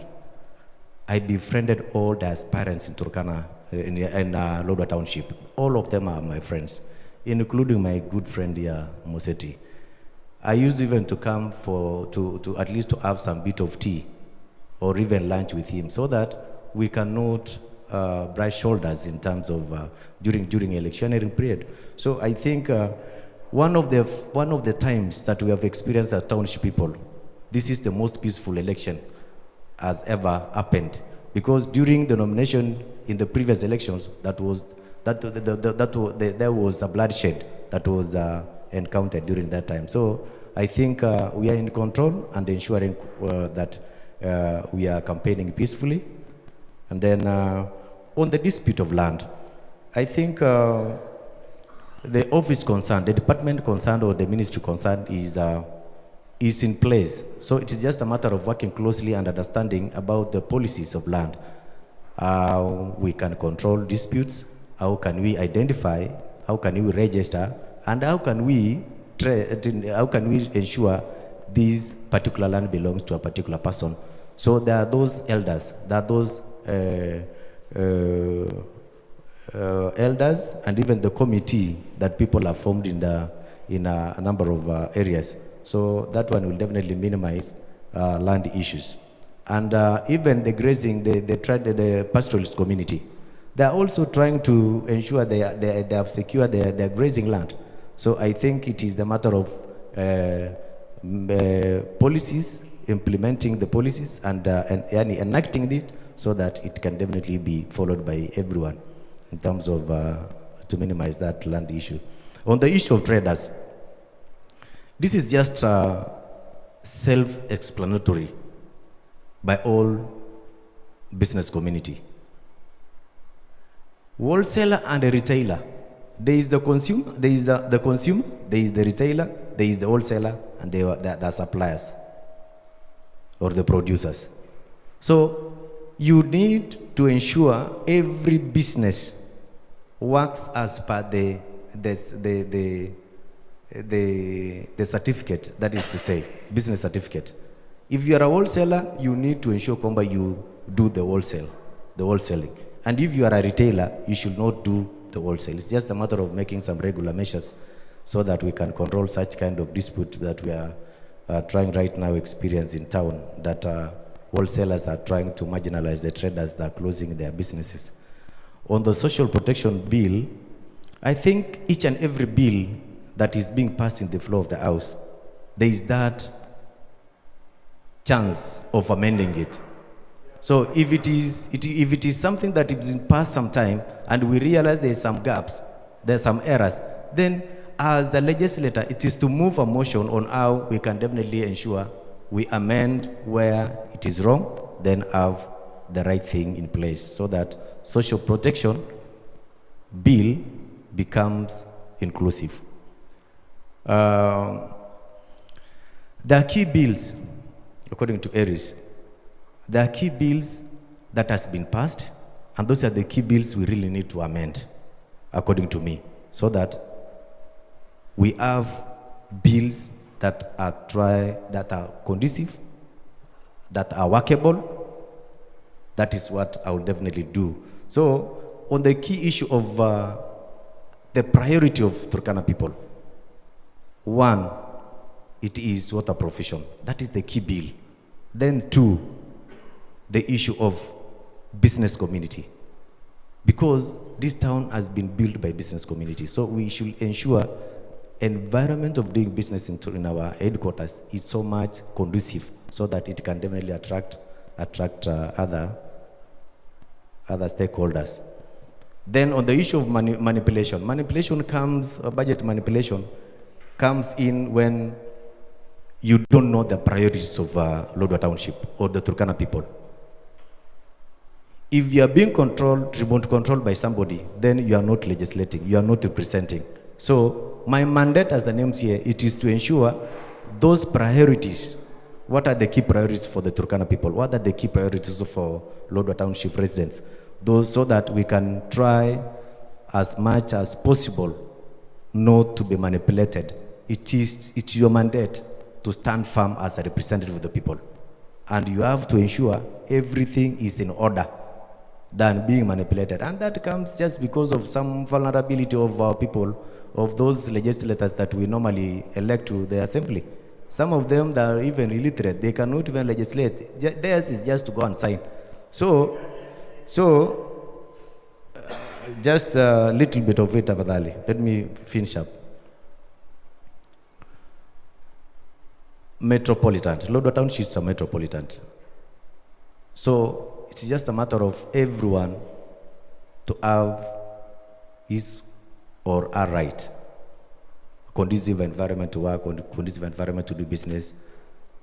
I befriended all the aspirants in Turkana, in Lodwar Township. All of them are my friends, including my good friend here, Moseti. I used even to come to at least to have some bit of tea or even lunch with him, so that we cannot brush shoulders in terms of during electioneering period. So I think one of the times that we have experienced as township people, this is the most peaceful election has ever happened, because during the nomination in the previous elections, there was a bloodshed that was encountered during that time. So I think we are in control and ensuring that we are campaigning peacefully. And then on the dispute of land, I think the office concerned, the department concerned, or the ministry concerned is in place. So it is just a matter of working closely and understanding about the policies of land. How we can control disputes, how can we identify, how can we register, and how can we ensure this particular land belongs to a particular person. So there are those elders, there are those elders, and even the committee that people have formed in a number of areas. So that one will definitely minimize land issues. And even the grazing, the pastoralist community, they are also trying to ensure they have secured their grazing land. So I think it is the matter of policies, implementing the policies and enacting it, so that it can definitely be followed by everyone in terms of to minimize that land issue. On the issue of traders, this is just self-explanatory by all business community. Wholesaler and a retailer. There is the consumer, there is the consumer, there is the retailer, there is the wholesaler, and the suppliers or the producers. So you need to ensure every business works as per the certificate, that is to say, business certificate. If you are a wholesaler, you need to ensure that you do the wholesaling. And if you are a retailer, you should not do the wholesale. It's just a matter of making some regular measures so that we can control such kind of dispute that we are trying right now experience in town, that wholesalers are trying to marginalize the traders that are closing their businesses. On the social protection bill, I think each and every bill that is being passed in the floor of the House, there is that chance of amending it. So if it is something that is passed sometime and we realize there are some gaps, there are some errors, then as the legislator, it is to move a motion on how we can definitely ensure we amend where it is wrong, then have the right thing in place, so that social protection bill becomes inclusive. There are key bills, according to Aries. There are key bills that has been passed, and those are the key bills we really need to amend, according to me, so that we have bills that are conducive, that are workable. That is what I will definitely do. So on the key issue of the priority of Turkana people, one, it is water provision. That is the key bill. Then two, the issue of business community. Because this town has been built by business community. So we should ensure environment of doing business in our headquarters is so much conducive, so that it can definitely attract attract other stakeholders. Then on the issue of manipulation, budget manipulation comes in when you don't know the priorities of Lodwar Township or the Turkana people. If you are being remote controlled by somebody, then you are not legislating, you are not representing. So my mandate as an MCA, it is to ensure those priorities. What are the key priorities for the Turkana people? What are the key priorities for Lodwar Township residents? Those, so that we can try as much as possible not to be manipulated. It's your mandate to stand firm as a representative of the people. And you have to ensure everything is in order than being manipulated. And that comes just because of some vulnerability of our people, of those legislators that we normally elect to the assembly. Some of them that are even illiterate, they cannot even legislate. Theirs is just to go and sign. So just a little bit of it, Avadali. Let me finish up. Metropolitan. Lodwar Township is a metropolitan. So it's just a matter of everyone to have his or her right. Conducive environment to work, conducive environment to do business,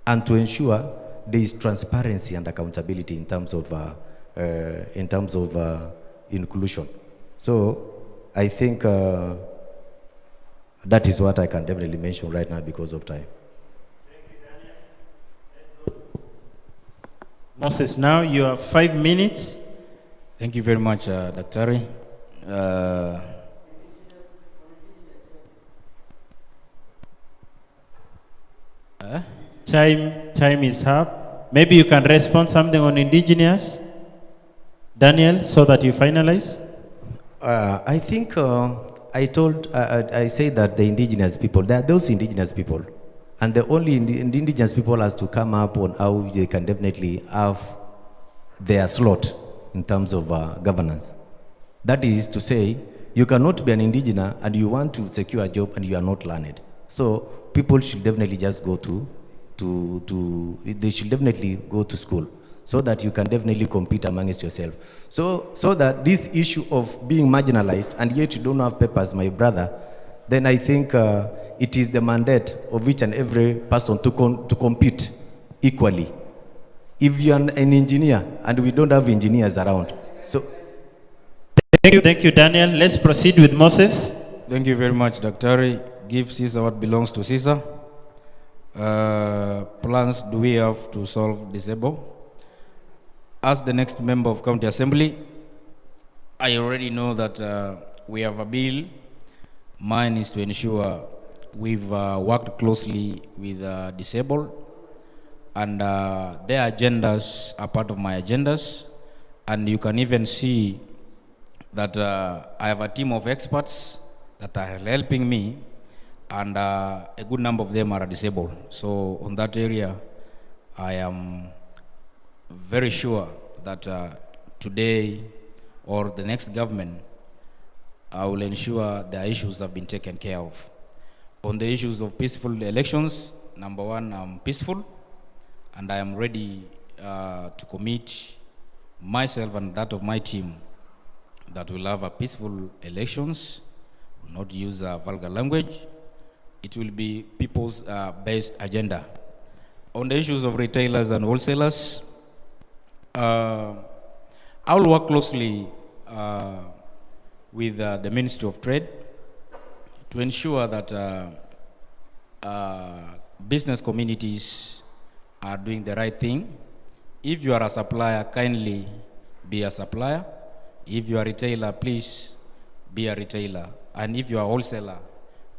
and to ensure there is transparency and accountability in terms of inclusion. So I think that is what I can definitely mention right now because of time. Moses, now you have 5 minutes. Thank you very much, Dr. Time is up. Maybe you can respond something on indigenous, Daniel, so that you finalize. I think I say that the indigenous people, there are those indigenous people, and the only indigenous people has to come up on how they can definitely have their slot in terms of governance. That is to say, you cannot be an indigenous and you want to secure a job and you are not learned. So people should definitely just go they should definitely go to school so that you can definitely compete amongst yourself. So that this issue of being marginalized and yet you don't have papers, my brother, then I think it is the mandate of each and every person to compete equally. If you're an engineer and we don't have engineers around, so. Thank you, Daniel. Let's proceed with Moses. Thank you very much, Dr. Give Caesar what belongs to Caesar. Plans do we have to solve disabled? As the next member of County Assembly, I already know that we have a bill. Mine is to ensure we've worked closely with disabled, and their agendas are part of my agendas. And you can even see that I have a team of experts that are helping me, and a good number of them are disabled. So on that area, I am very sure that today or the next government, I will ensure the issues have been taken care of. On the issues of peaceful elections, number one, I'm peaceful, and I am ready to commit myself and that of my team that will have a peaceful elections, will not use vulgar language. It will be people's based agenda. On the issues of retailers and wholesalers, I will work closely with the Ministry of Trade to ensure that business communities are doing the right thing. If you are a supplier, kindly be a supplier. If you are a retailer, please be a retailer. And if you are a wholesaler,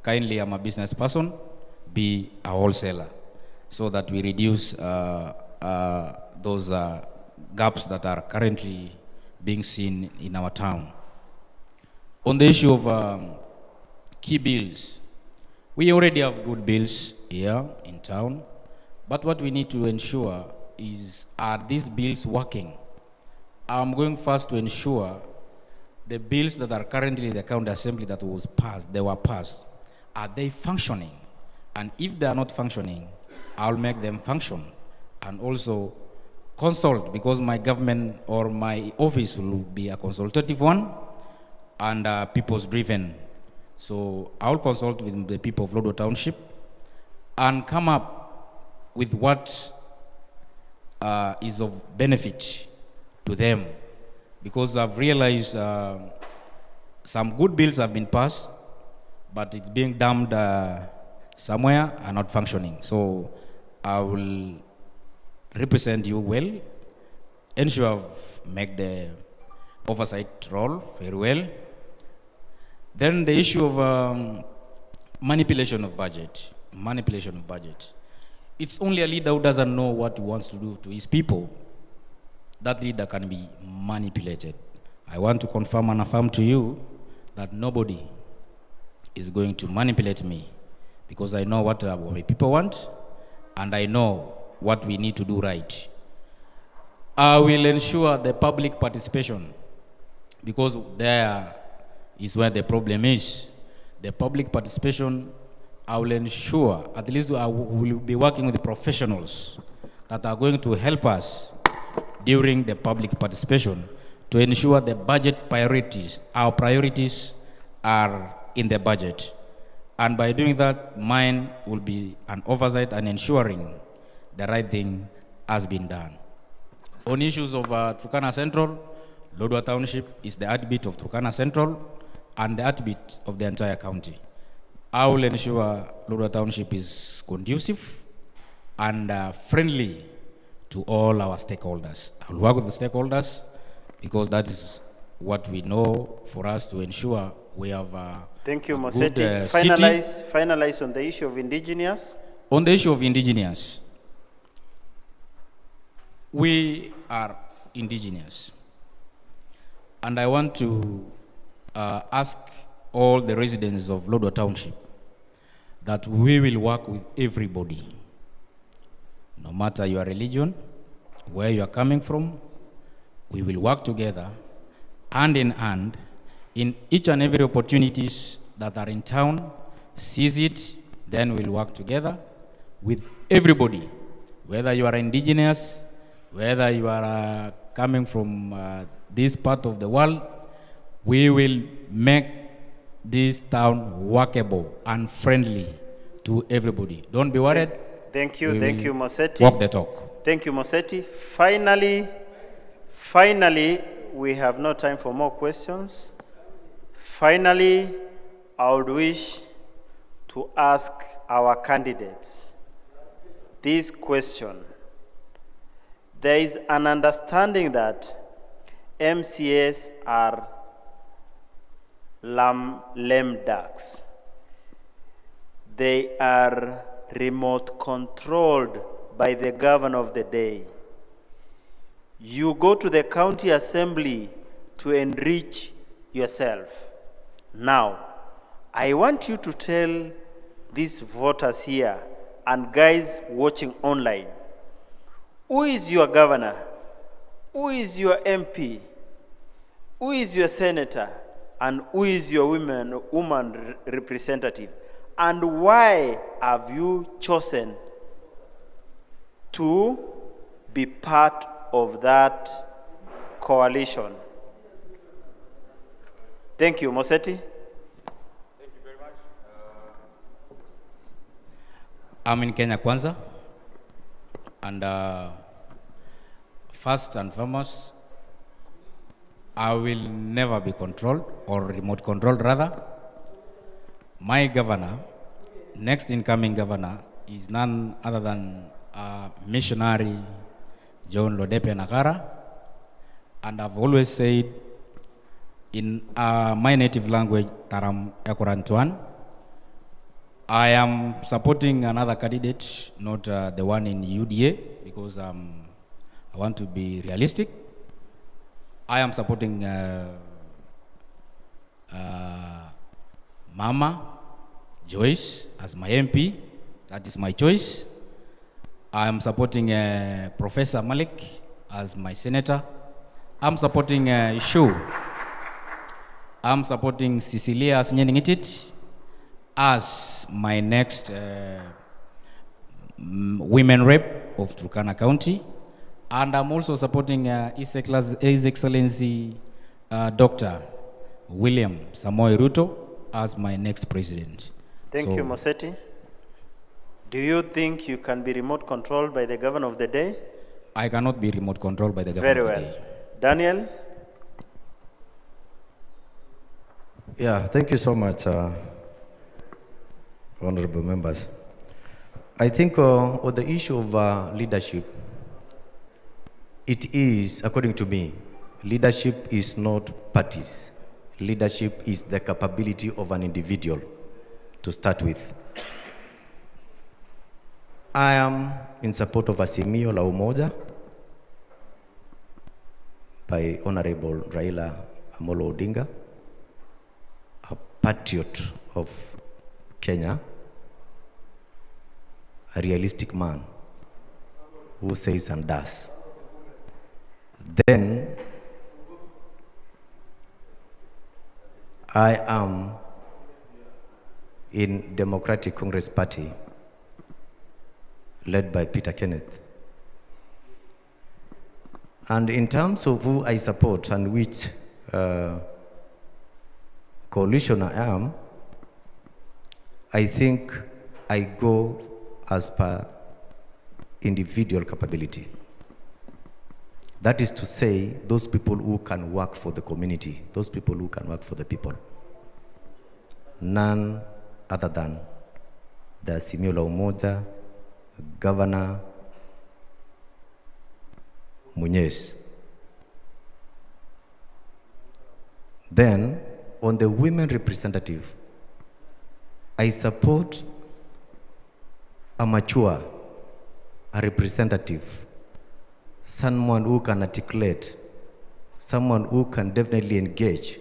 kindly, I'm a business person, be a wholesaler, so that we reduce those gaps that are currently being seen in our town. On the issue of key bills, we already have good bills here in town, but what we need to ensure is, are these bills working? I'm going first to ensure the bills that are currently in the county assembly that were passed, are they functioning? And if they are not functioning, I'll make them function and also consult, because my government or my office will be a consultative one and people's driven. So I'll consult with the people of Lodwar Township and come up with what is of benefit to them, because I've realized some good bills have been passed, but it's being dumped somewhere and not functioning. So I will represent you well, ensure I've make the oversight role very well. Then the issue of manipulation of budget. It's only a leader who doesn't know what he wants to do to his people. That leader can be manipulated. I want to confirm and affirm to you that nobody is going to manipulate me, because I know what my people want and I know what we need to do right. I will ensure the public participation, because there is where the problem is. The public participation, I will ensure, at least I will be working with the professionals that are going to help us during the public participation to ensure the budget priorities, our priorities are in the budget. And by doing that, mine will be an oversight and ensuring the right thing has been done. On issues of Turkana Central, Lodwar Township is the heartbeat of Turkana Central and the heartbeat of the entire county. I will ensure Lodwar Township is conducive and friendly to all our stakeholders. I will work with the stakeholders, because that is what we know for us to ensure we have Thank you, a Mosetti. good Finalize on the issue of indigenous. On the issue of indigenous, we are indigenous. And I want to ask all the residents of Lodwar Township that we will work with everybody, no matter your religion, where you are coming from. We will work together, hand in hand, in each and every opportunities that are in town. Seize it, then we'll work together with everybody, whether you are indigenous, whether you are coming from this part of the world. We will make this town workable and friendly to everybody. Don't be worried. Thank you, Mosetti. Walk the talk. Thank you, Mosetti. Finally, we have no time for more questions. Finally, I would wish to ask our candidates this question. There is an understanding that MCAs are lame ducks. They are remote controlled by the governor of the day. You go to the county assembly to enrich yourself. Now, I want you to tell these voters here and guys watching online, who is your governor? Who is your MP? Who is your senator? And who is your woman representative? And why have you chosen to be part of that coalition? Thank you, Mosetti. Thank you very much. I'm in Kenya Kwanza, and first and foremost, I will never be controlled, or remote controlled rather. My governor, next incoming governor, is none other than missionary John Lodepe Nakara. And I've always said in my native language, Taram Ekorantuan, I am supporting another candidate, not the one in UDA, because I want to be realistic. I am supporting Mama Joyce as my MP. That is my choice. I am supporting Professor Malik as my senator. I'm supporting Shu. I'm supporting Cecilia Asnyeningitit as my next women rep of Turkana County. And I'm also supporting His Excellency Dr. William Samoei Ruto as my next president. Thank you, Moseti. Do you think you can be remote controlled by the governor of the day? I cannot be remote controlled by the governor Very of the well. day. Daniel? Yeah, thank you so much, honorable members. I think on the issue of leadership, it is, according to me, leadership is not parties. Leadership is the capability of an individual to start with. I am in support of Azimio la Umoja by Honorable Raila Amolo Odinga, a patriot of Kenya, a realistic man who says and does. Then I am in Democratic Congress Party led by Peter Kenneth. And in terms of who I support and which coalition I am, I think I go as per individual capability. That is to say, those people who can work for the community, those people who can work for the people. None other than the Azimio la Umoja, Governor Muñez. Then, on the women representative, I support a mature, a representative, someone who can articulate, someone who can definitely engage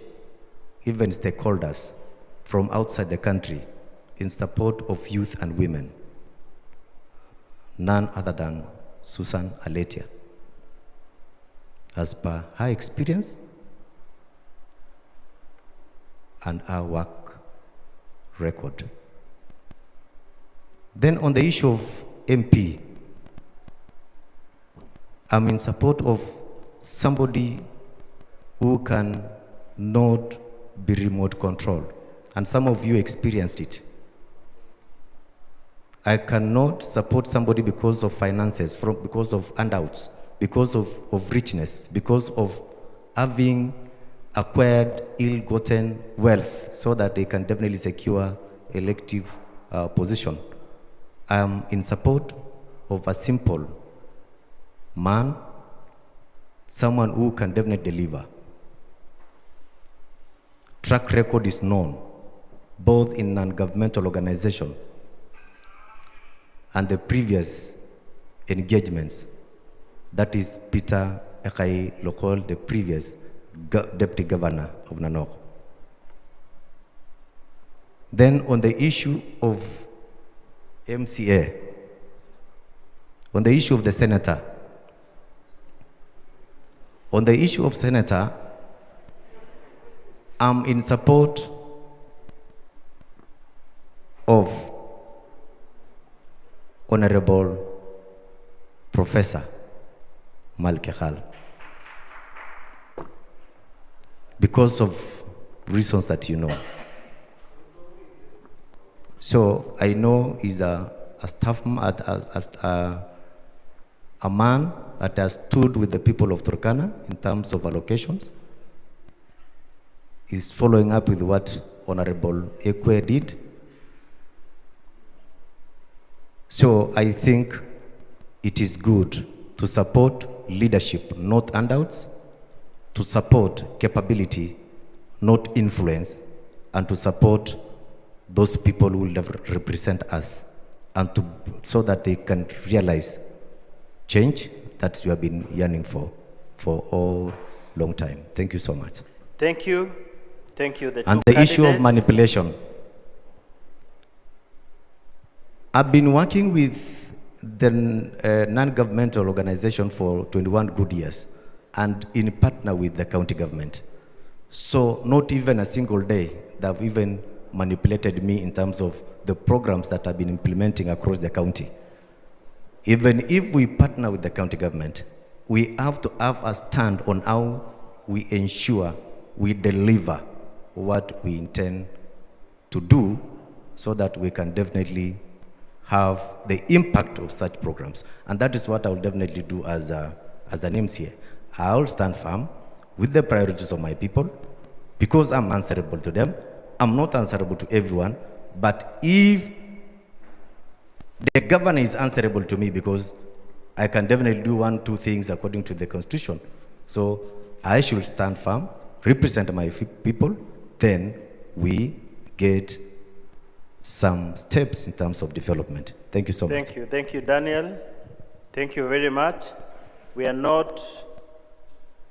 even stakeholders from outside the country in support of youth and women. None other than Susan Aletia. As per her experience and her work record. Then on the issue of MP, I'm in support of somebody who can not be remote controlled. And some of you experienced it. I cannot support somebody because of finances, because of handouts, because of richness, because of having acquired ill-gotten wealth so that they can definitely secure elective position. I am in support of a simple man, someone who can definitely deliver. Track record is known, both in non-governmental organization and the previous engagements. That is Peter Ekai Lokol, the previous deputy governor of Nanok. Then on the issue of M.C.A., on the issue of the senator, on the issue of senator, I'm in support of Honorable Professor Malkehal because of reasons that you know. So I know he's a man that has stood with the people of Turkana in terms of allocations. He's following up with what Honorable Ekwe did. So I think it is good to support leadership, not handouts, to support capability, not influence, and to support those people who will represent us, and so that they can realize change that you have been yearning for all long time. Thank you so much. Thank you. Thank you. And the issue of manipulation. I've been working with the non-governmental organization for 21 good years and in partner with the county government. So not even a single day they've even manipulated me in terms of the programs that I've been implementing across the county. Even if we partner with the county government, we have to have a stand on how we ensure we deliver what we intend to do so that we can definitely have the impact of such programs. And that is what I will definitely do as an MCA. I will stand firm with the priorities of my people because I'm answerable to them. I'm not answerable to everyone, but if the governor is answerable to me because I can definitely do 1, 2 things according to the constitution. So I should stand firm, represent my people, then we get some steps in terms of development. Thank you so much. Thank you, Daniel. Thank you very much. We are not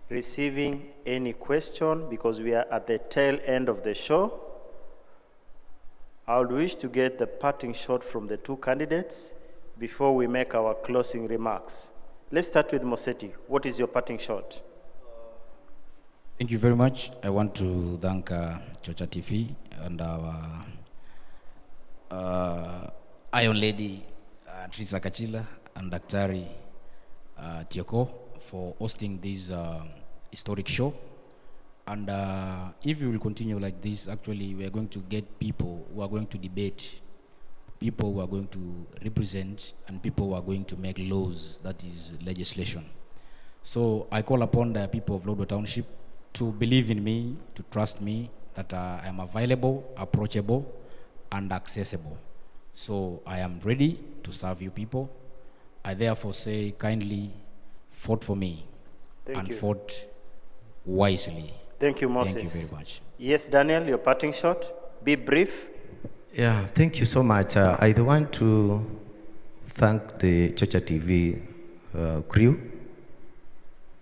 receiving any question because we are at the tail end of the show. I would wish to get the parting shot from the two candidates before we make our closing remarks. Let's start with Mosetti. What is your parting shot? Thank you very much. I want to thank Chocha TV and our Iron Lady, Trisa Kachila, and Daktari Tioko for hosting this historic show. And if we will continue like this, actually, we are going to get people who are going to debate, people who are going to represent, and people who are going to make laws, that is legislation. So I call upon the people of Lodwar Township to believe in me, to trust me, that I am available, approachable, and accessible. So I am ready to serve you people. I therefore say kindly vote for me and vote wisely. Thank you, Moses. Thank you very much. Yes, Daniel, your parting shot. Be brief. Yeah, thank you so much. I want to thank the Chocha TV crew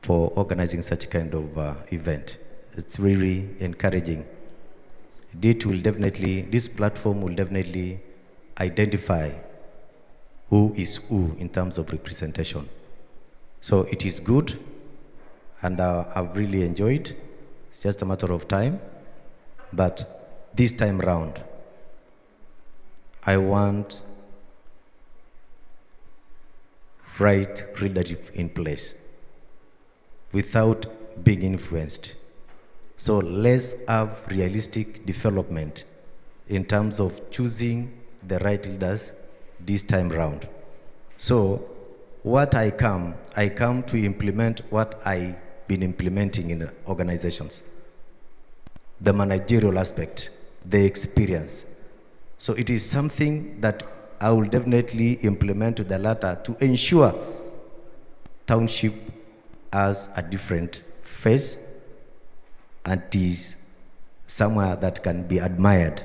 for organizing such kind of event. It's really encouraging. This platform will definitely identify who is who in terms of representation. So it is good, and I've really enjoyed. It's just a matter of time, but this time round, I want right leadership in place without being influenced. So let's have realistic development in terms of choosing the right leaders this time round. So what I come to implement what I've been implementing in organizations. The managerial aspect, the experience. So it is something that I will definitely implement to the latter to ensure township has a different face and is somewhere that can be admired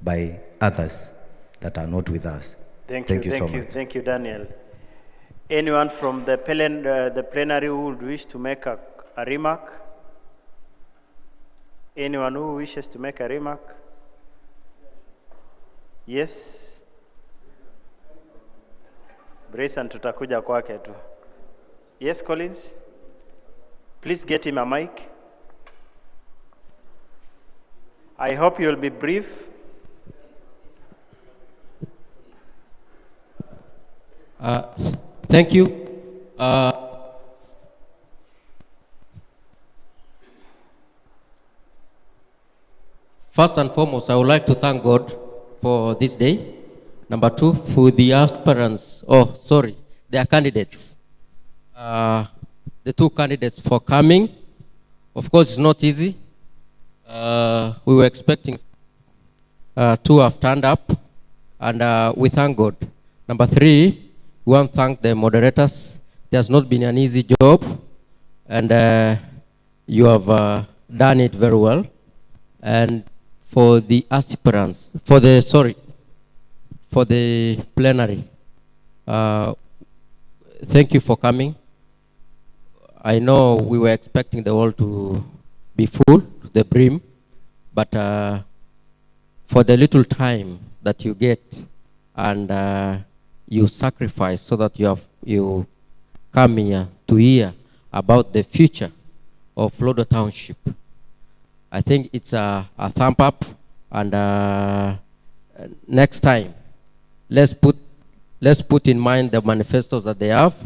by others that are not with us. Thank you so much. Thank you, Daniel. Anyone from the plenary who would wish to make a remark? Anyone who wishes to make a remark? Yes? Brace tutakuja kwake tu. Yes, Collins? Please get him a mic. I hope you'll be brief. Thank you. First and foremost, I would like to thank God for this day. Number two, for the aspirants, their candidates. The two candidates for coming. Of course, it's not easy. We were expecting two have turned up, and we thank God. Number three, we want to thank the moderators. It has not been an easy job, and you have done it very well. And for the aspirants, for the plenary, thank you for coming. I know we were expecting the hall to be full to the brim, but for the little time that you get and you sacrifice so that you come here to hear about the future of Lodwar Township, I think it's a thumb up, and next time let's put in mind the manifestos that they have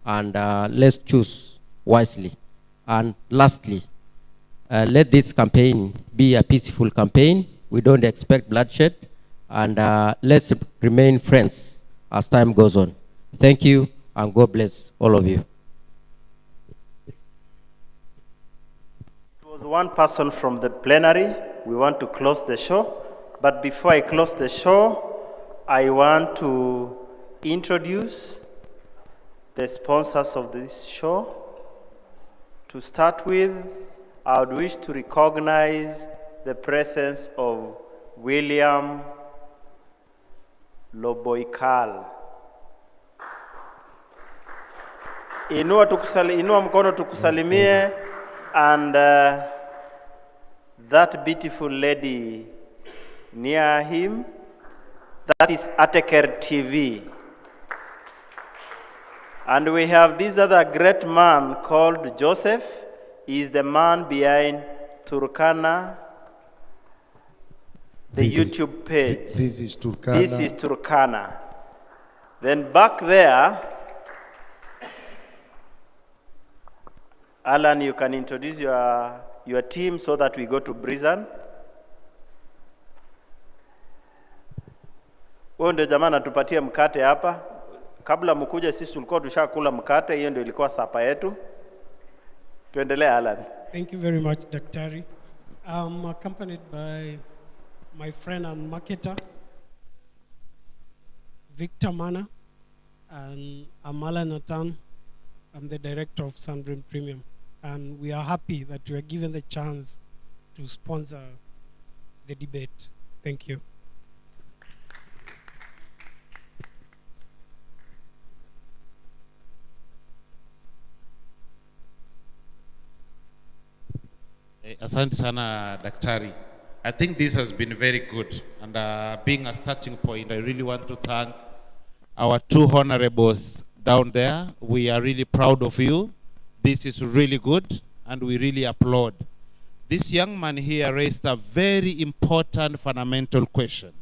and let's choose wisely. And lastly, let this campaign be a peaceful campaign. We don't expect bloodshed, and let's remain friends as time goes on. Thank you, and God bless all of you. It was one person from the plenary. We want to close the show, but before I close the show, I want to introduce the sponsors of this show. To start with, I would wish to recognize the presence of William Loboikal. Inua mkono tukusalimie, and that beautiful lady near him, that is Ateker TV. And we have this other great man called Joseph. He is the man behind Turkana, the YouTube page. This is Turkana. This is Turkana. Then back there, Alan, you can introduce your team so that we go to Brisbane. Huyo ndio jamaa anatupatia mkate hapa. Kabla mkuja sisi tulikuwa tushakula mkate, hiyo ndio ilikuwa sapa yetu. Tuendelee, Alan. Thank you very much, Daktari. I'm accompanied by my friend and marketer, Victor Mana, and Amala Nathan. I'm the director of Sunbrim Premium. And we are happy that we are given the chance to sponsor the debate. Thank you. Asante sana Daktari. I think this has been very good, and being a starting point, I really want to thank our two honorables down there. We are really proud of you. This is really good, and we really applaud. This young man here raised a very important fundamental question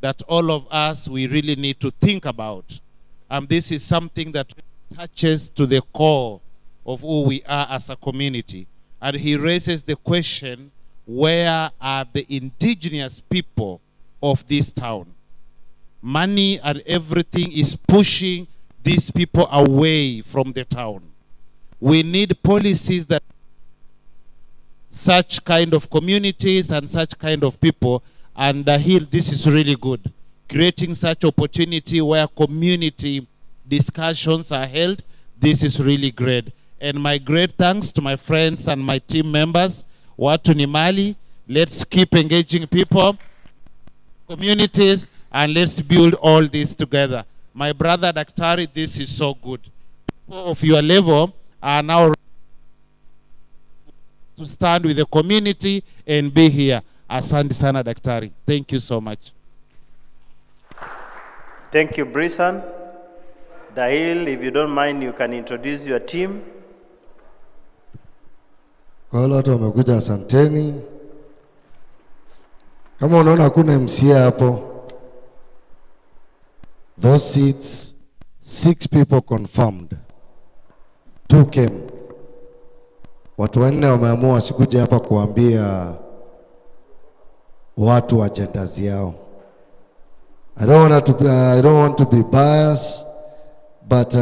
that all of us, we really need to think about. And this is something that touches to the core of who we are as a community. And he raises the question, where are the indigenous people of this town? Money and everything is pushing these people away from the town. We need policies that such kind of communities and such kind of people, and this is really good. Creating such opportunity where community discussions are held, this is really great. And my great thanks to my friends and my team members. Watu ni mali. Let's keep engaging people, communities, and let's build all this together. My brother Daktari, this is so good. People of your level are now to stand with the community and be here. Asante sana Daktari. Thank you so much. Thank you, Brisbane. Dahil, if you don't mind, you can introduce your team. Kwa wale watu wamekuja, asanteni. Kama unaona hakuna MCA hapo, those seats, 6 people confirmed, 2 came. Watu 4 wameamua wasikuje hapa kuambia watu agendas yao. I don't want to be biased, but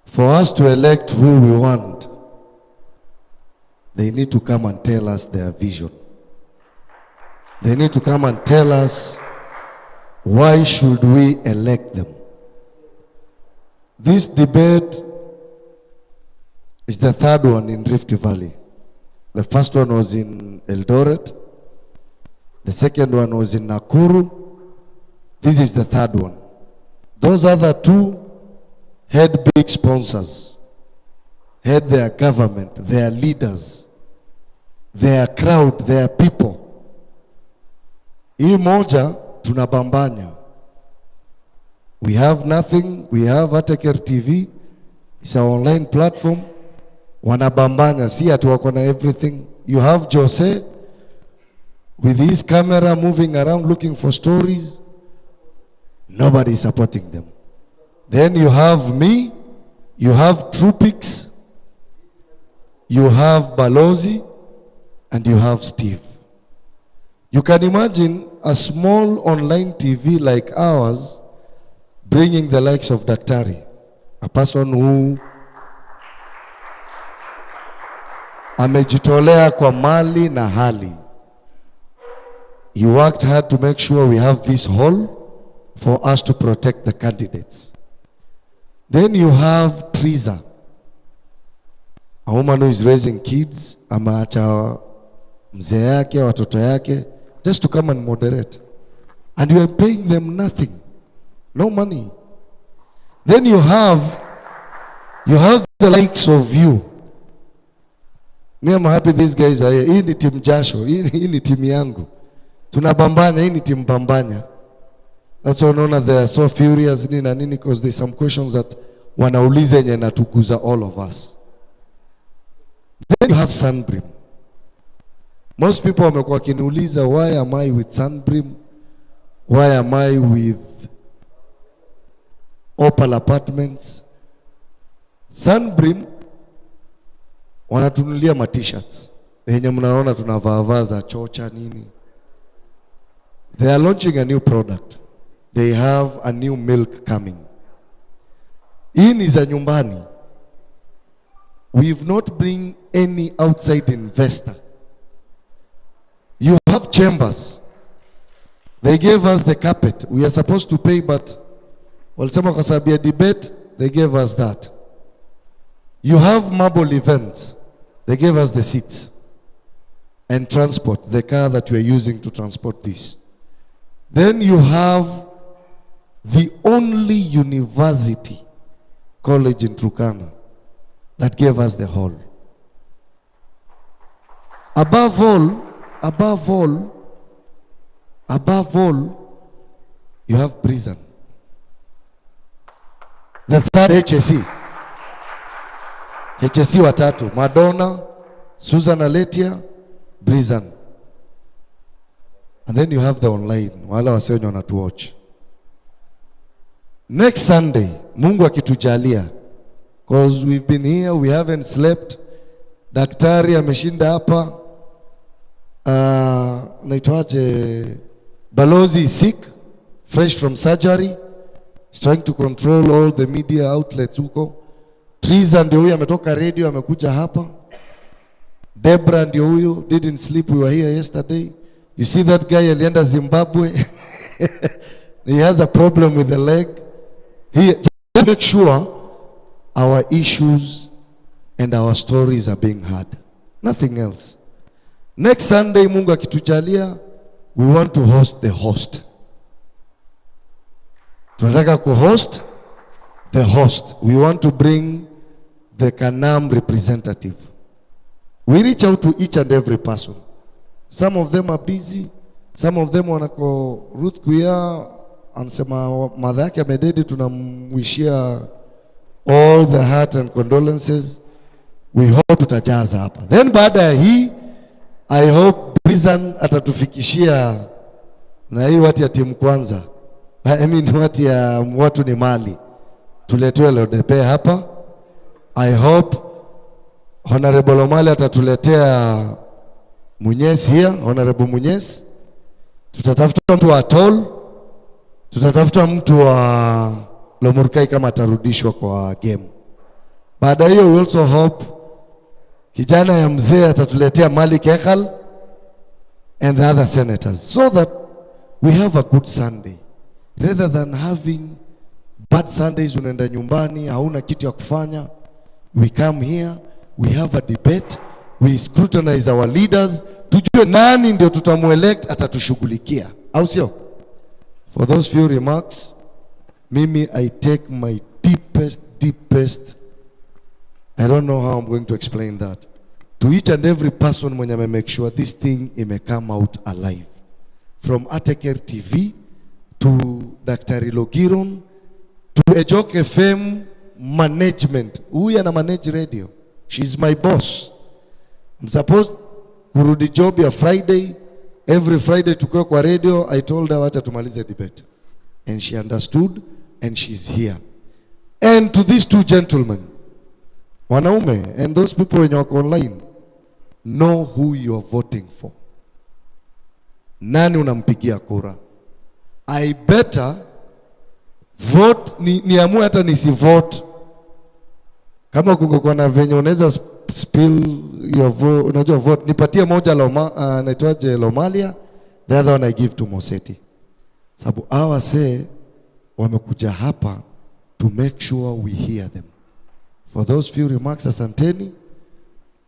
for us to elect who we want, they need to come and tell us their vision. They need to come and tell us why should we elect them. This debate is the 3rd one in Rift Valley. The first one was in Eldoret. The second one was in Nakuru. This is the 3rd one. Those other 2 had big sponsors, had their government, their leaders, their crowd, their people. Hii moja tunabambanya. We have nothing. We have Ateker TV. It's an online platform. Wanabambanya. See ati wako na everything. You have Jose with his camera moving around looking for stories. Nobody is supporting them. Then you have me, you have Trupix, you have Balozi, and you have Steve. You can imagine a small online TV like ours bringing the likes of Daktari, a person who amejitolea kwa mali na hali. He worked hard to make sure we have this hall for us to protect the candidates. Then you have Triza, a woman who is raising kids, ameacha mzee yake, watoto yake, just to come and moderate. And you are paying them nothing, no money. Then you have the likes of you. Me, I'm happy these guys are here. Hii ni team jasho, hii ni team yangu. Tunabambanya, hii ni team bambanya. That's why unaona they are so furious nini na nini, because there's some questions that wanauliza yenye natukuza all of us. Then you have Sunbrim. Most people wamekuwa wakiniuliza, why am I with Sunbrim? Why am I with Opal Apartments? Sunbrim wanatunulia ma t-shirts yenye mnaona tunavaa za Chocha nini. They are launching a new product. They have a new milk coming. Hii ni za nyumbani. We've not bring any outside investor. You have Chambers. They gave us the carpet. We are supposed to pay, but walisema kwa sababu ya debate, they gave us that. You have Marble Events. They gave us the seats and transport, the car that we are using to transport this. Then you have the only university college in Turkana that gave us the hall. Above all, you have prison. The third HSC watatu, Madonna, Susan Aletia, Brizan. And then you have the online, wala wase wenye wanatuwatch. Next Sunday, Mungu akitujalia, because we've been here, we haven't slept. Daktari ameshinda hapa. Naitwaje, Balozi is sick, fresh from surgery. He's trying to control all the media outlets huko. Triza ndio huyu ametoka radio amekuja hapa. Debra ndio huyu, didn't sleep, we were here yesterday. You see that guy alienda Zimbabwe. He has a problem with the leg. He just make sure our issues and our stories are being heard. Nothing else. Next Sunday, Mungu akitujalia, we want to host the host. Tunataka ku-host the host. We want to bring the Kanam representative. We reach out to each and every person. Some of them are busy. Some of them wanako Ruth Kuya anasema mother yake amededi, tunamwishia all the heart and condolences. We hope tutajaza hapa. Then baada ya hii, I hope prison atatufikishia na hii watu ya timu kwanza. I mean watu ya watu ni mali. Tuletewe Lodepe hapa. I hope Honorable Omale atatuletea Munyesi here, Honorable Munyesi. Tutatafuta mtu wa Tol. Tutatafuta mtu wa Lomurkai kama atarudishwa kwa game. Baada hiyo we also hope kijana ya mzee atatuletea Malik Ekal and the other senators, so that we have a good Sunday rather than having bad Sundays. Unaenda nyumbani hauna kitu ya kufanya. We come here, we have a debate, we scrutinize our leaders, tujue nani ndio tutamuelect atatushughulikia, au sio? For those few remarks, mimi I take my deepest, I don't know how I'm going to explain that, to each and every person mwenye ame make sure this thing ime come out alive. From Ateker TV to Daktari Logiron to Ejok FM management. Huyu ana manage radio. She's my boss. I'm supposed kurudi job ya Friday. Every Friday tukue kwa radio. I told her wacha tumalize debate. And she understood and she's here. And to these two gentlemen, wanaume, and those people wenye wako online, know who you are voting for. Nani unampigia kura? I better vote, niamue hata nisivote. Kama kungekuwa na venye unaweza spill your vote, unajua vote, nipatie moja naitwaje Lomalia, the other one I give to Moseti. Sababu hawa say wamekuja hapa to make sure we hear them. For those few remarks, asanteni.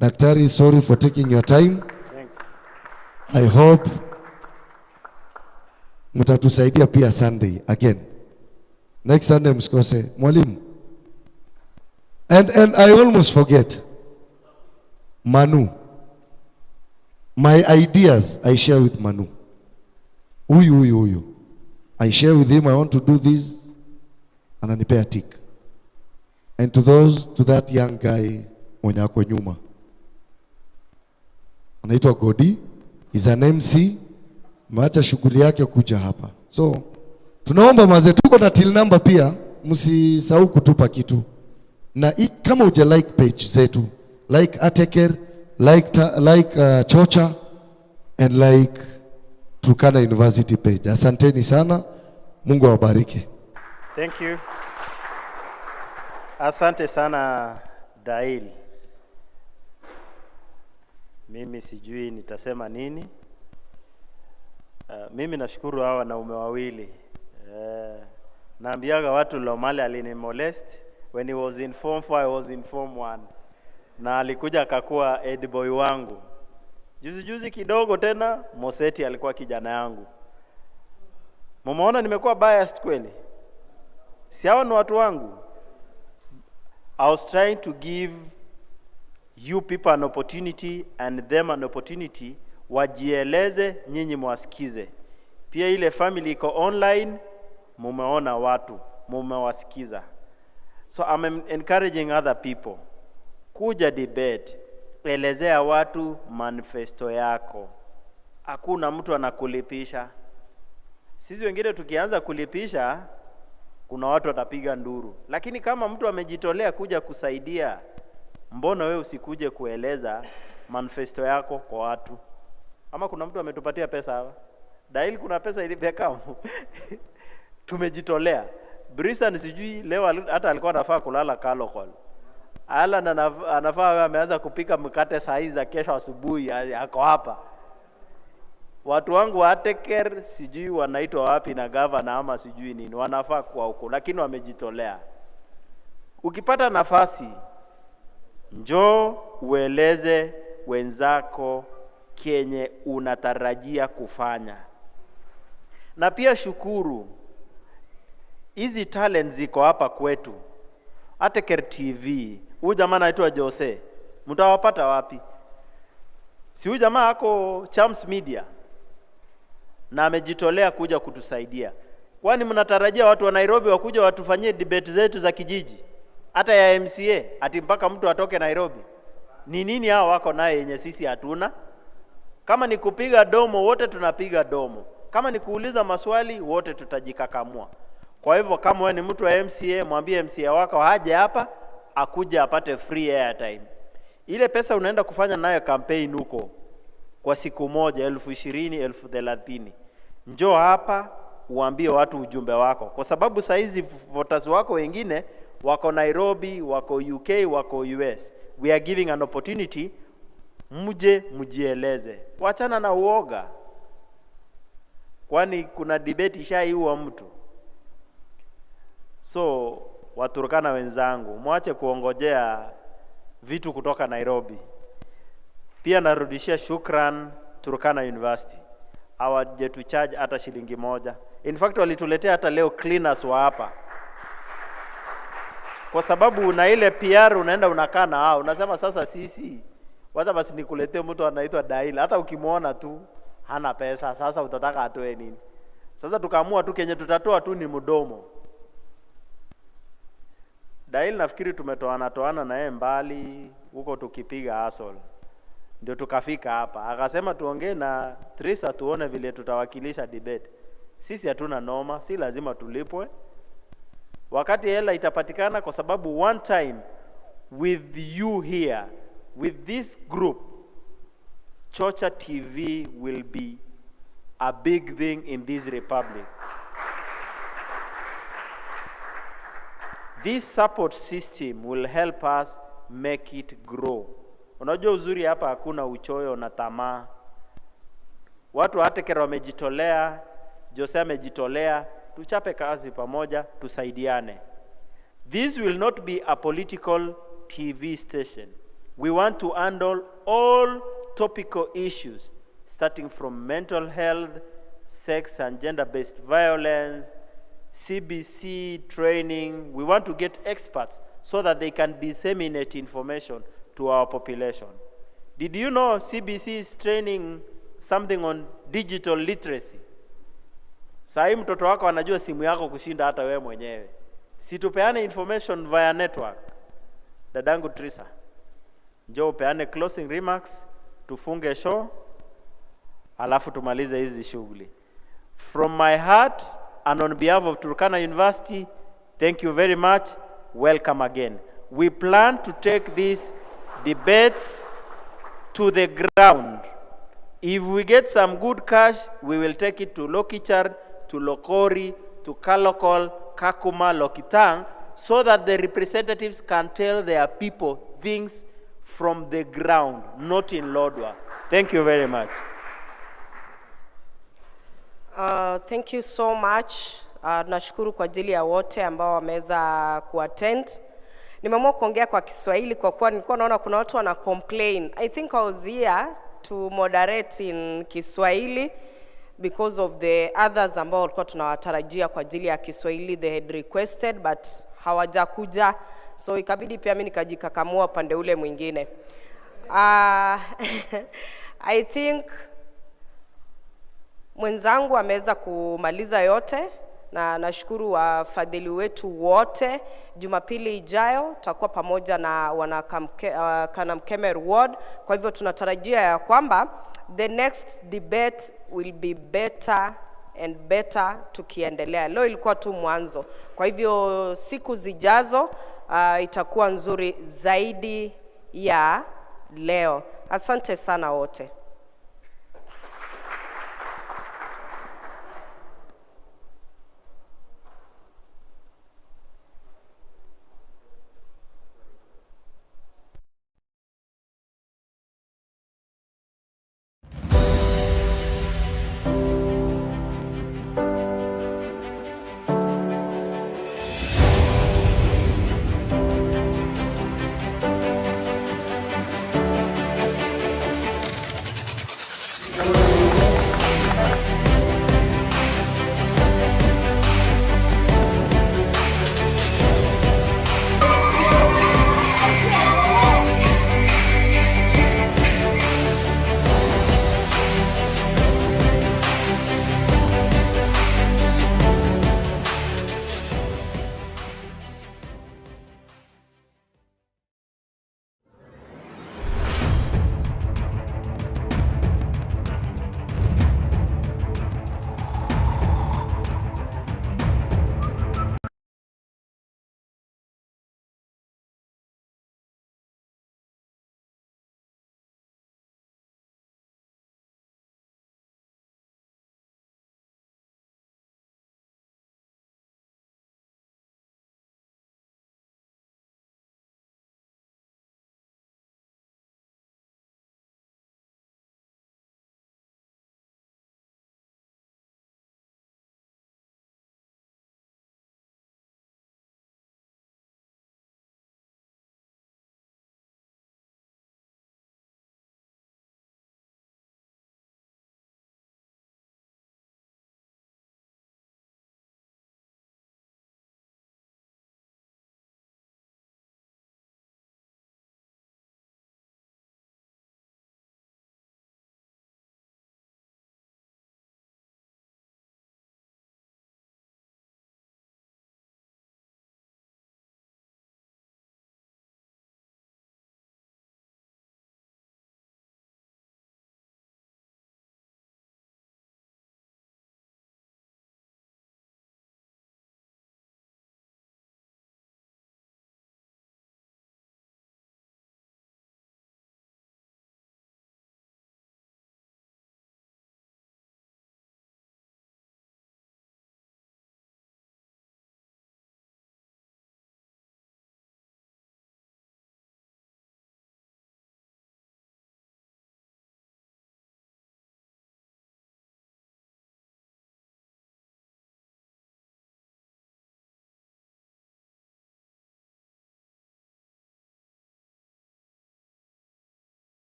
Daktari, sorry for taking your time. I hope mtatusaidia pia Sunday again. Next Sunday msikose mwalimu. And I almost forget. Manu. My ideas I share with Manu. Huyu. I share with him, I want to do this, ananipea tick. And to that young guy mwenye ako nyuma, anaitwa Godi, is an MC, maacha shughuli yake kuja hapa. So tunaomba maze, tuko na till number pia, msisahau kutupa kitu. Na kama uja like page zetu, like Ateker, like Chocha, and like Turkana University page. Asanteni sana. Mungu awabariki. Thank you. Asante sana Dail. Mimi sijui nitasema nini. Mimi nashukuru hawa wanaume wawili. Naambiaga watu Lomale alinimolest. When he was in form 4, I was in form 1. Na alikuja akakuwa head boy wangu. Juzi kidogo tena Moseti alikuwa kijana yangu. Mumeona nimekuwa biased kweli? Si hao ni watu wangu. I was trying to give you people an opportunity and them an opportunity, wajieleze, nyinyi mwasikize. Pia ile family iko online, mumeona watu, mumewasikiza. So I'm encouraging other people, kuja debate, elezea watu manifesto yako. Hakuna mtu anakulipisha. Sisi wengine tukianza kulipisha, kuna watu watapiga nduru. Lakini kama mtu amejitolea kuja kusaidia, mbona we usikuje kueleza manifesto yako kwa watu? Ama kuna mtu ametupatia pesa hapa? Dail kuna pesa ilipeka. Tumejitolea. Brisan sijui leo hata alikuwa anafaa kulala Kalokol. Alan anafaa ameanza kupika mkate saa hizi za kesho asubuhi, ako hapa. Watu wangu wa Ateker sijui wanaitwa wapi na governor ama sijui nini, wanafaa kwa huko, lakini wamejitolea. Ukipata nafasi, njoo ueleze wenzako kenye unatarajia kufanya. Na pia shukuru, hizi talents ziko hapa kwetu. Ateker TV, huyu jamaa anaitwa Jose, mtawapata wapi? Si huyu jamaa ako Chams Media na amejitolea kuja kutusaidia. Kwani mnatarajia watu wa Nairobi wakuja watufanyie debate zetu za kijiji? Hata ya M.C.A, ati mpaka mtu atoke Nairobi? Ni nini hao wako naye yenye sisi hatuna? Kama ni kupiga domo, wote tunapiga domo. Kama ni kuuliza maswali, wote tutajikakamua. Kwa hivyo kama wewe ni mtu wa M.C.A, mwambie M.C.A wako haje hapa, akuje apate free airtime. Ile pesa unaenda kufanya nayo campaign huko kwa siku moja 20,000, 30,000. Njoo hapa uambie watu ujumbe wako. Kwa sababu saizi voters wako wengine wako Nairobi, wako UK, wako US. We are giving an opportunity, muje mujieleze. Wachana na uoga. Kwani kuna debate ishaiua mtu. So Waturkana wenzangu, mwache kuongojea vitu kutoka Nairobi. Pia narudishia shukran Turkana University. Hawajetu charge hata shilingi moja. In fact walituletea hata leo cleaners wa hapa. Kwa sababu una ile PR unaenda unakaa na hao, unasema sasa sisi wacha basi nikuletee mtu anaitwa Dail, hata ukimuona tu hana pesa, sasa utataka atoe nini? Sasa tukaamua tu kenye tutatoa tu ni mdomo. Dail nafikiri tumetoana na yeye mbali huko tukipiga hustle. Ndio tukafika hapa. Akasema tuongee na Trisa tuone vile tutawakilisha debate. Sisi hatuna noma, si lazima tulipwe. wakati hela itapatikana, kwa sababu one time with you here, with this group, Chocha TV will be a big thing in this republic. This support system will help us make it grow. Unajua uzuri hapa hakuna uchoyo na tamaa. Watu wa Ateker wamejitolea, Jose amejitolea, tuchape kazi pamoja, tusaidiane. This will not be a political TV station. We want to handle all topical issues, starting from mental health, sex and gender-based violence, CBC training. We want to get experts so that they can disseminate information to our population. Did you know CBC is training something on digital literacy? Sahi mtoto wako anajua simu yako kushinda hata wewe mwenyewe. Situpeane information via network. Dadangu Trisa, njoo upeane closing remarks, tufunge show, alafu tumalize hizi shughuli. From my heart and on behalf of Turkana University, thank you very much. Welcome again. We plan to take these debates to the ground. If we get some good cash, we will take it to Lokichar, to Lokori, to Kalokol, Kakuma, Lokitang, so that the representatives can tell their people things from the ground, not in Lodwar. Thank you very much. Thank you so much. Nashukuru kwa ajili ya wote ambao wameweza kuattend. Nimeamua kuongea kwa Kiswahili kwa kuwa nilikuwa naona kuna watu wana complain. I think I was here to moderate in Kiswahili because of the others ambao walikuwa tunawatarajia kwa ajili ya Kiswahili, they had requested but hawajakuja, so ikabidi pia mimi nikajikakamua pande ule mwingine. I think mwenzangu ameweza kumaliza yote, na nashukuru wafadhili wetu wote. Jumapili ijayo tutakuwa pamoja na Kanamkemer Ward. Kwa hivyo tunatarajia ya kwamba the next debate will be better and better tukiendelea. Leo ilikuwa tu mwanzo. Kwa hivyo siku zijazo itakuwa nzuri zaidi ya leo. Asante sana wote.